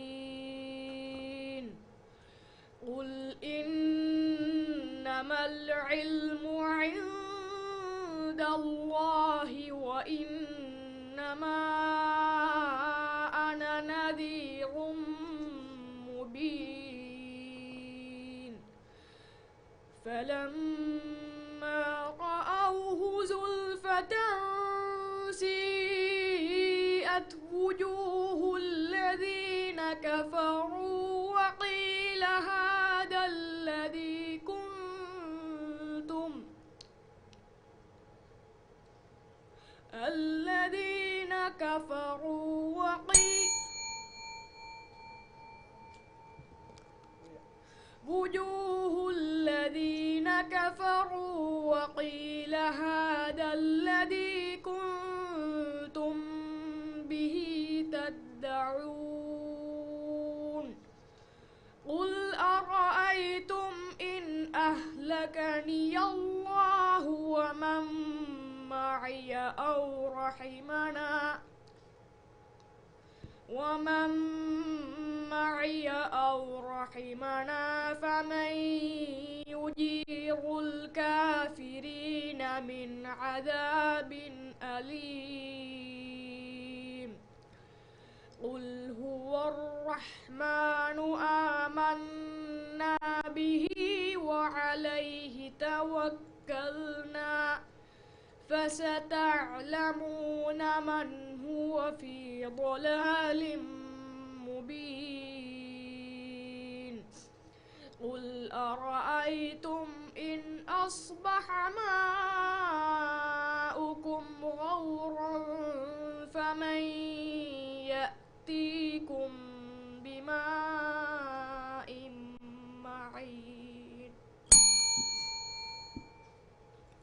قل إنما العلم عند الله وإنما أنا نذير مبين فلما رأوه زلفة سيئت وجوه الذين كفروا وقيل هذا الذي الذين كفروا وجوه الذين كفروا وقيل هذا الذي كنتم به تدعون قل أرأيتم إن أهلكني الله ومن معي أو رحمنا فمن يجير الكافرين من عذاب أليم قل هو الرحمن آمنا به وعليه توكلنا فستعلمون من هو في ضلال مبين قل أرأيتم إن أصبح ماؤكم غورا فمن يأتيكم بماء معين.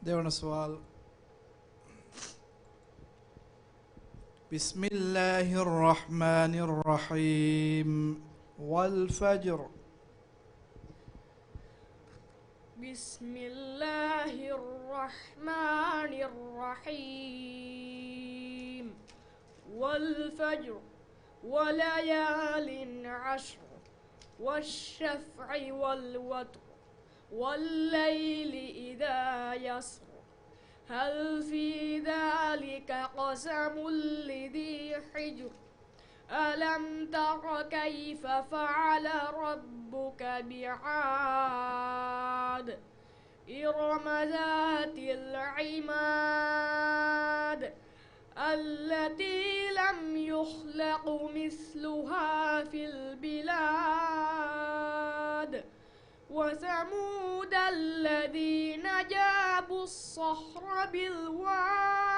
देवण सवाल بسم الله الرحمن الرحيم والفجر بسم الله الرحمن الرحيم والفجر وليال عشر والشفع والوتر والليل إذا يسر هل في ذلك قسم لذي حجر ألم تر كيف فعل ربك بعاد إرم ذات العماد التي لم يخلق مثلها في البلاد وثمود الذين جابوا الصخر بالواد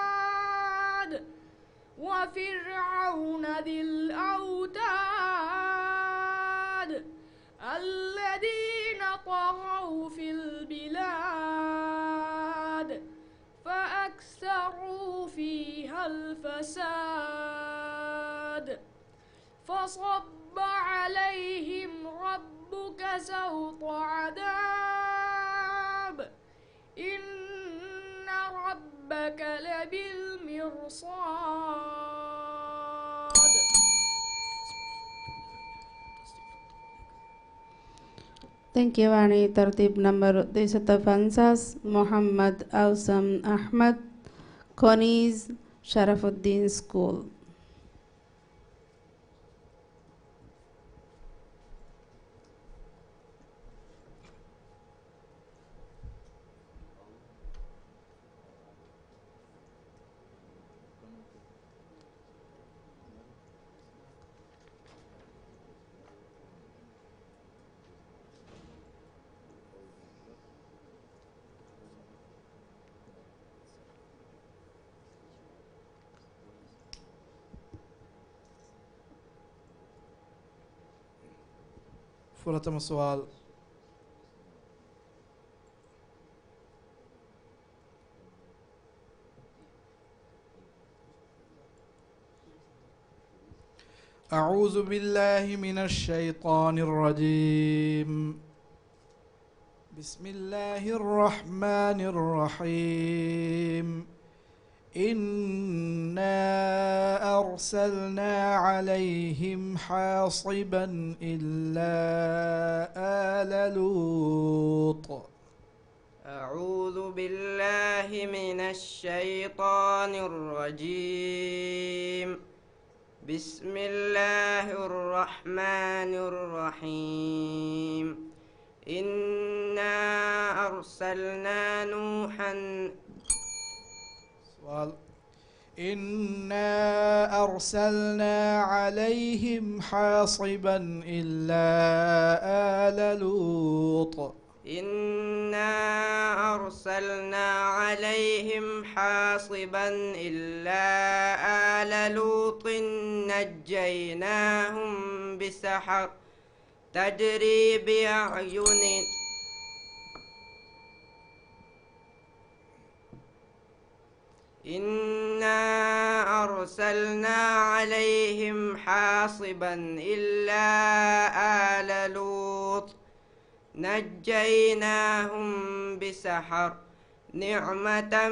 وفرعون ذي الأوتاد الذين طغوا في البلاد فأكثروا فيها الفساد فصب عليهم ربك سوط عذاب إن ربك لبالمرصاد. Thank you, Vani. Tartib number 250 Muhammad Awsam Ahmad, Conies, Sharafuddin School. فلتم السؤال أعوذ بالله من الشيطان الرجيم. بسم الله الرحمن الرحيم. إنا أرسلنا عليهم حاصبا إلا آل لوط. أعوذ بالله من الشيطان الرجيم. بسم الله الرحمن الرحيم. إنا أرسلنا نوحا. سؤال. إنا أرسلنا عليهم حاصبا إلا آل لوط. إنا أرسلنا عليهم حاصبا إلا آل لوط نجيناهم بسحر تجري بأعين. إنا أرسلنا عليهم حاصبا إلا آل لوط نجيناهم بسحر نعمة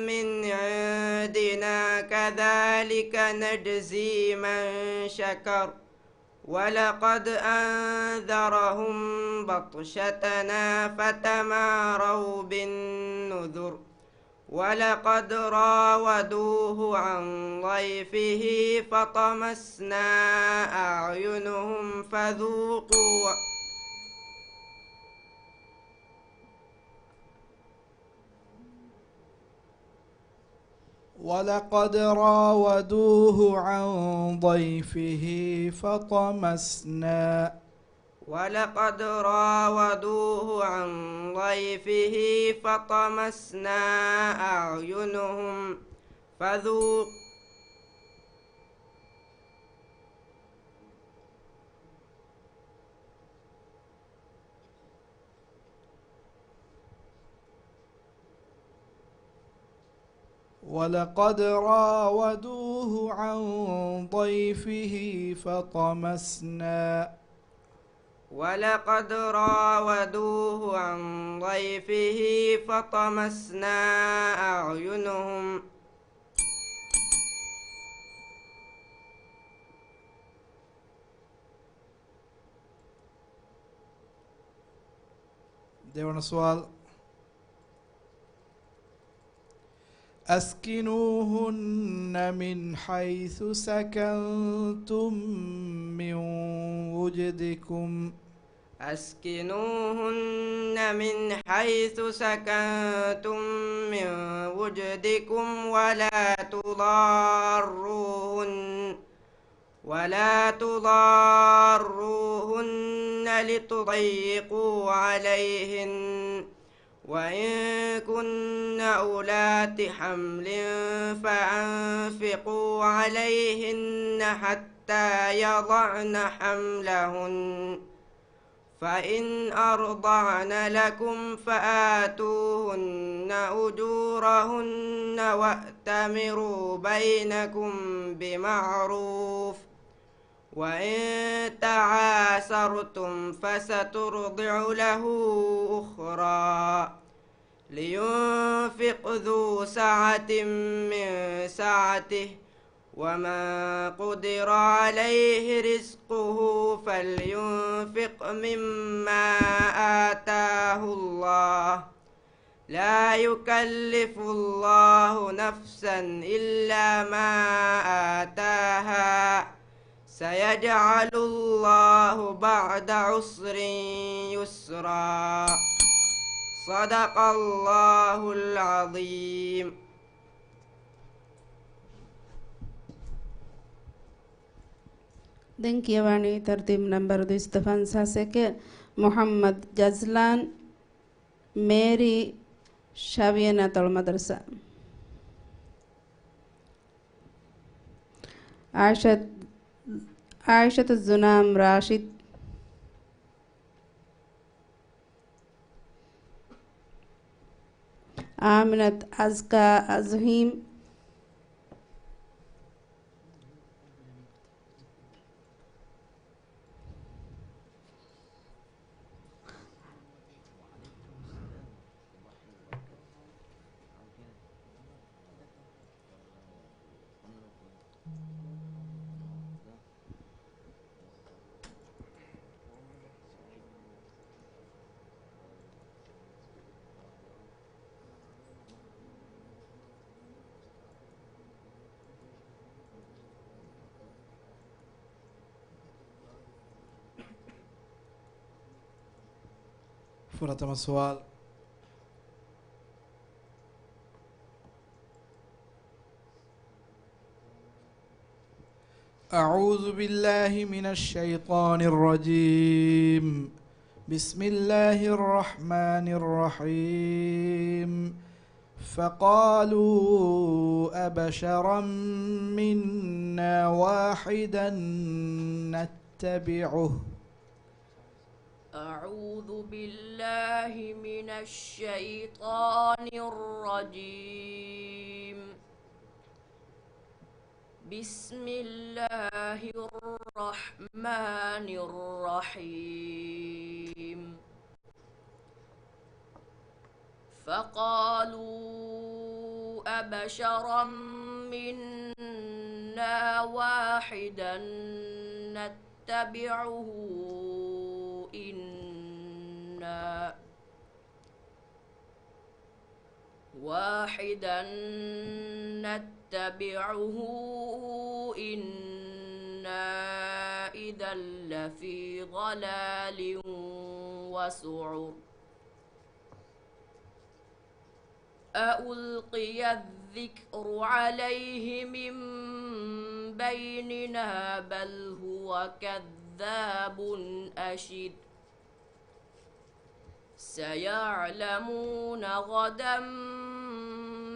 من عندنا كذلك نجزي من شكر. ولقد أنذرهم بطشتنا فتماروا بالنذر. ولقد راودوه عن ضيفه فطمسنا أعينهم فذوقوا. ولقد راودوه عن ضيفه فطمسنا. ولقد راودوه عن ضيفه فطمسنا أعينهم فذوق. ولقد راودوه عن ضيفه فطمسنا. ولقد راودوه عن ضيفه فطمسنا أعينهم. ديوان سؤال. أسكنوهن من حيث سكنتم من وجدكم. أسكنوهن من حيث سكنتم من وجدكم ولا تضاروهن لتضيقوا عليهن. وإن كن أولات حمل فأنفقوا عليهن حتى يضعن حملهن. فإن أرضعن لكم فآتوهن أجورهن وأتمروا بينكم بمعروف. وإن تعاسرتم فسترضع له أخرى. لينفق ذو سعة من سعته ومن قدر عليه رزقه فلينفق مما آتاه الله. لا يكلف الله نفسا إلا ما آتاها. سيجعل الله بعد عسر يسرا. صدق الله العظيم. Den kiyawani tartib number 251 Muhammad Jazlan Mary Shaviana Tol Madrasa. Aishat Zunam Rashid. Aminat Azka Azhim. ප්‍රථම සුවල් أعوذ بالله من الشيطان الرجيم بسم الله الرحمن الرحيم فقالوا أبشرا منا واحدا نتبعه أعوذ بالله من الشيطان الرجيم بسم الله الرحمن الرحيم فقالوا أبشرا منا واحدا نتبعه إنا إذا لفي ضلال وسعر أألقي الذكر عليه من بيننا بل هو كذاب أشر سيعلمون غدا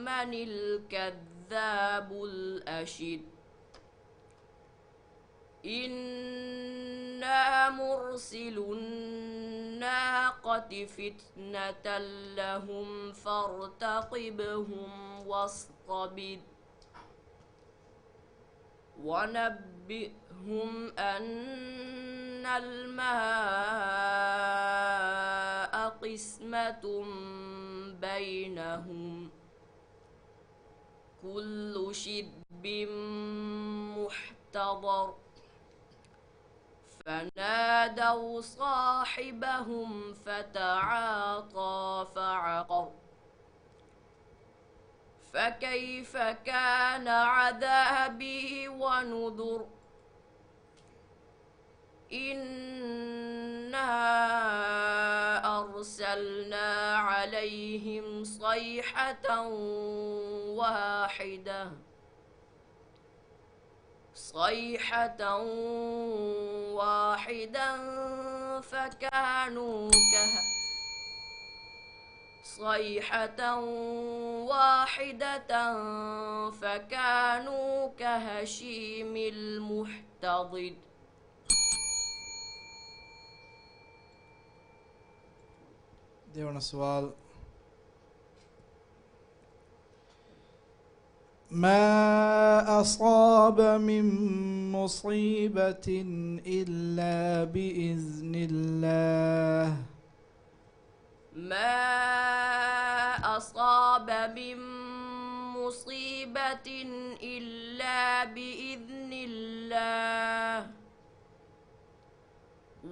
من الكذاب الأشر إنا مرسل الناقة فتنة لهم فارتقبهم واصطبر ونبئهم أن الماء قسمة بينهم كل شرب محتضر فنادوا صاحبهم فتعاطى فعقر فكيف كان عذابي ونذر إنا أرسلنا عليهم صيحة واحدة فكانوا كهشيم المحتضر දෙවන සුවල් ما أصاب من مصيبة إلا بإذن الله ما أصاب من مصيبة إلا بإذن الله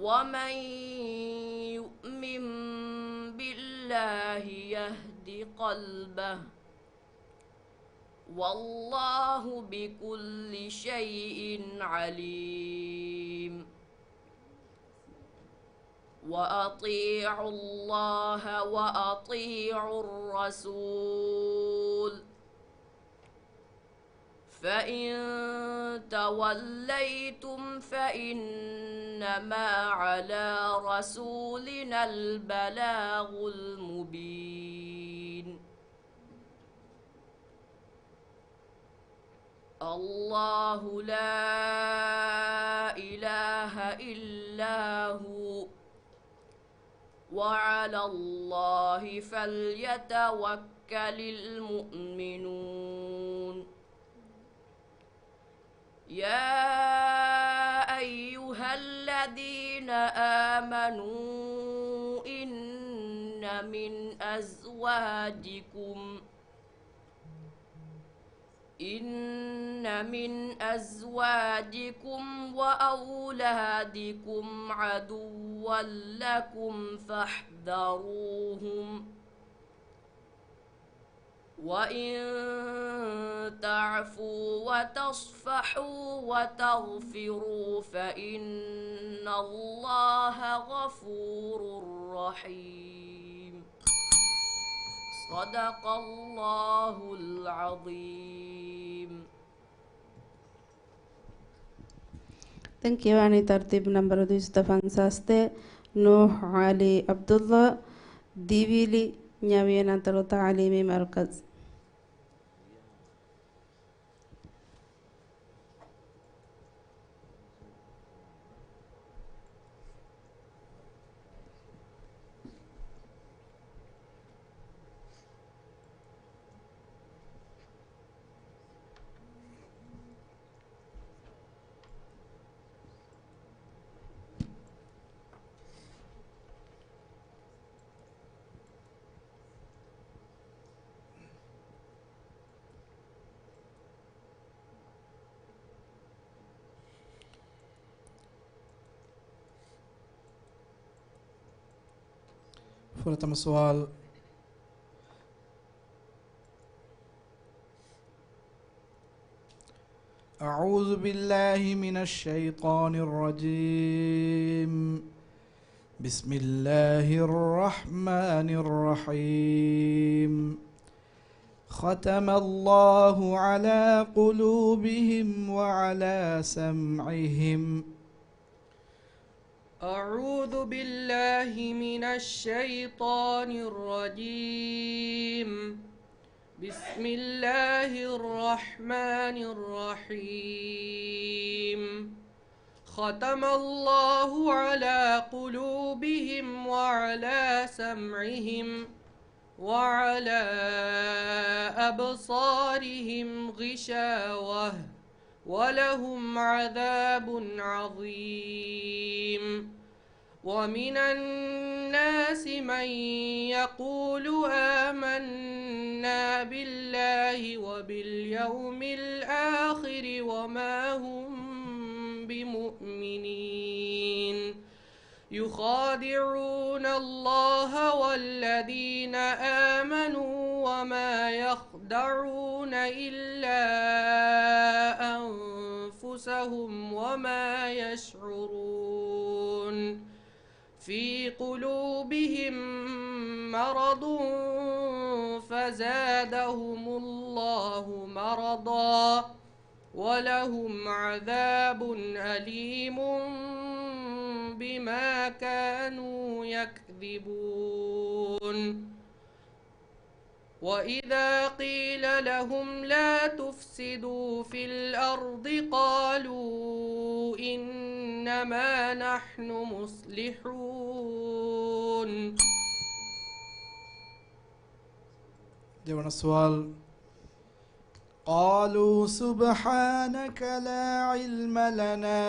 ومن يؤمن بالله يهد قلبه والله بكل شيء عليم وأطيعوا الله وأطيعوا الرسول فإن توليتم فإنما على رسولنا البلاغ المبين الله لا إله إلا هو وعلى الله فليتوكل المؤمنون يا أيها الذين آمنوا إن من أزواجكم وأولادكم عدوا لكم فاحذروهم وإن تعفوا وتصفحوا وتغفروا فإن الله غفور رحيم. صدق الله العظيم. تنكيواني ترتيب نمبر 256 نوح علي عبد الله ديفيلي نيوين انترو تعليمي مركز. فلتم السؤال. أعوذ بالله من الشيطان الرجيم. بسم الله الرحمن الرحيم. ختم الله على قلوبهم وعلى سمعهم. أعوذ بالله من الشيطان الرجيم. بسم الله الرحمن الرحيم. ختم الله على قلوبهم وعلى سمعهم وعلى أبصارهم غشاوة ولهم عذاب عظيم. ومن الناس من يقول آمنا بالله وباليوم الآخر وما هم بمؤمنين. يخادعون الله والذين آمنوا وما يخدعون إلا أنفسهم وما يشعرون. في قلوبهم مرض فزادهم الله مرضا ولهم عذاب أليم بما كانوا يكذبون. وإذا قيل لهم لا تفسدوا في الأرض قالوا إنما نحن مصلحون. جواب السؤال. قالوا سبحانك لا علم لنا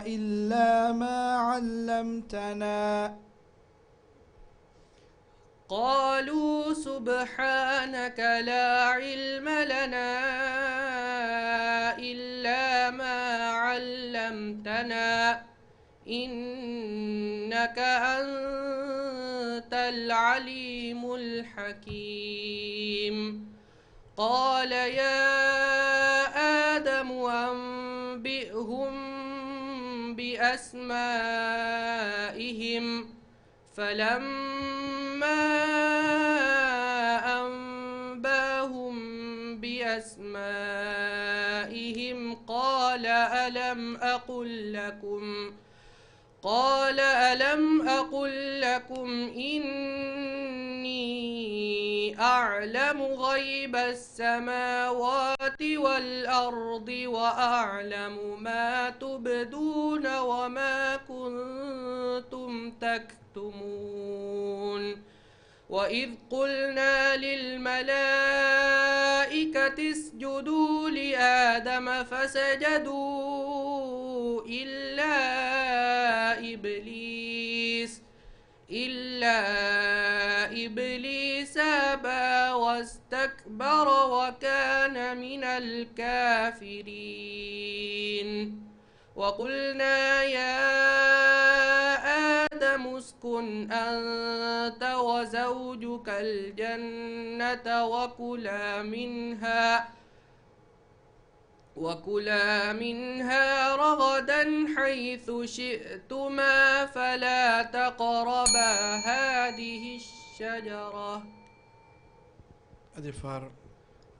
إلا ما علمتنا. قالوا سبحانك لا علم لنا إلا ما علمتنا إنك أنت العليم الحكيم. قال يا آدم أنبئهم بأسمائهم فلما أنباهم بأسمائهم قال ألم أقل لكم إني أعلم غيب السماوات والأرض وأعلم ما تبدون وما كنتم تكتمون. وإذ قلنا للملائكة اسجدوا لآدم فسجدوا إلا إبليس أبى واستكبر وكان من الكافرين. وقلنا يا آدم اسكن أنت وزوجك الجنة وكلا منها رغدا حيث شئتما فلا تقربا هذه الشجرة. أدفار.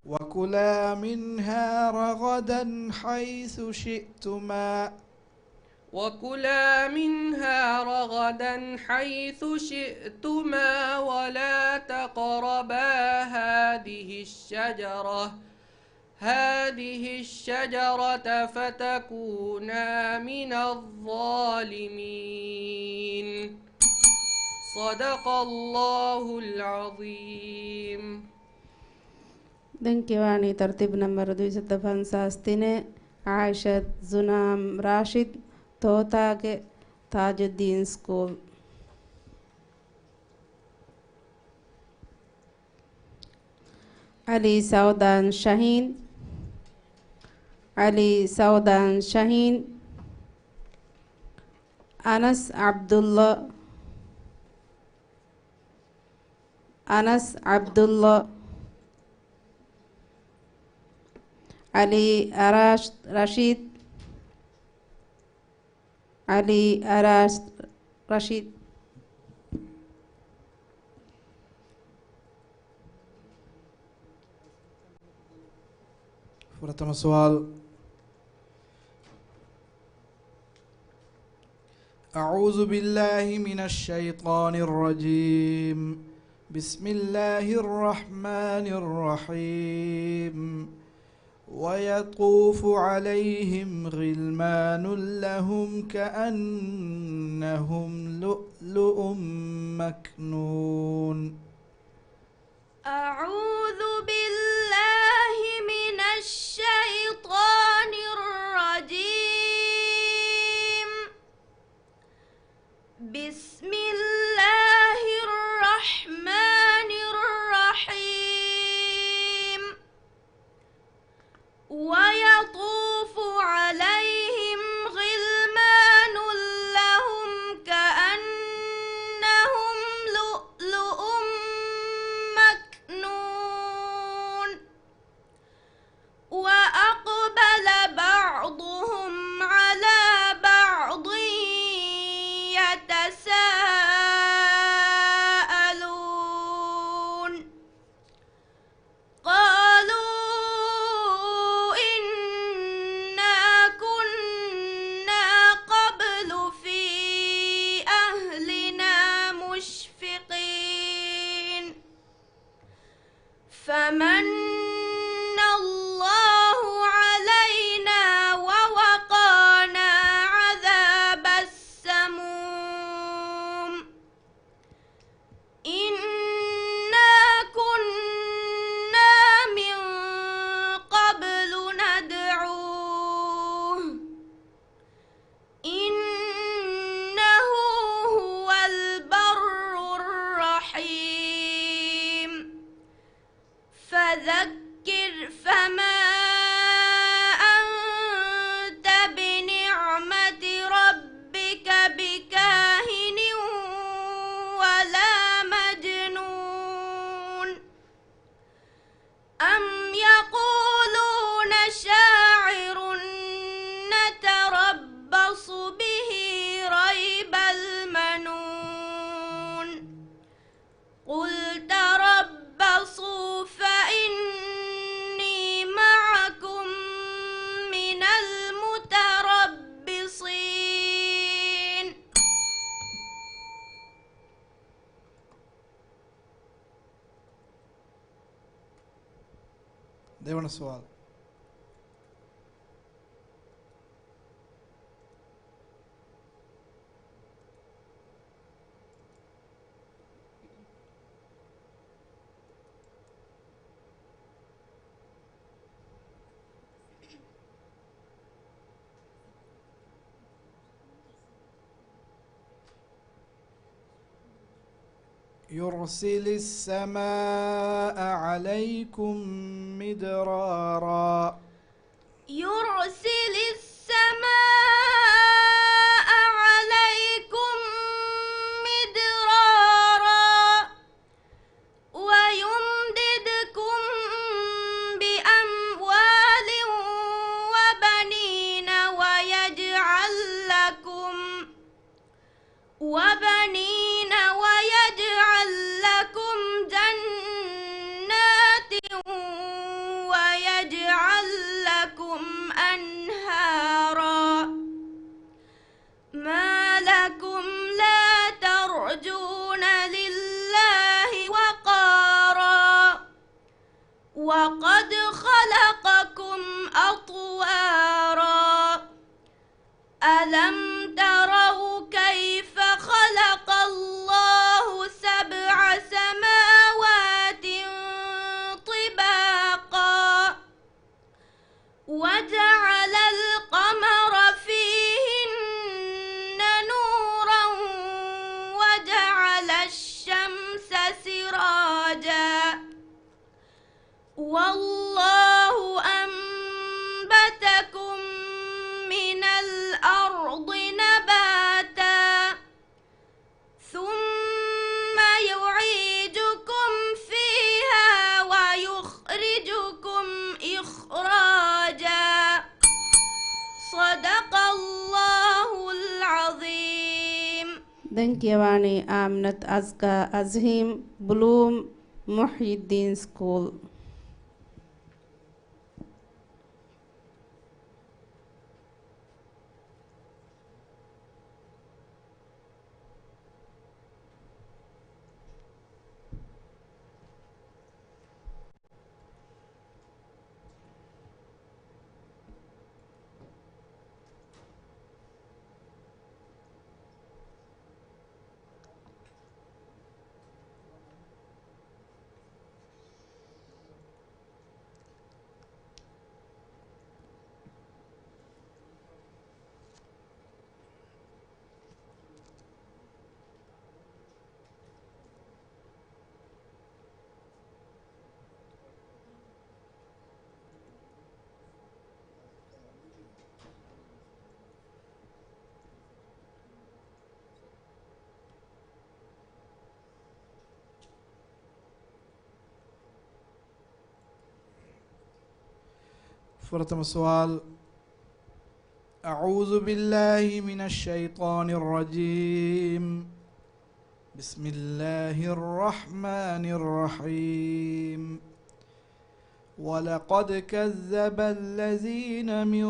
وكلا منها رغدا حيث شئتما. وكلا منها رغدا حيث شئتما ولا تقربا هذه الشجرة فتكونا من الظالمين. صدق الله العظيم. دنكيواني ترتيب نمبر 253 عائشة زنام راشد توتاك تاج الدين سكول. علي سودان شاهين أنس عبد الله علي أراش رشيد فرتم السؤال. أعوذ بالله من الشيطان الرجيم. بسم الله الرحمن الرحيم. ويطوف عليهم غلمان لهم كأنهم لؤلؤ مكنون. أعوذ بالله من الشيطان الرجيم. بسم الله الرحمن الرحيم. ويطوف عليهم غلمان لهم كأنهم لؤلؤ مكنون. وأقبل بعضهم على بعض يتساءلون. قالوا إنا كنا قبل في أهلنا مشفقين. فمن الله علينا ووقانا عذاب السموم. إنا كنا من قبل ندعوه إنه هو البر الرحيم. فذكر فما أنت بنعمة ربك بكاهن ولا مجنون. أم يقولون شاعر نتربص به ريب المنون. قل تربصوا فإني معكم من المتربصين. ديوان السؤال. يرسل السماء عليكم مدرارا. يرسل السماء عليكم مدرارا ويمددكم بأموال وقد خلقكم أطوارا ألم تروا كيف خلق الله 7 سماوات طباقا وجعل القمر فيهن نورا وجعل الشمس سراجا والله أنبتكم من الأرض نباتا ثم يعيدكم فيها ويخرجكم إخراجا صدق الله العظيم. دنكيواني آمنت أزكى أزهيم بلوم محي الدين سكول. فرتم السؤال. أعوذ بالله من الشيطان الرجيم. بسم الله الرحمن الرحيم. ولقد كذب الذين من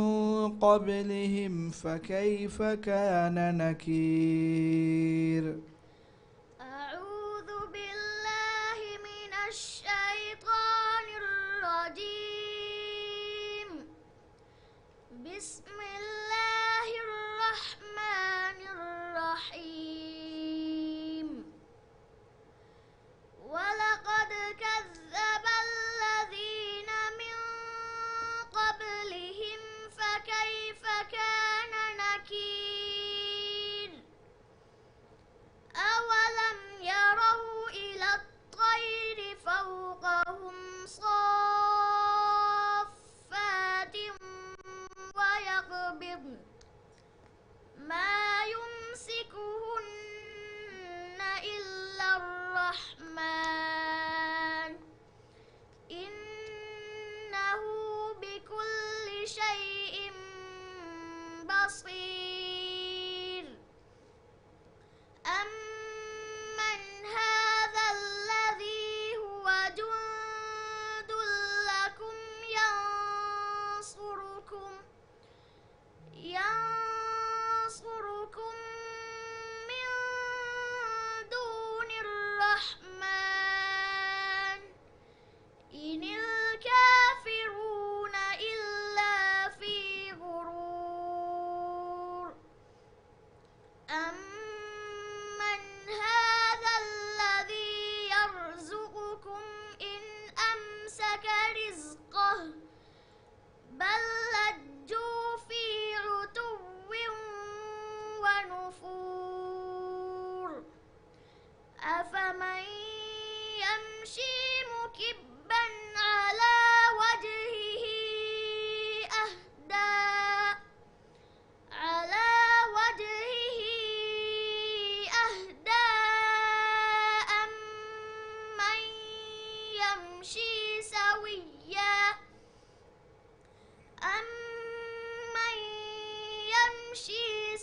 قبلهم فكيف كان نكير. أعوذ بالله من الشيطان الرجيم. بسم الله الرحمن الرحيم. ولقد كذب الذين من قبلهم فكيف كان نكير. أولم يروا إلى الطير فوقهم صافات ويقبضن ما يمسكهن إلا الرحمن إنه بكل شيء بصير. أمن هذا الذي هو جند لكم ينصركم من دون الرحمن إن الكافرون إلا في غرور. أمن هذا الذي يرزقكم إن أمسك رزقه بل لجوا في عتو ونفور. أفمن يمشي مكبا على وجهه أهدى أمن يمشي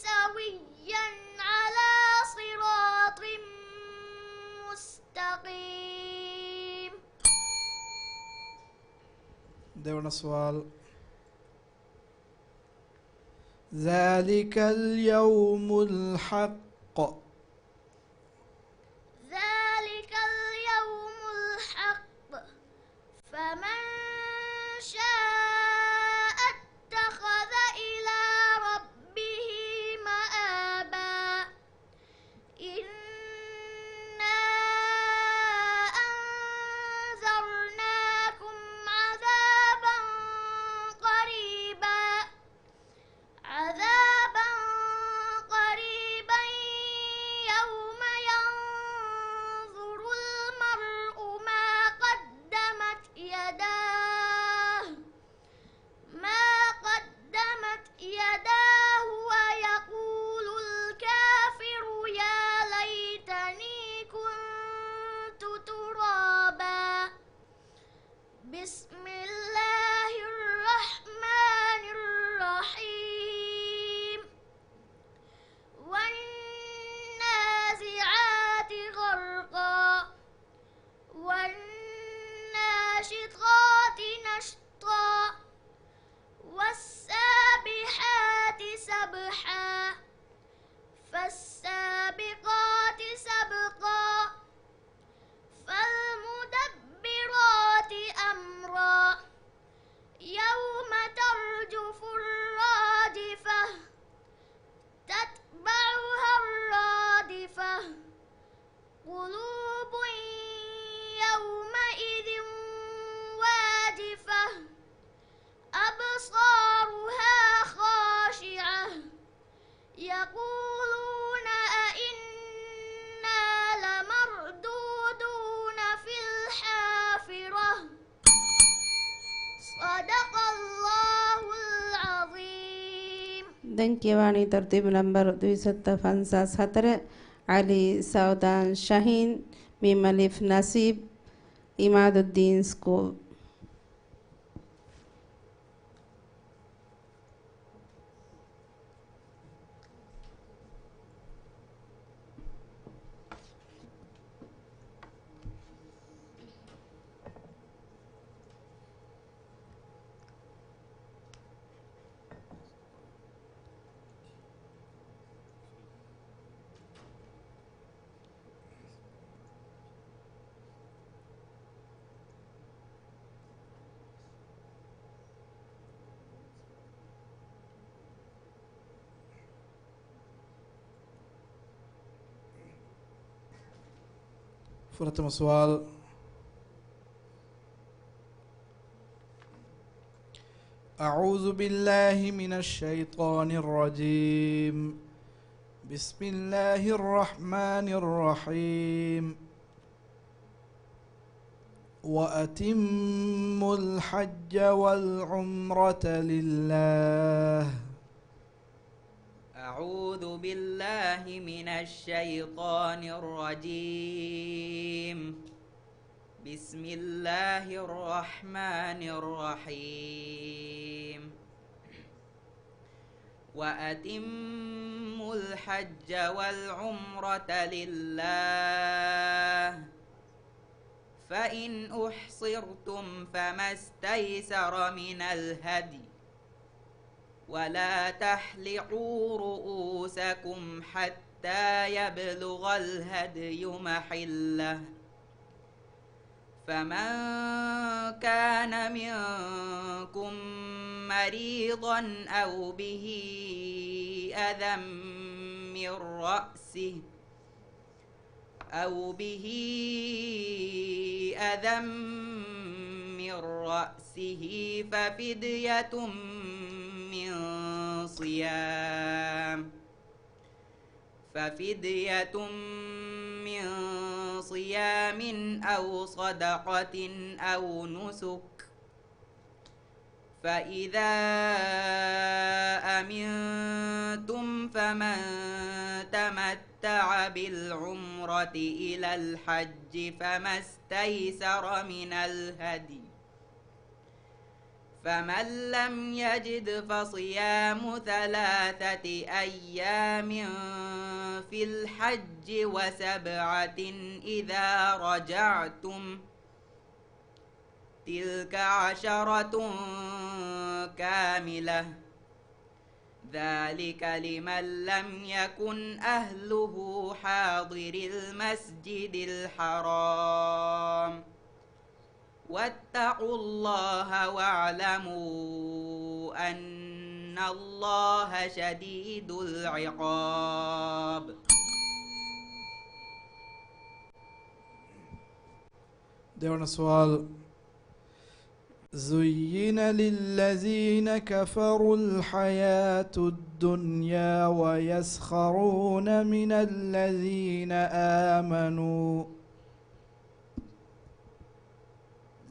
سويا على صراط مستقيم. دورنا السؤال. ذلك اليوم الحق. ذلك اليوم الحق فمن දැන් කියවani තර්තිබ නම්බර් 254 Ali Saudan Shaheen Mim Alif Nasib Imaduddin School. فرتم السؤال. أعوذ بالله من الشيطان الرجيم. بسم الله الرحمن الرحيم. وأتموا الحج والعمرة لله. أعوذ بالله من الشيطان الرجيم. بسم الله الرحمن الرحيم. وأتموا الحج والعمرة لله. فإن أحصرتم فما استيسر من الهدي. ولا تحلقوا رؤوسكم حتى يبلغ الهدي محله. فمن كان منكم مريضا أو به أذى من رأسه ففدية من صيام أو صدقة أو نسك. فإذا أمنتم فمن تمتع بالعمرة إلى الحج فما استيسر من الهدي. فمن لم يجد فصيام 3 أيام في الحج و7 إذا رجعتم. تلك 10 كاملة. ذلك لمن لم يكن أهله حاضر المسجد الحرام. واتقوا الله واعلموا أن الله شديد العقاب. دعونا سؤال. زين للذين كفروا الحياة الدنيا ويسخرون من الذين آمنوا.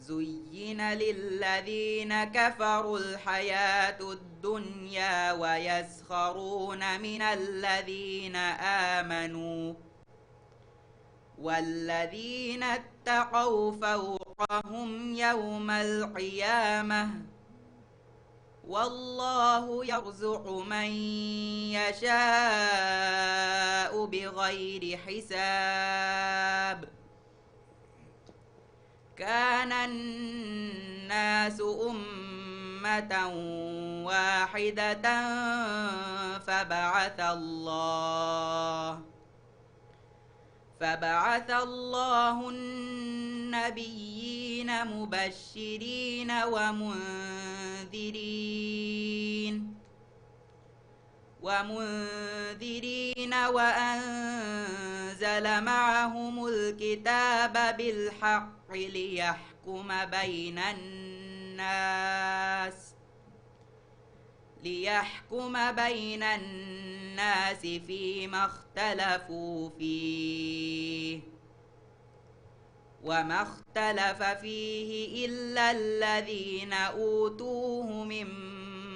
زين للذين كفروا الحياة الدنيا ويسخرون من الذين آمنوا. والذين اتقوا فوقهم يوم القيامة. والله يرزق من يشاء بغير حساب. كان الناس أمة واحدة فبعث الله النبيين مبشرين ومنذرين وأنزل معهم الكتاب بالحق ليحكم بين الناس فيما اختلفوا فيه. وما اختلف فيه إلا الذين أوتوه من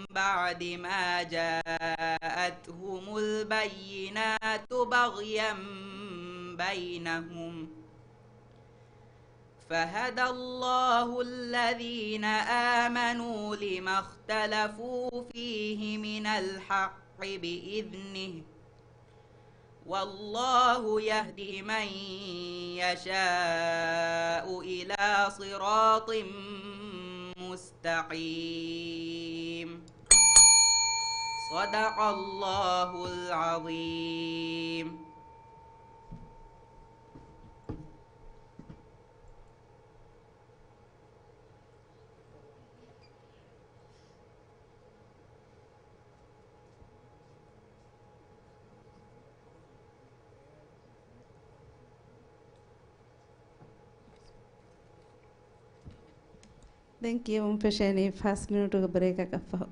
بعد ما جاءهم جاءتهم البينات بغيا بينهم فهدى الله الذين آمنوا لما اختلفوا فيه من الحق بإذنه والله يهدي من يشاء إلى صراط مستقيم صدق الله العظيم. Thank you, Mpeshani. 5 minutes break akafo.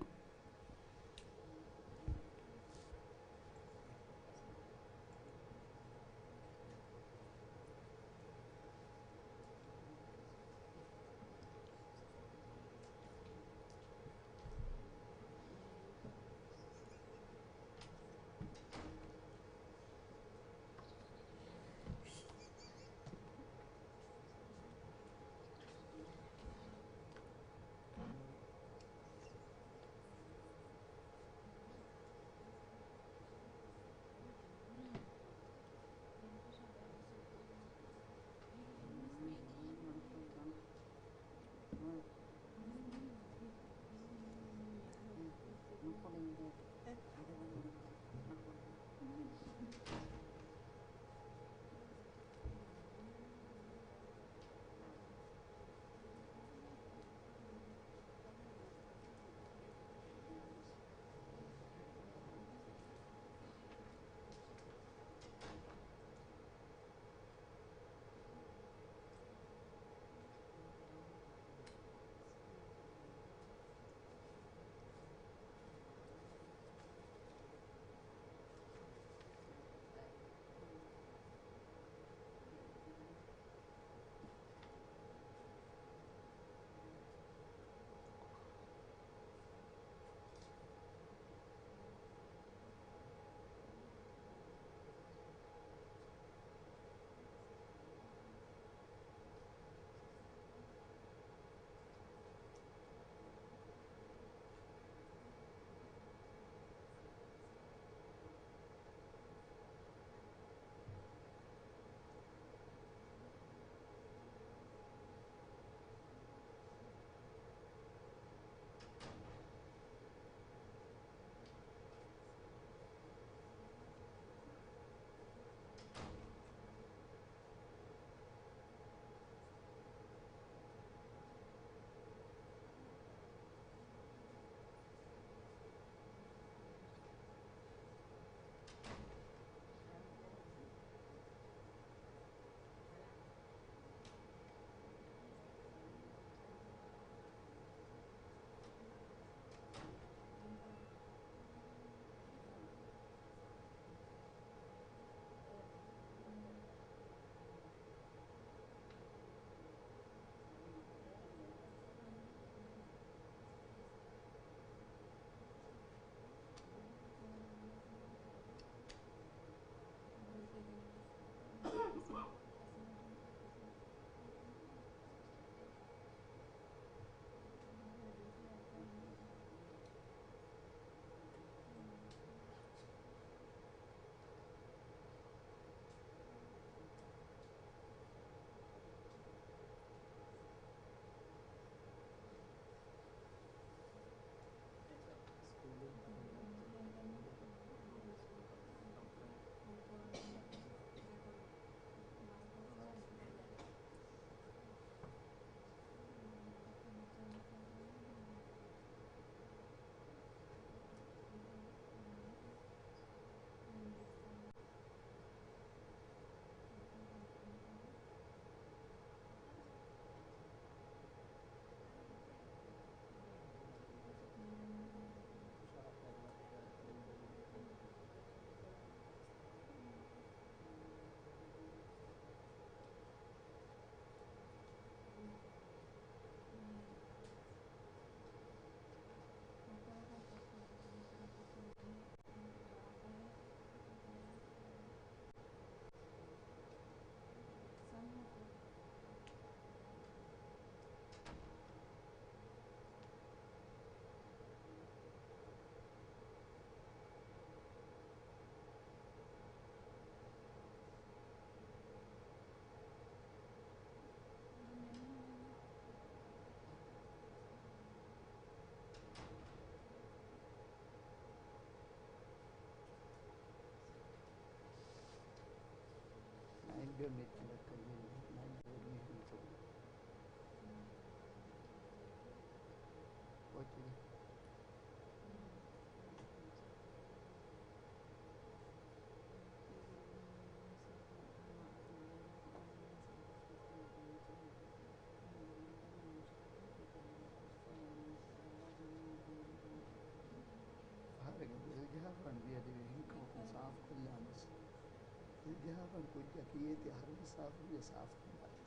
الجهافن كوجا كيتي حرب صافي يصاف كمالس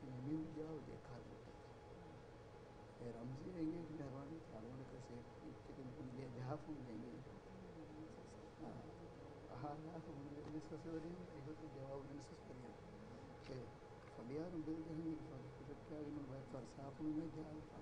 يمين جاو دي كاربو رمزي ايجي نرواني تعالون كسي تكن كل جهافن ايجي لا نسكت سوري ايجو جواب نسكت سوري فبيار بالجهني فكذا من بعد فرصاف من جال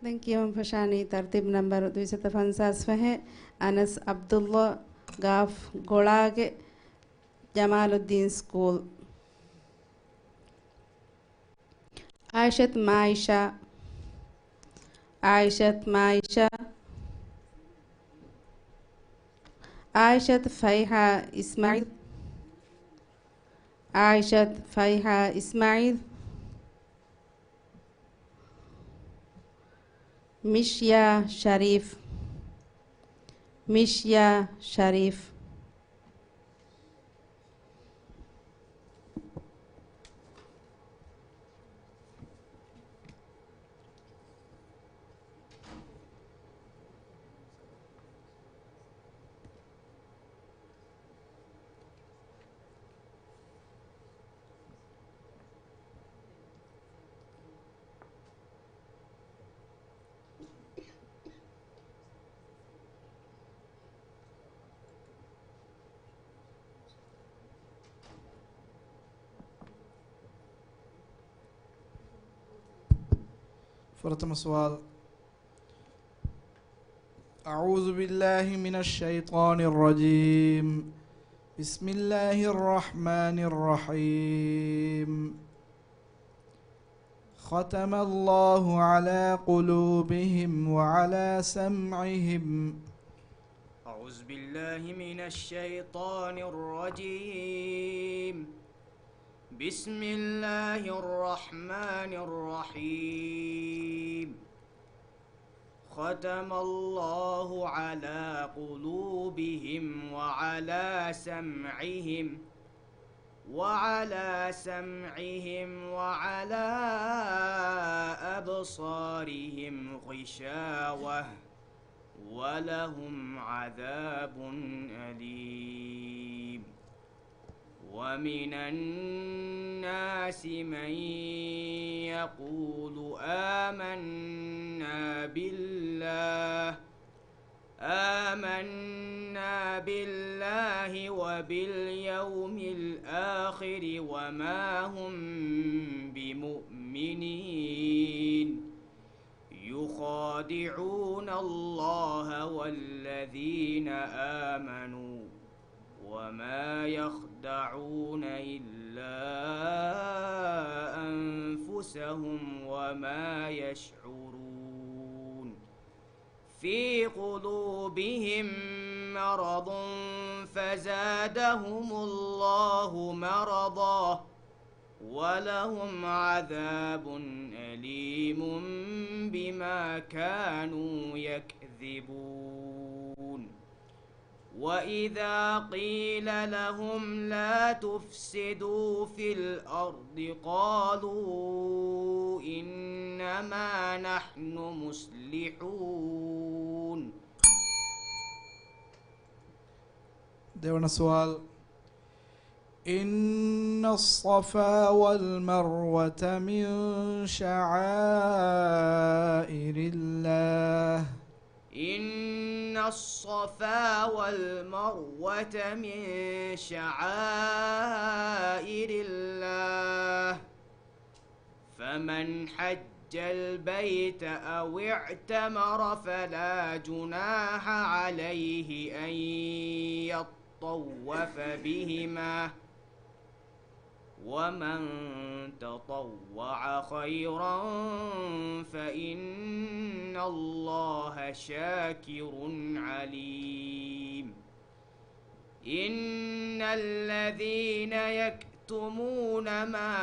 Thank you, Fashani. Tartib number 255 Anas Abdullah Gaf Golage Jamaluddin School. Aishat Maisha Aishat Maisha Aishat Faiha Ismail Aishat Faiha Ismail مشيا شريف مشيا شريف فرتم سؤال. أعوذ بالله من الشيطان الرجيم. بسم الله الرحمن الرحيم. ختم الله على قلوبهم وعلى سمعهم. أعوذ بالله من الشيطان الرجيم. بسم الله الرحمن الرحيم. ختم الله على قلوبهم وعلى سمعهم وعلى أبصارهم غشاوة ولهم عذاب أليم. ومن الناس من يقول آمنا بالله وباليوم الآخر وما هم بمؤمنين. يخادعون الله والذين آمنوا وما يخدعون إلا أنفسهم وما يشعرون. في قلوبهم مرض فزادهم الله مرضا ولهم عذاب أليم بما كانوا يكذبون. وإذا قيل لهم لا تفسدوا في الأرض قالوا إنما نحن مصلحون. ديونا سؤال. إن الصفا والمروة من شعائر الله. إن الصفا والمروة من شعائر الله فمن حج البيت أو اعتمر فلا جناح عليه أن يطوف بهما ومن تطوع خيرا فإن الله شاكر عليم. إن الذين يكتمون ما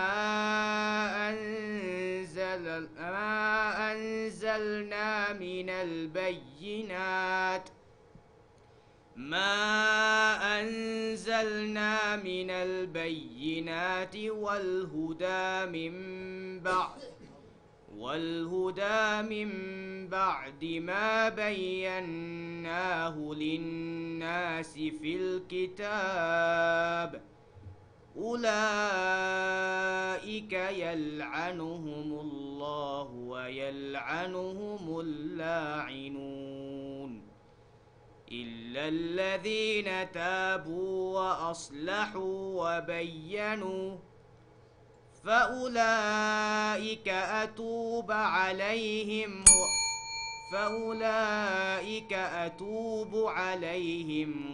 أنزلنا من البينات والهدى من بعد ما بيناه للناس في الكتاب أولئك يلعنهم الله ويلعنهم اللاعنون إلا الذين تابوا وأصلحوا وبينوا فأولئك أتوب عليهم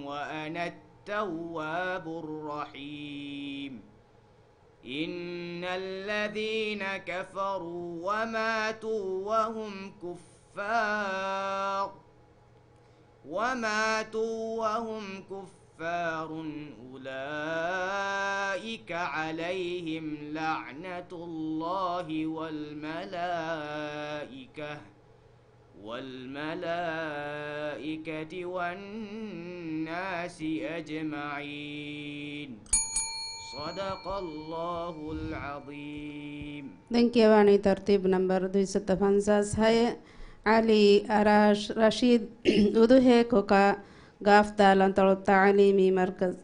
وأنا التواب الرحيم. إن الذين كفروا وماتوا وهم كفار أولئك عليهم لعنة الله والملائكة والناس أجمعين صدق الله العظيم. دنكيواني ترتيب نمبر 250 है علي أراش رشيد ودوه كوكا غاف دالان تلو تعليمي مركز.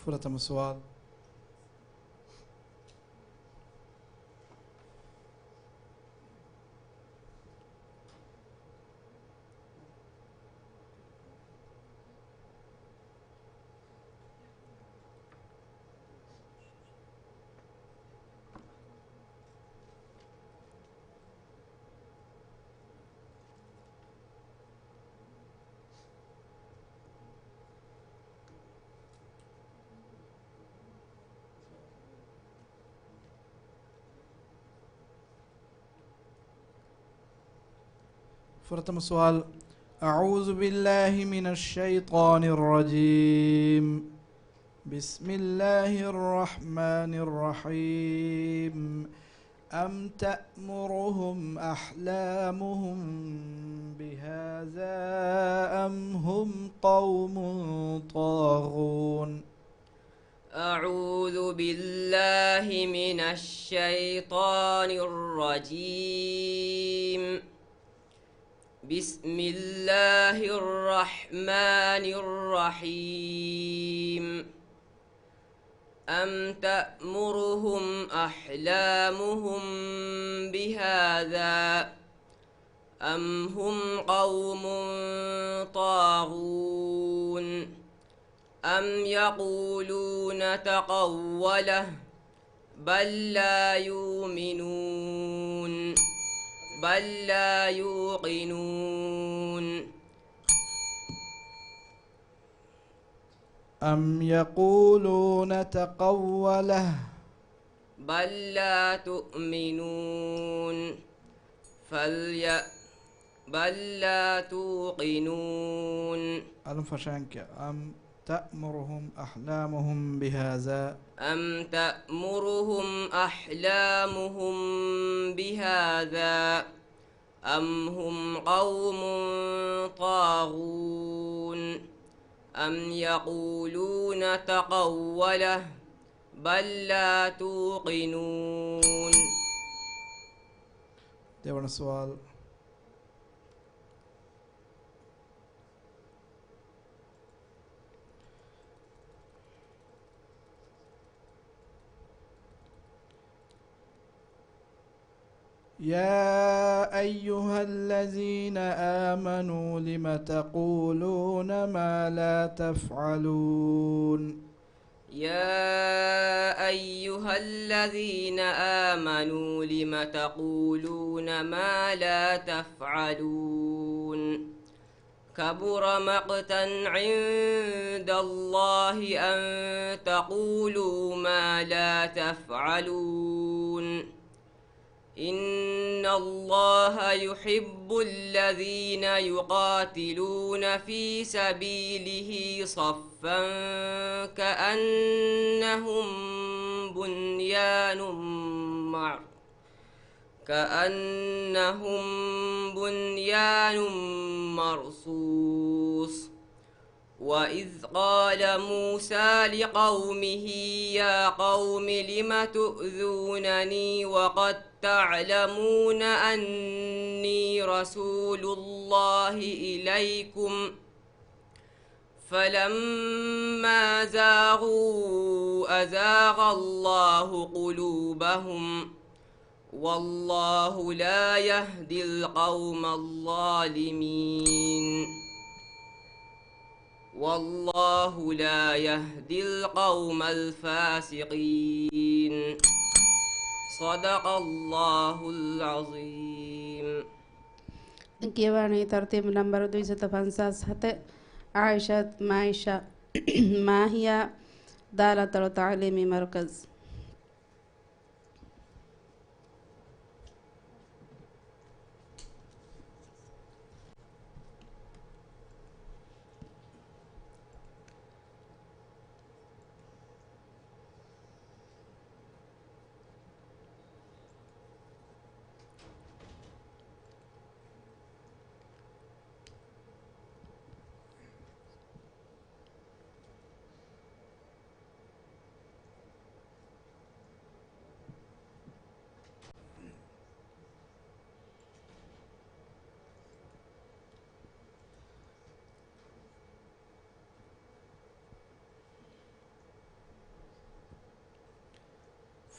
فرتم السؤال. فرتم السؤال. أعوذ بالله من الشيطان الرجيم. بسم الله الرحمن الرحيم. أم تأمرهم أحلامهم بهذا أم هم قوم طاغون. أعوذ بالله من الشيطان الرجيم. بسم الله الرحمن الرحيم. أم تأمرهم أحلامهم بهذا أم هم قوم طاغون. أم يقولون تقوله بل لا يؤمنون بل لا يوقنون. أم يقولون تقوله بل لا تؤمنون بل لا توقنون. ألم فشانك. أم تأمرهم أحلامهم بهذا أم تأمرهم أحلامهم بهذا أم هم قوم طاغون. أم يقولون تقوله بل لا توقنون. ديوان السؤال. يا أيها الذين آمنوا لم تقولون ما لا تفعلون. يا أيها الذين آمنوا لم تقولون ما لا تفعلون. كبر مقتا عند الله أن تقولوا ما لا تفعلون. إن الله يحب الذين يقاتلون في سبيله صفا كأنهم بنيان مرصوص. وإذ قال موسى لقومه يا قوم لم تؤذونني وقد تعلمون أني رسول الله إليكم فلما زاغوا أزاغ الله قلوبهم والله لا يهدي القوم الظالمين والله لا يهدي القوم الفاسقين صدق الله العظيم. كيواني ترتيب نمبر 257 عائشة معيشة ما هي دالة التعليم مركز.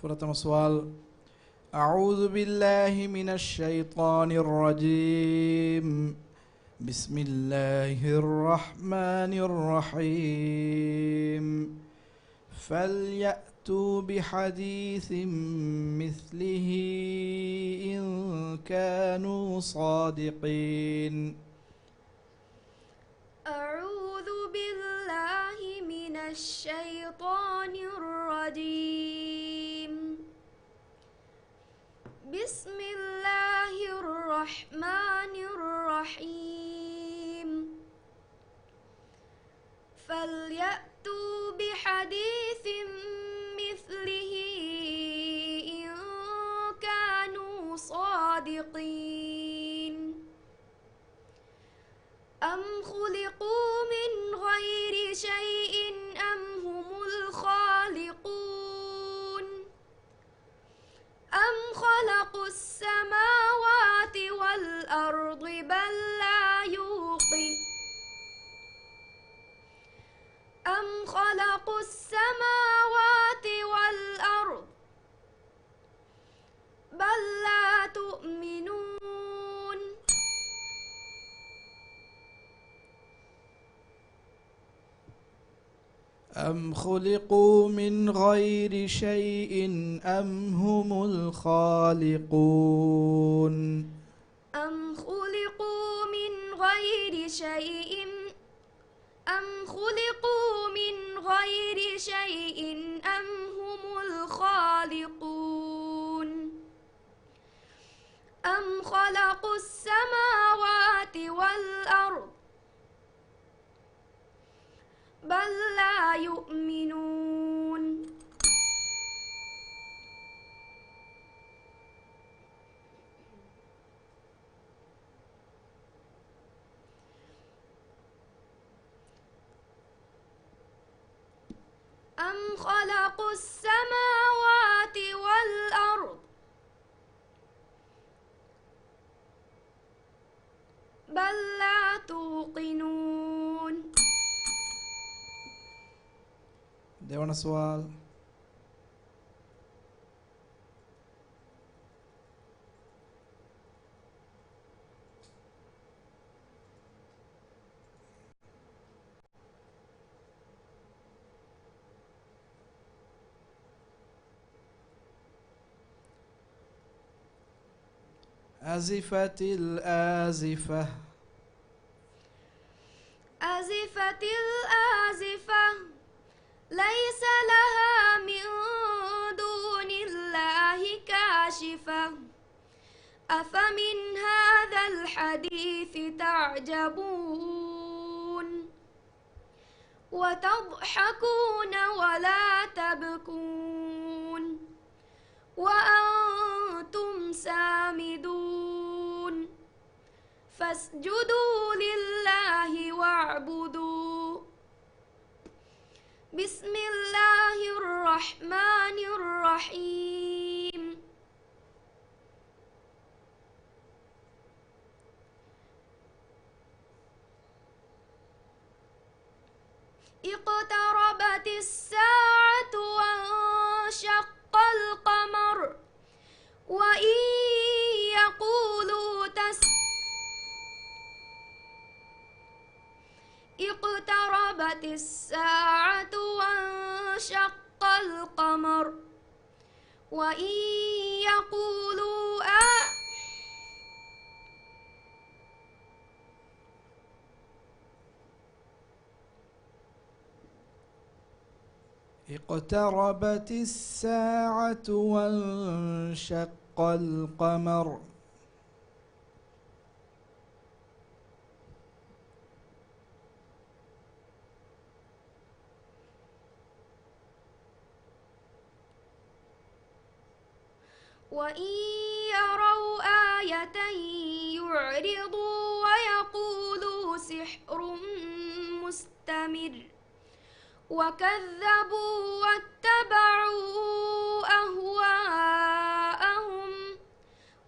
فرتم سؤال. أعوذ بالله من الشيطان الرجيم. بسم الله الرحمن الرحيم. فليأتوا بحديث مثله إن كانوا صادقين. أعوذ بالله من الشيطان الرجيم. بسم الله الرحمن الرحيم. فليأتوا بحديث مثله إن كانوا صادقين. أم خلقوا من غير شيء أم هم الخالقون. أم خلقوا السماوات والأرض بل لا يوقن. أم خلقوا السماوات والأرض بل لا تؤمنون. أم خلقوا من غير شيء أم هم الخالقون. أم خلقوا من غير شيء أم خلقوا من غير شيء أم هم الخالقون. أم خلقوا السماوات والأرض بل لا يؤمنون. أم خلقوا السماوات والأرض بل لا توقنون. देवण सवाल. أزفت الآزفة. أزفت الآزفة ليس لها من دون الله كاشفة. أفمن هذا الحديث تعجبون وتضحكون ولا تبكون وأنتم سامدون. فاسجدوا لله واعبدوا. بسم الله الرحمن الرحيم. اقتربت الساعة وانشق القمر وإن يقولوا اقتربت الساعة وانشق القمر وإن يقولوا اقتربت الساعة وانشق القمر وإن يروا آية يعرضوا ويقولوا سحر مستمر وكذبوا واتبعوا أهواءهم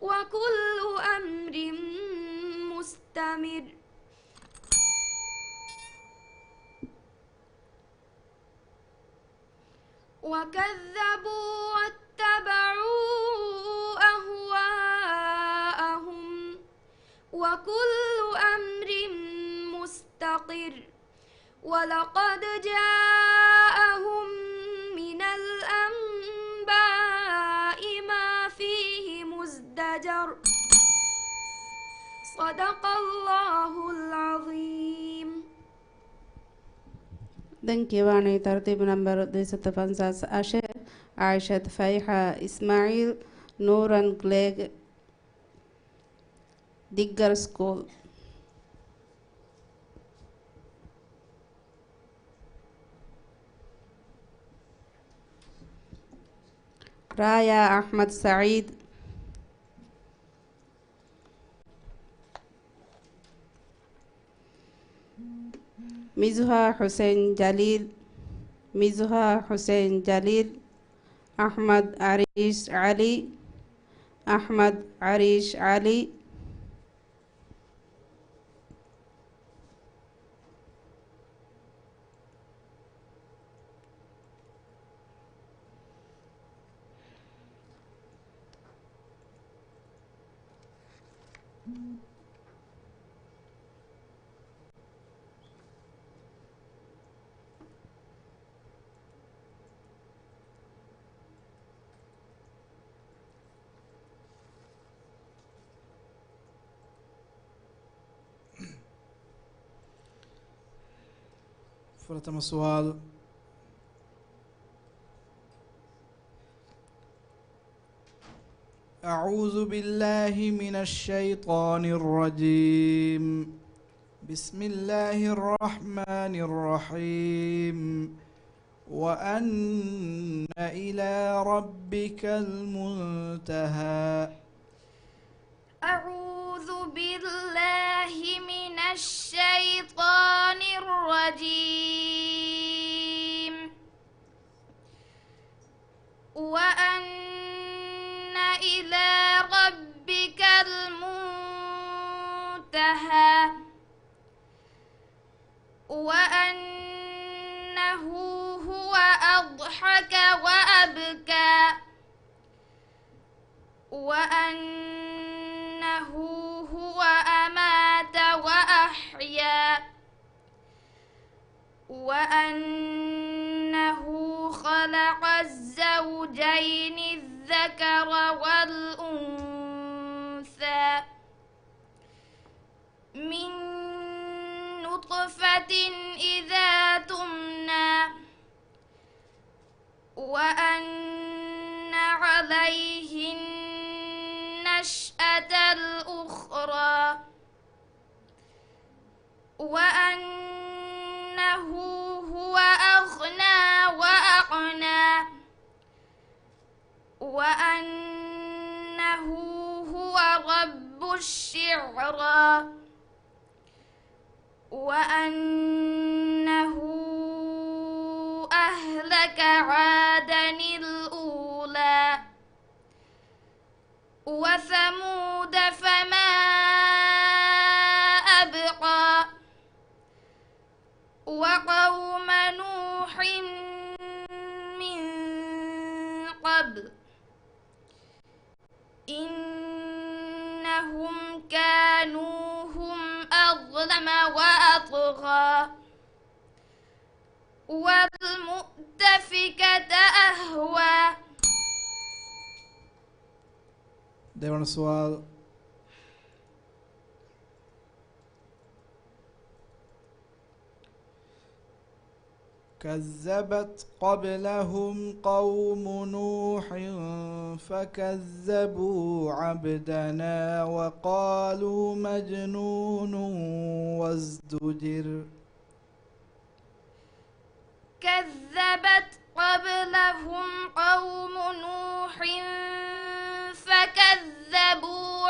وكل أمر مستمر وكذبوا واتبعوا أهواءهم وكل أمر مستقر ولقد جاءهم من الأنباء ما فيه مزدجر صدق الله العظيم. دنكيواني ترتيب نمبر 215 عائشة فايحة إسماعيل نوران كليغ ديجر سكول. رايا أحمد سعيد مزها حسين جليل مزها حسين جليل أحمد عريش علي أحمد عريش علي فرتم السؤال. أعوذ بالله من الشيطان الرجيم. بسم الله الرحمن الرحيم. وأن إلى ربك المنتهى. أعوذ بالله من الشيطان الرجيم. وأن إلى ربك المنتهى. وأنه هو أضحك وأبكى. وأنه هو أمات وأحيا. وأنه خلق الزوجين الذكر والأنثى من نطفة إذا تمنى. وأن عليه النشأة الأخرى. وأنه هو أغنى وأقنى. وأنه هو رب الشعرى. وأنه أهلك عادا الأولى. وثمود فما أبقى. وقوم إنهم كانوا هم أظلم وأطغى والمؤتفكة أهوى. देवण सवाल كذبت قبلهم قوم نوح فكذبوا عبدنا وقالوا مجنون وازدجر. كذبت قبلهم قوم نوح فكذبوا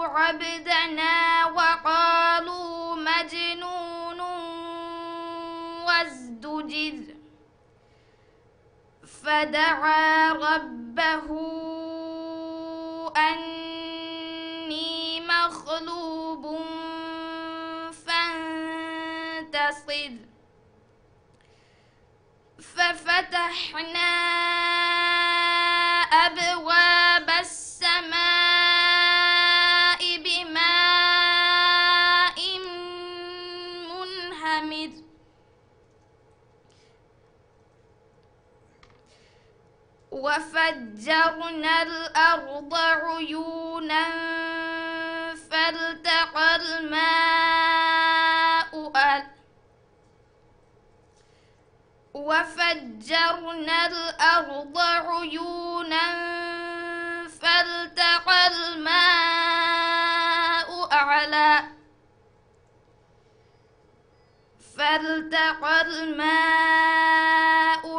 عبدنا وقالوا مجنون وازدجر. فدعا ربه أني مغلوب فانتصر. ففتحنا أبواب السماء بماء منهمر. وفجرنا الأرض عيونا فالتقى الماء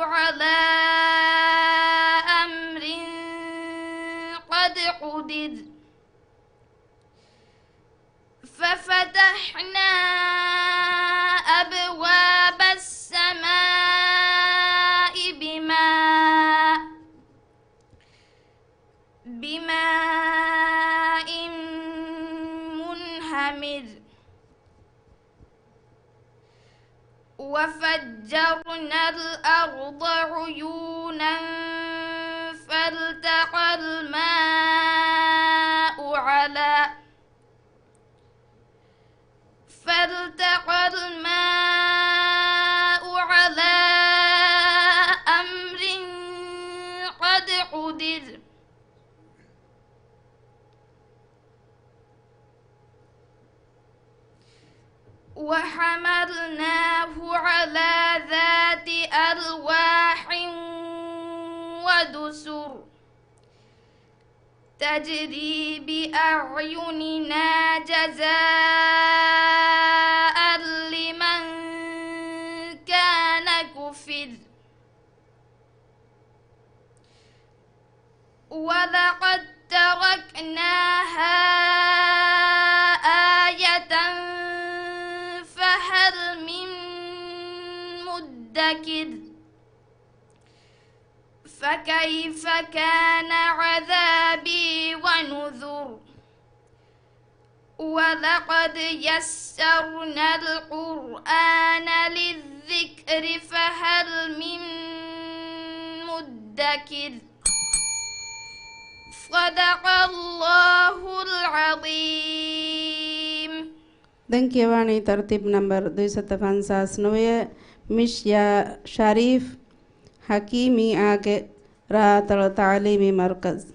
على أمر قد قدر. ففتحنا أبواب السماء بماء منهمر. وفجرنا الأرض عيونا فالتقى الماء على أمر قد قدر. وحملناه على ذات ألواح ودسر تجري بأعيننا جزاء لمن كان كفر. ولقد تركناها آية فهل من مدكر. فكيف كان عذابي ونذر. ولقد يسرنا القرآن للذكر فهل من مدكر. صدق الله العظيم. دنكيواني ترتيب نمبر 259 مشيا شريف حكيمي آگے راحت التعلیمی مرکز.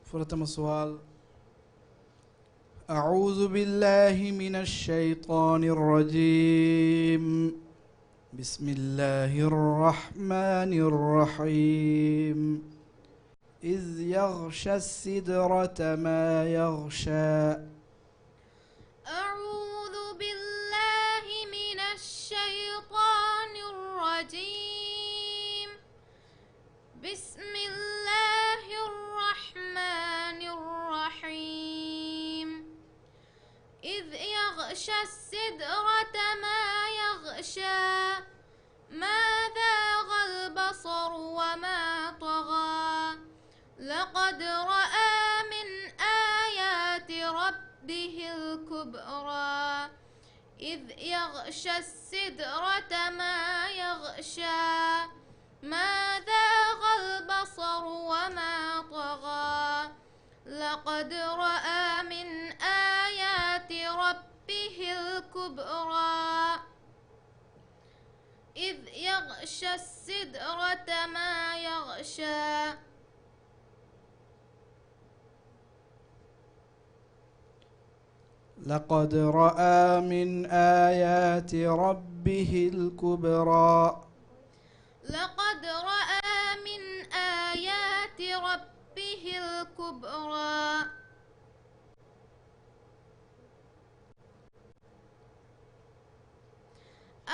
فرتم السؤال أعوذ بالله من الشيطان الرجيم بسم الله الرحمن الرحيم إذ يغشى السدرة ما يغشى أعوذ بالله من الشيطان الرجيم بسم الله الرحمن الرحيم إذ يغشى السدرة ما يغشى ما ذاغ البصر وما طغى لقد رأى من آيات ربه الكبرى إذ يغشى السدرة ما يغشى ما ذاغ البصر وما طغى لقد رأى من آيات ربه الكبرى إذ يغشى السدرة ما يغشى لقد رأى من آيات ربه الكبرى لقد رأى من آيات ربه الكبرى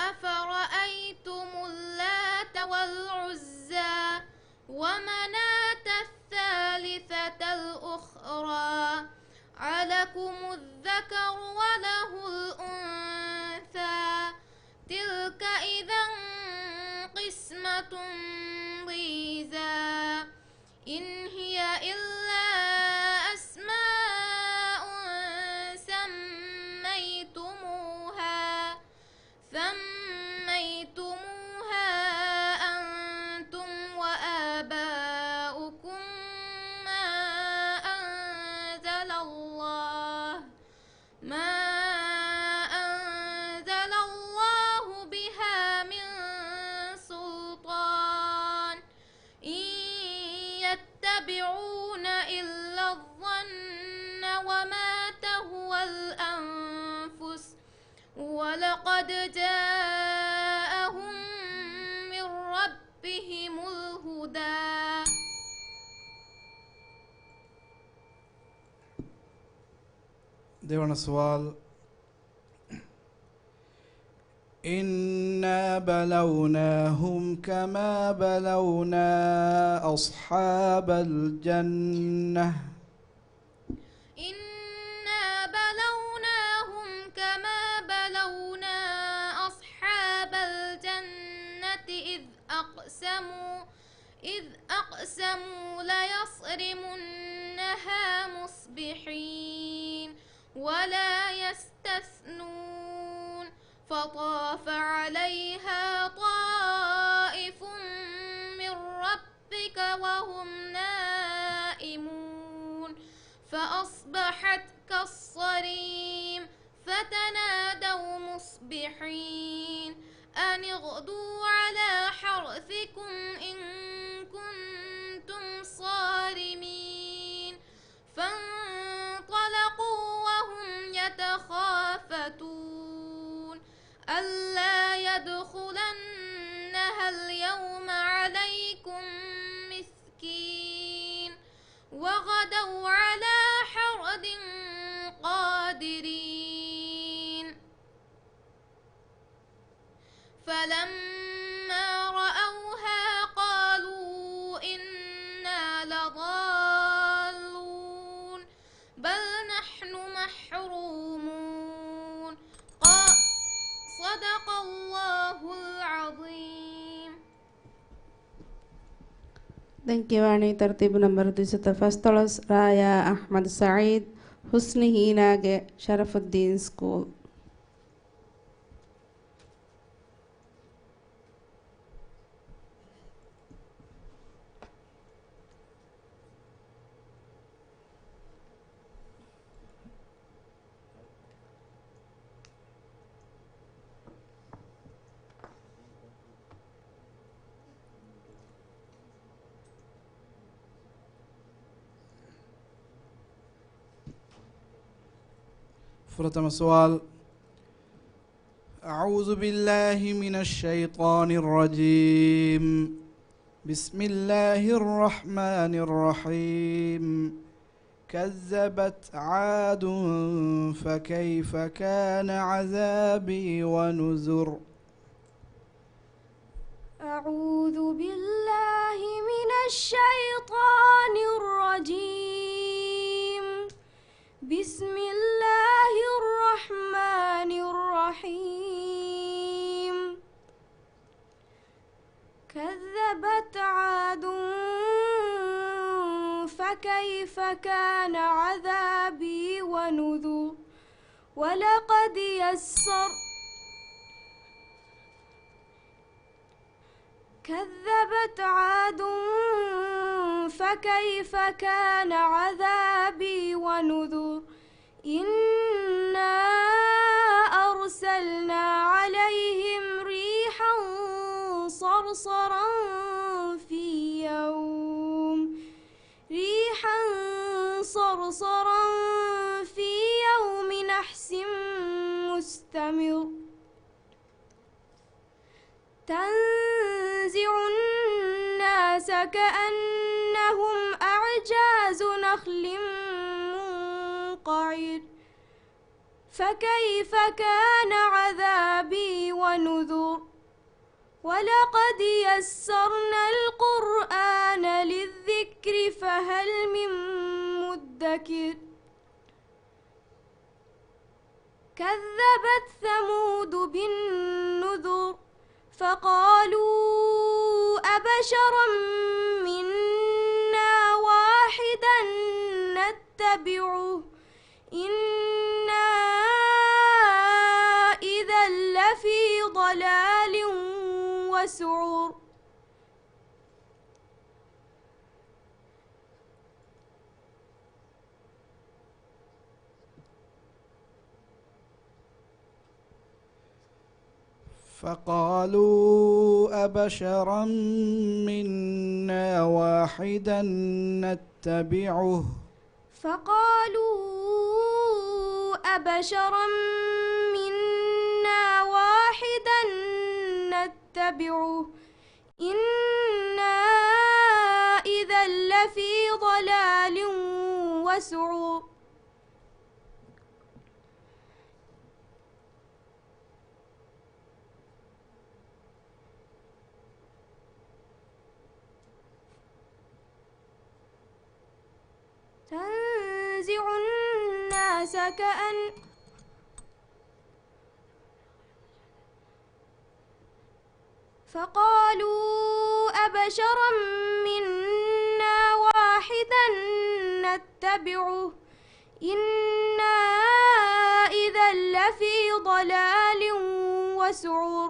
أفرأيتم اللات والعزى ومناة الثالثة الأخرى ألكم الذكر وله الأنثى تلك إذا قسمة ضيزى إن هي إلا أسماء سميتموها أنتم وآباؤكم ما أنزل الله بها من سلطان إن يتبعون إلا الظن وما تهوى الأنفس ولقد جاءهم من ربهم الهدى देवण सवाल إنا بلوناهم كما بلونا أصحاب الجنة إنا بلوناهم كما بلونا أصحاب الجنة إذ أقسموا ليصرمنها مصبحين ولا يستثنون فطاف عليها طائف من ربك وهم نائمون فأصبحت كالصريم فتنادوا مصبحين أن اغدوا على حرثكم إن كنتم صارمين فانطلقوا وهم يتخافتون ألا يدخلنها اليوم عليكم مسكين وغدوا على حرد قادرين فلما رأوها قالوا إنا لضالون بل نحن محرومون صدق الله العظيم. ದೆಂಕಿವಾಣಿ ತರ್ತೀಬ್ ನಂಬರ್ 215 ರಾಯಾ ಅಹ್ಮದ್ ಸಯೀದ್ ಹುಸ್ನಿ ಹೀನಾಗೆ ಶರಫುದ್ದೀನ್ ಸ್ಕೂಲ್. فرتم سوال أعوذ بالله من الشيطان الرجيم. بسم الله الرحمن الرحيم. كذبت عاد فكيف كان عذابي ونذر. أعوذ بالله من الشيطان الرجيم. بسم الله الرحمن الرحيم. كذبت عاد فكيف كان عذابي ونذر. ولقد كذبت عاد فكيف كان عذابي ونذر. إنا أرسلنا عليهم ريحا صرصرا في يوم نحس مستمر. تنزع الناس كأنهم أعجاز نخل منقعر. فكيف كان عذابي ونذر. ولقد يسرنا القرآن للذكر فهل من مدكر. كذبت ثمود بالنذر فقالوا أبشرا منا واحدا نتبعه إنا إذا لفي ضلال وسعور. فقالوا أبشرا منا واحدا نتبعه إنا إذا لفي ضلال وسعور. تنزع الناس فقالوا أبشرا منا واحدا نتبعه إنا إذا لفي ضلال وسعور.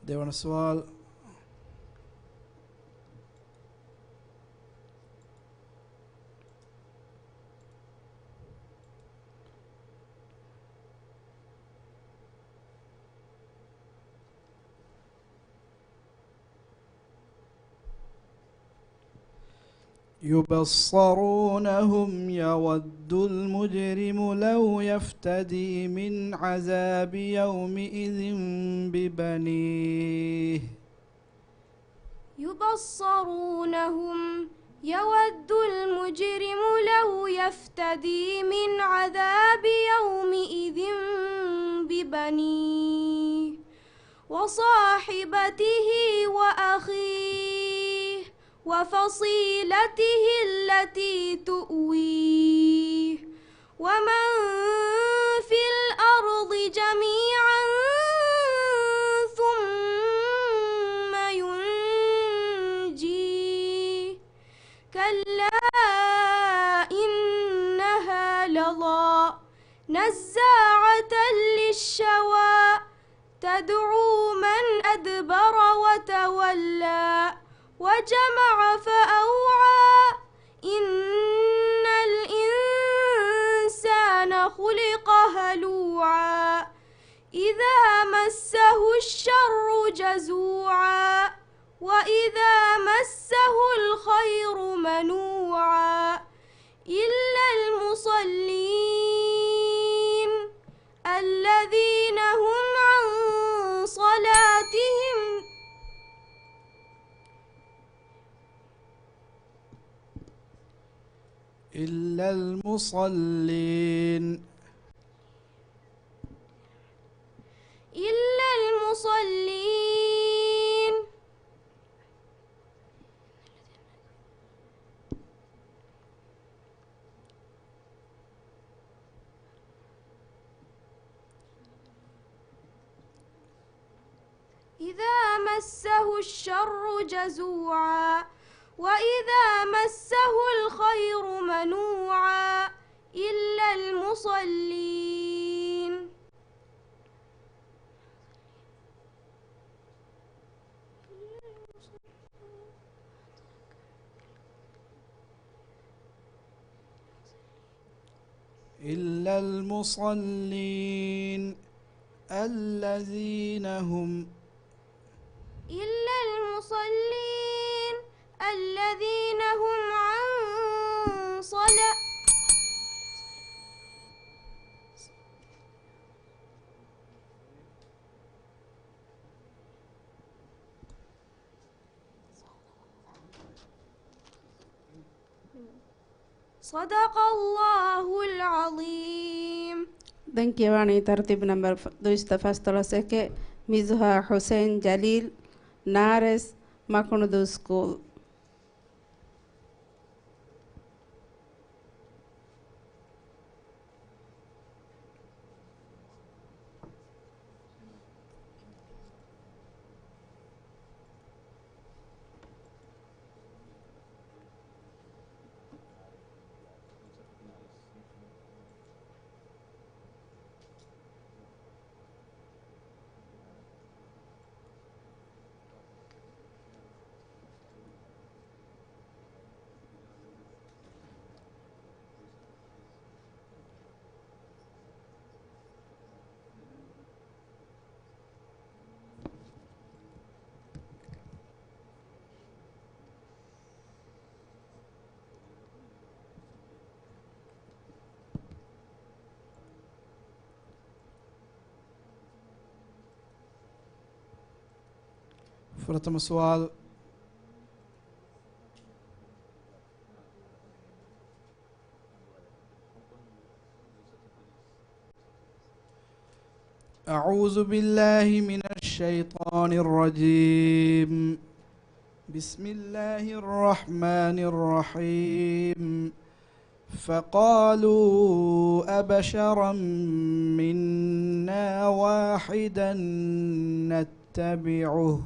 देवण सवाल يبصرونهم يود المجرم لو يفتدي من عذاب يومئذ ببنيه. يبصرونهم يود المجرم لو يفتدي من عذاب يومئذ ببنيه وصاحبته وأخيه وفصيلته التي تؤويه ومن في الأرض جميعا ثم ينجيه كلا إنها لظى نزاعة للشوى تدعو من أدبر وتولى وجمع فأوعى إن الإنسان خلق هلوعا إذا مسه الشر جزوعا وإذا مسه الخير منوعا إلا المصلين الذين هم عن صلاتهم إلا المصلين إلا المصلين إذا مسه الشر جزوعا وإذا مسه الخير منوعا إلا المصلين إلا المصلين الذين هم إلا المصلين الذين هم عن صلاة صدق الله العظيم. دنكيواني ترتيب نمبر دويستا فاستولا سكي ميزها حسين جليل نارس ماكوندو سكول. فرتم السؤال. أعوذ بالله من الشيطان الرجيم. بسم الله الرحمن الرحيم. فقالوا أبشرا منا واحدا نتبعه.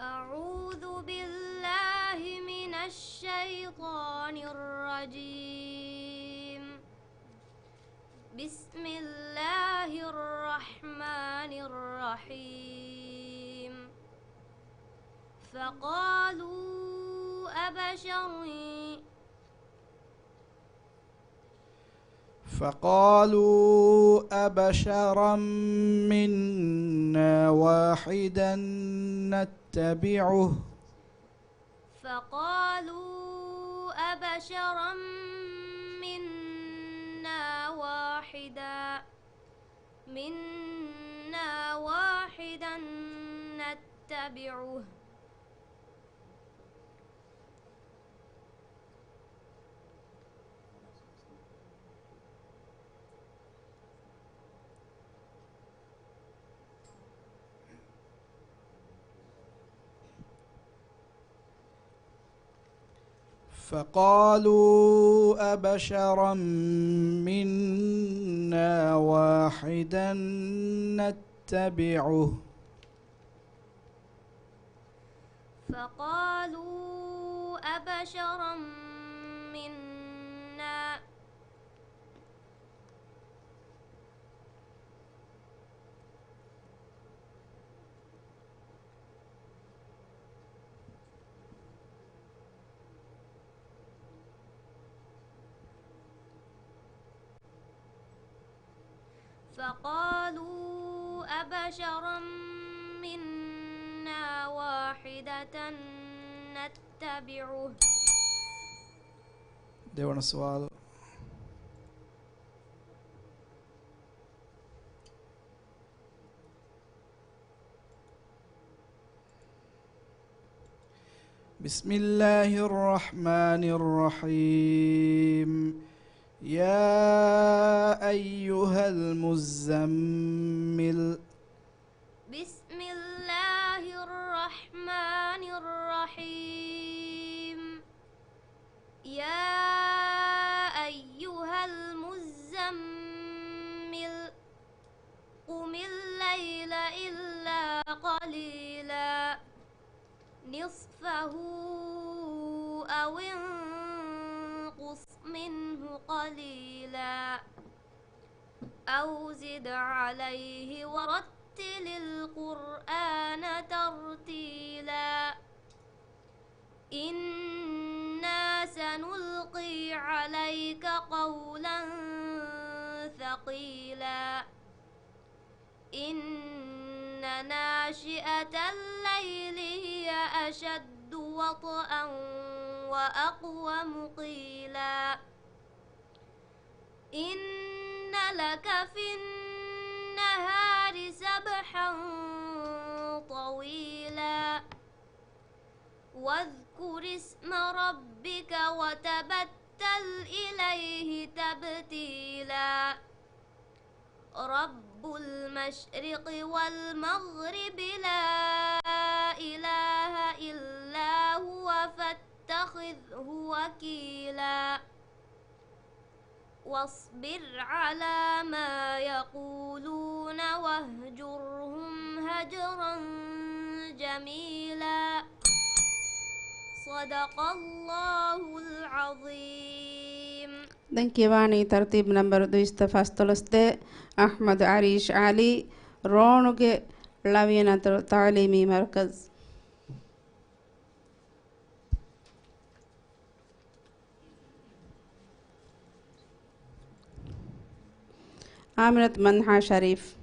أعوذ بالله من الشيطان الرجيم. بسم الله الرحمن الرحيم. فقالوا أبشرا منا واحدا نتبعه. فقالوا أبشرا منا واحدا نتبعه. فقالوا أبشرا منا واحدا نتبعه. فقالوا أبشرا منا فقالوا أبشرا منا واحدة نتبعه. देवण सवाल بسم الله الرحمن الرحيم يا أيها المزمل. بسم الله الرحمن الرحيم يا أيها المزمل قم الليل إلا قليلا نصفه أو انقص منه قليلا أو زد عليه ورتل القرآن ترتيلا إنا سنلقي عليك قولا ثقيلا إن ناشئة الليل هي أشد وطئا وأقوم قيلا إن لك في النهار سبحا طويلا واذكر اسم ربك وتبتل إليه تبتيلا رب المشرق والمغرب لا إله إلا هو فاتخذه وكيلا واصبر على ما يقولون واهجرهم هجرا جميلا صدق الله العظيم. دنكيواني ترتيب نمبر 2 أحمد عريش علي رونق لوينة تعليمي مركز. آمنة منحى شريف.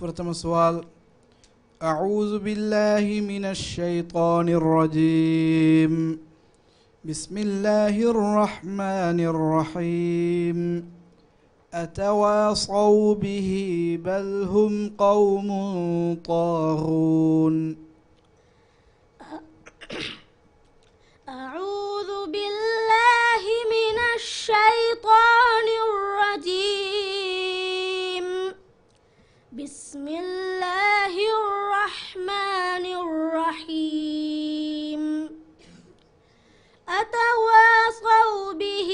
فرتم سوال أعوذ بالله من الشيطان الرجيم بسم الله الرحمن الرحيم أتواصوا به بل هم قوم طاغون. أعوذ بالله من الشيطان الرجيم بسم الله الرحمن الرحيم أتواصوا به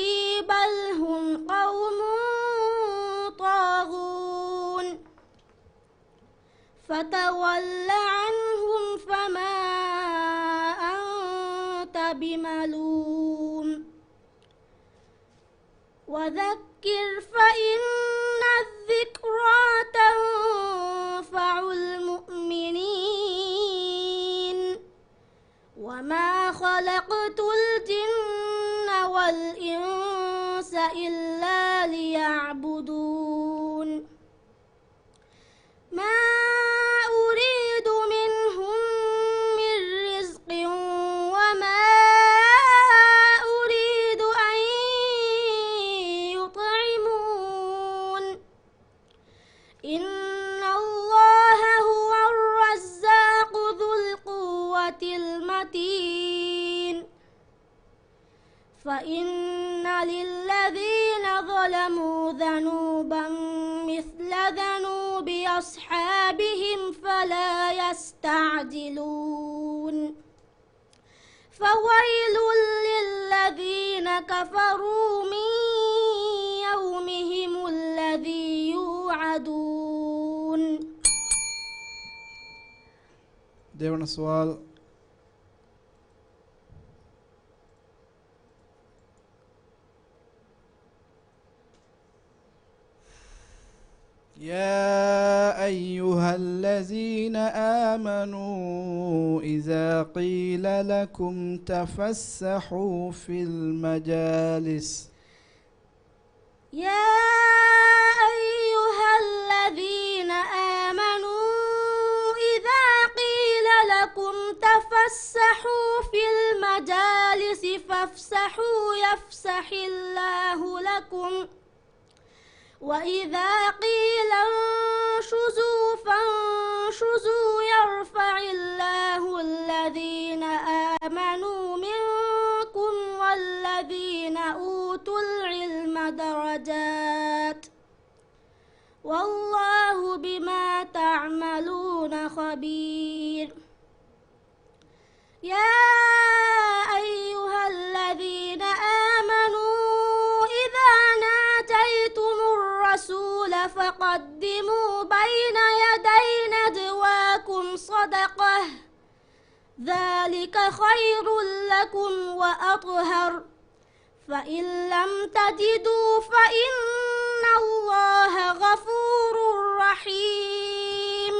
بل هم قوم طاغون فتول عنهم فما أنت بملوم وذكر فإن الذكرى تنفع المؤمنين وما خلقت الجن والإنس إلا ليعبدون ما أريد منهم من رزق وما أريد أن يطعمون إن الله هو الرزاق ذو القوة المتين فإن للذين ظلموا ذنوبا مثل ذنوب أصحابهم فلا يستعجلون فويل للذين كفروا من يومهم يشهدون. ديوان السؤال. يا أيها الذين آمنوا إذا قيل لكم تفسحوا في المجالس. يا أيها الذين آمنوا إذا قيل لكم تفسحوا في المجالس فافسحوا يفسح الله لكم، وإذا قيل انشزوا فانشزوا يرفع الله الذين آمنوا منكم والذين أوتوا العلم درجات، والله بما تعملون خبير. يا أيها الذين آمنوا إذا ناجيتم الرسول فقدموا بين يدي ندواكم صدقة، ذلك خير لكم وأطهر، فإن لم تجدوا فإن الله غفور رحيم.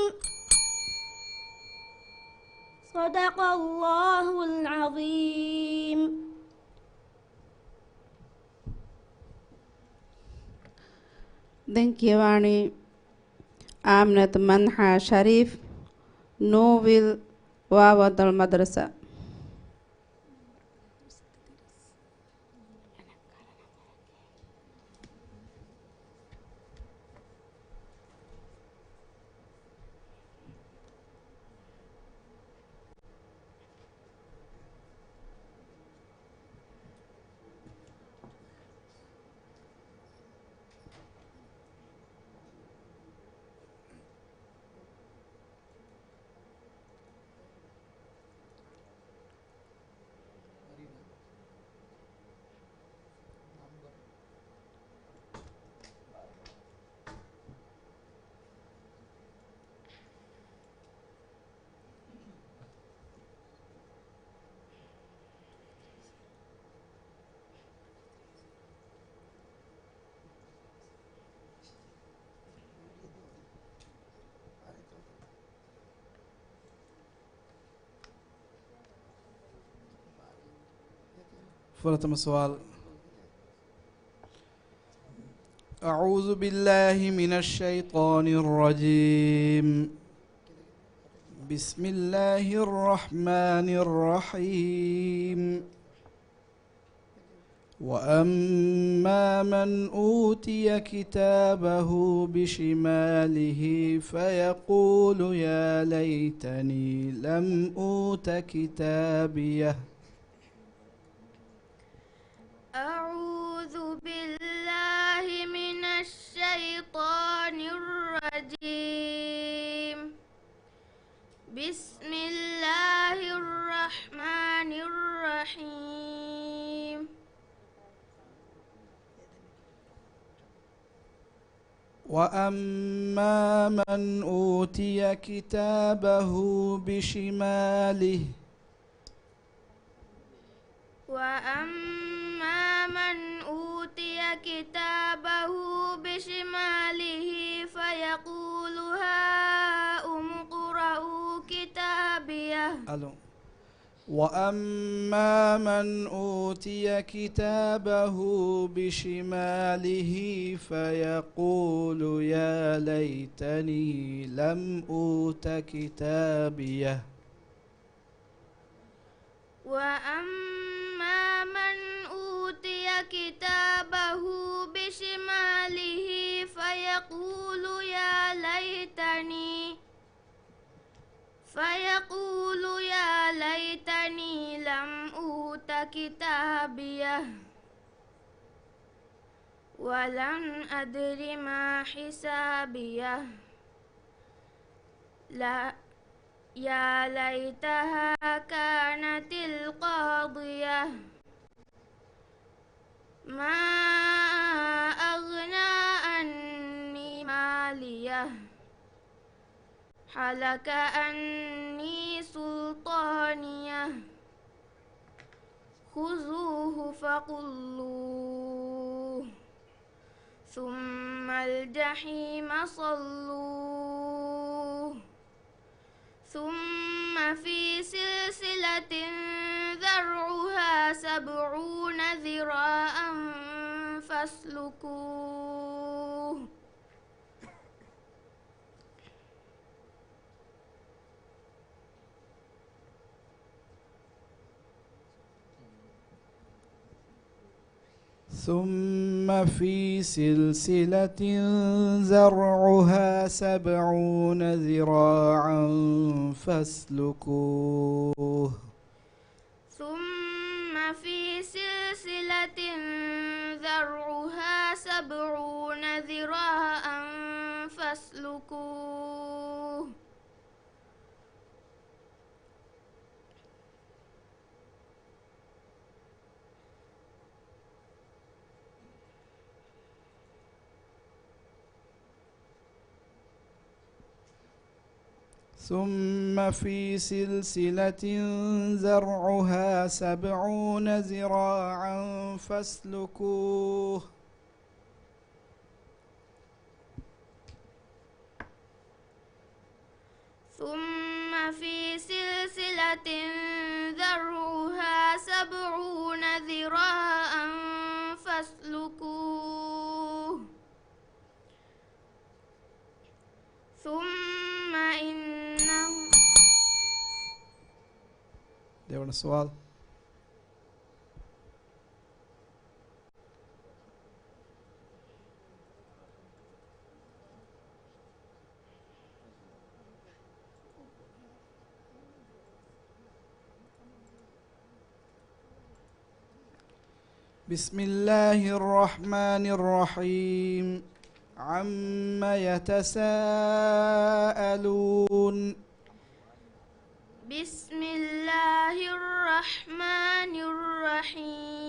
صدق الله العظيم. දෙන්කියවාණි ආම්නත් මන්හා ශරීෆ් නෝවිල් වාවදල් මදරසා. فرتم السؤال. أعوذ بالله من الشيطان الرجيم. بسم الله الرحمن الرحيم. وأما من أوتي كتابه بشماله فيقول يا ليتني لم أوت كتابيه. أعوذ بالله من الشيطان الرجيم. بسم الله الرحمن الرحيم. وأما من أوتي كتابه بشماله. وأما من أوتي كتابه بشماله فيقول هاؤم اقرءوا كتابيه. وأما من أوتي كتابه بشماله فيقول يا ليتني لم أوت كتابيه. وأما من أوتي كتابه بشماله فيقول يا ليتني لم أوت كتابيه ولم أدر ما حسابيه. لا يا ليتها كانت القاضية ما أغنى عني مالي القاضية حلك أني سلطانية خذوه فغلوه ثم الجحيم صلوه ثم في سلسلة ذرعها 70 ذراعا فاسلكوه ثم في سلسلة ذرعها 70 ذراعا فاسلكوه ثم في سلسلة ذرعها 70 ذراعا فاسلكوه ثم في سلسلة ذرعها 70 ذراعا فاسلكوه ثم في سلسلة ذرعها 70 ذراعا فاسلكوه ثم إنه ده السؤال. بسم الله الرحمن الرحيم. عما يتساءلون. بسم الله الرحمن الرحيم.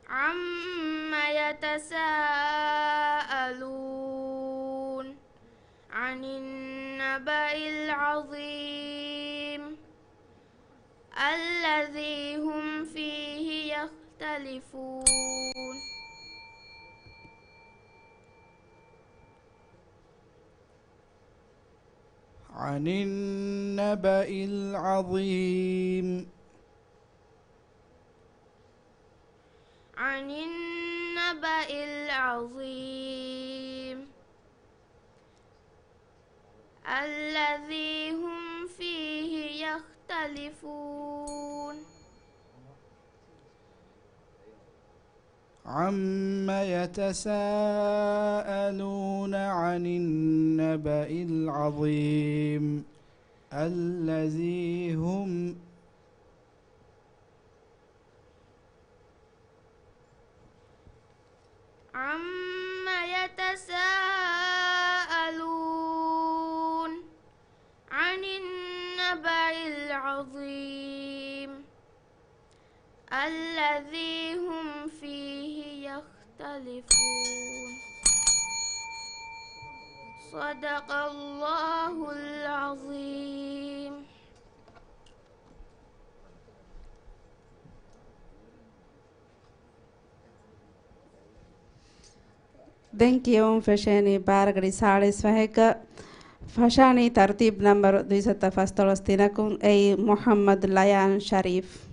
عما يتساءلون عن النبأ العظيم الذي هم فيه يختلفون. عن النبأ العظيم. عن النبأ العظيم الذي هم فيه يختلفون. عما يتساءلون عن النبأ العظيم الذي هم عما يتساءلون عن النبأ العظيم الذي هم فيه يختلفون. صدق الله العظيم. دنك يوم فشاني بارغري ساڑے سوهيك فشاني ترتيب نمبر 273 أي محمد ليان شريف.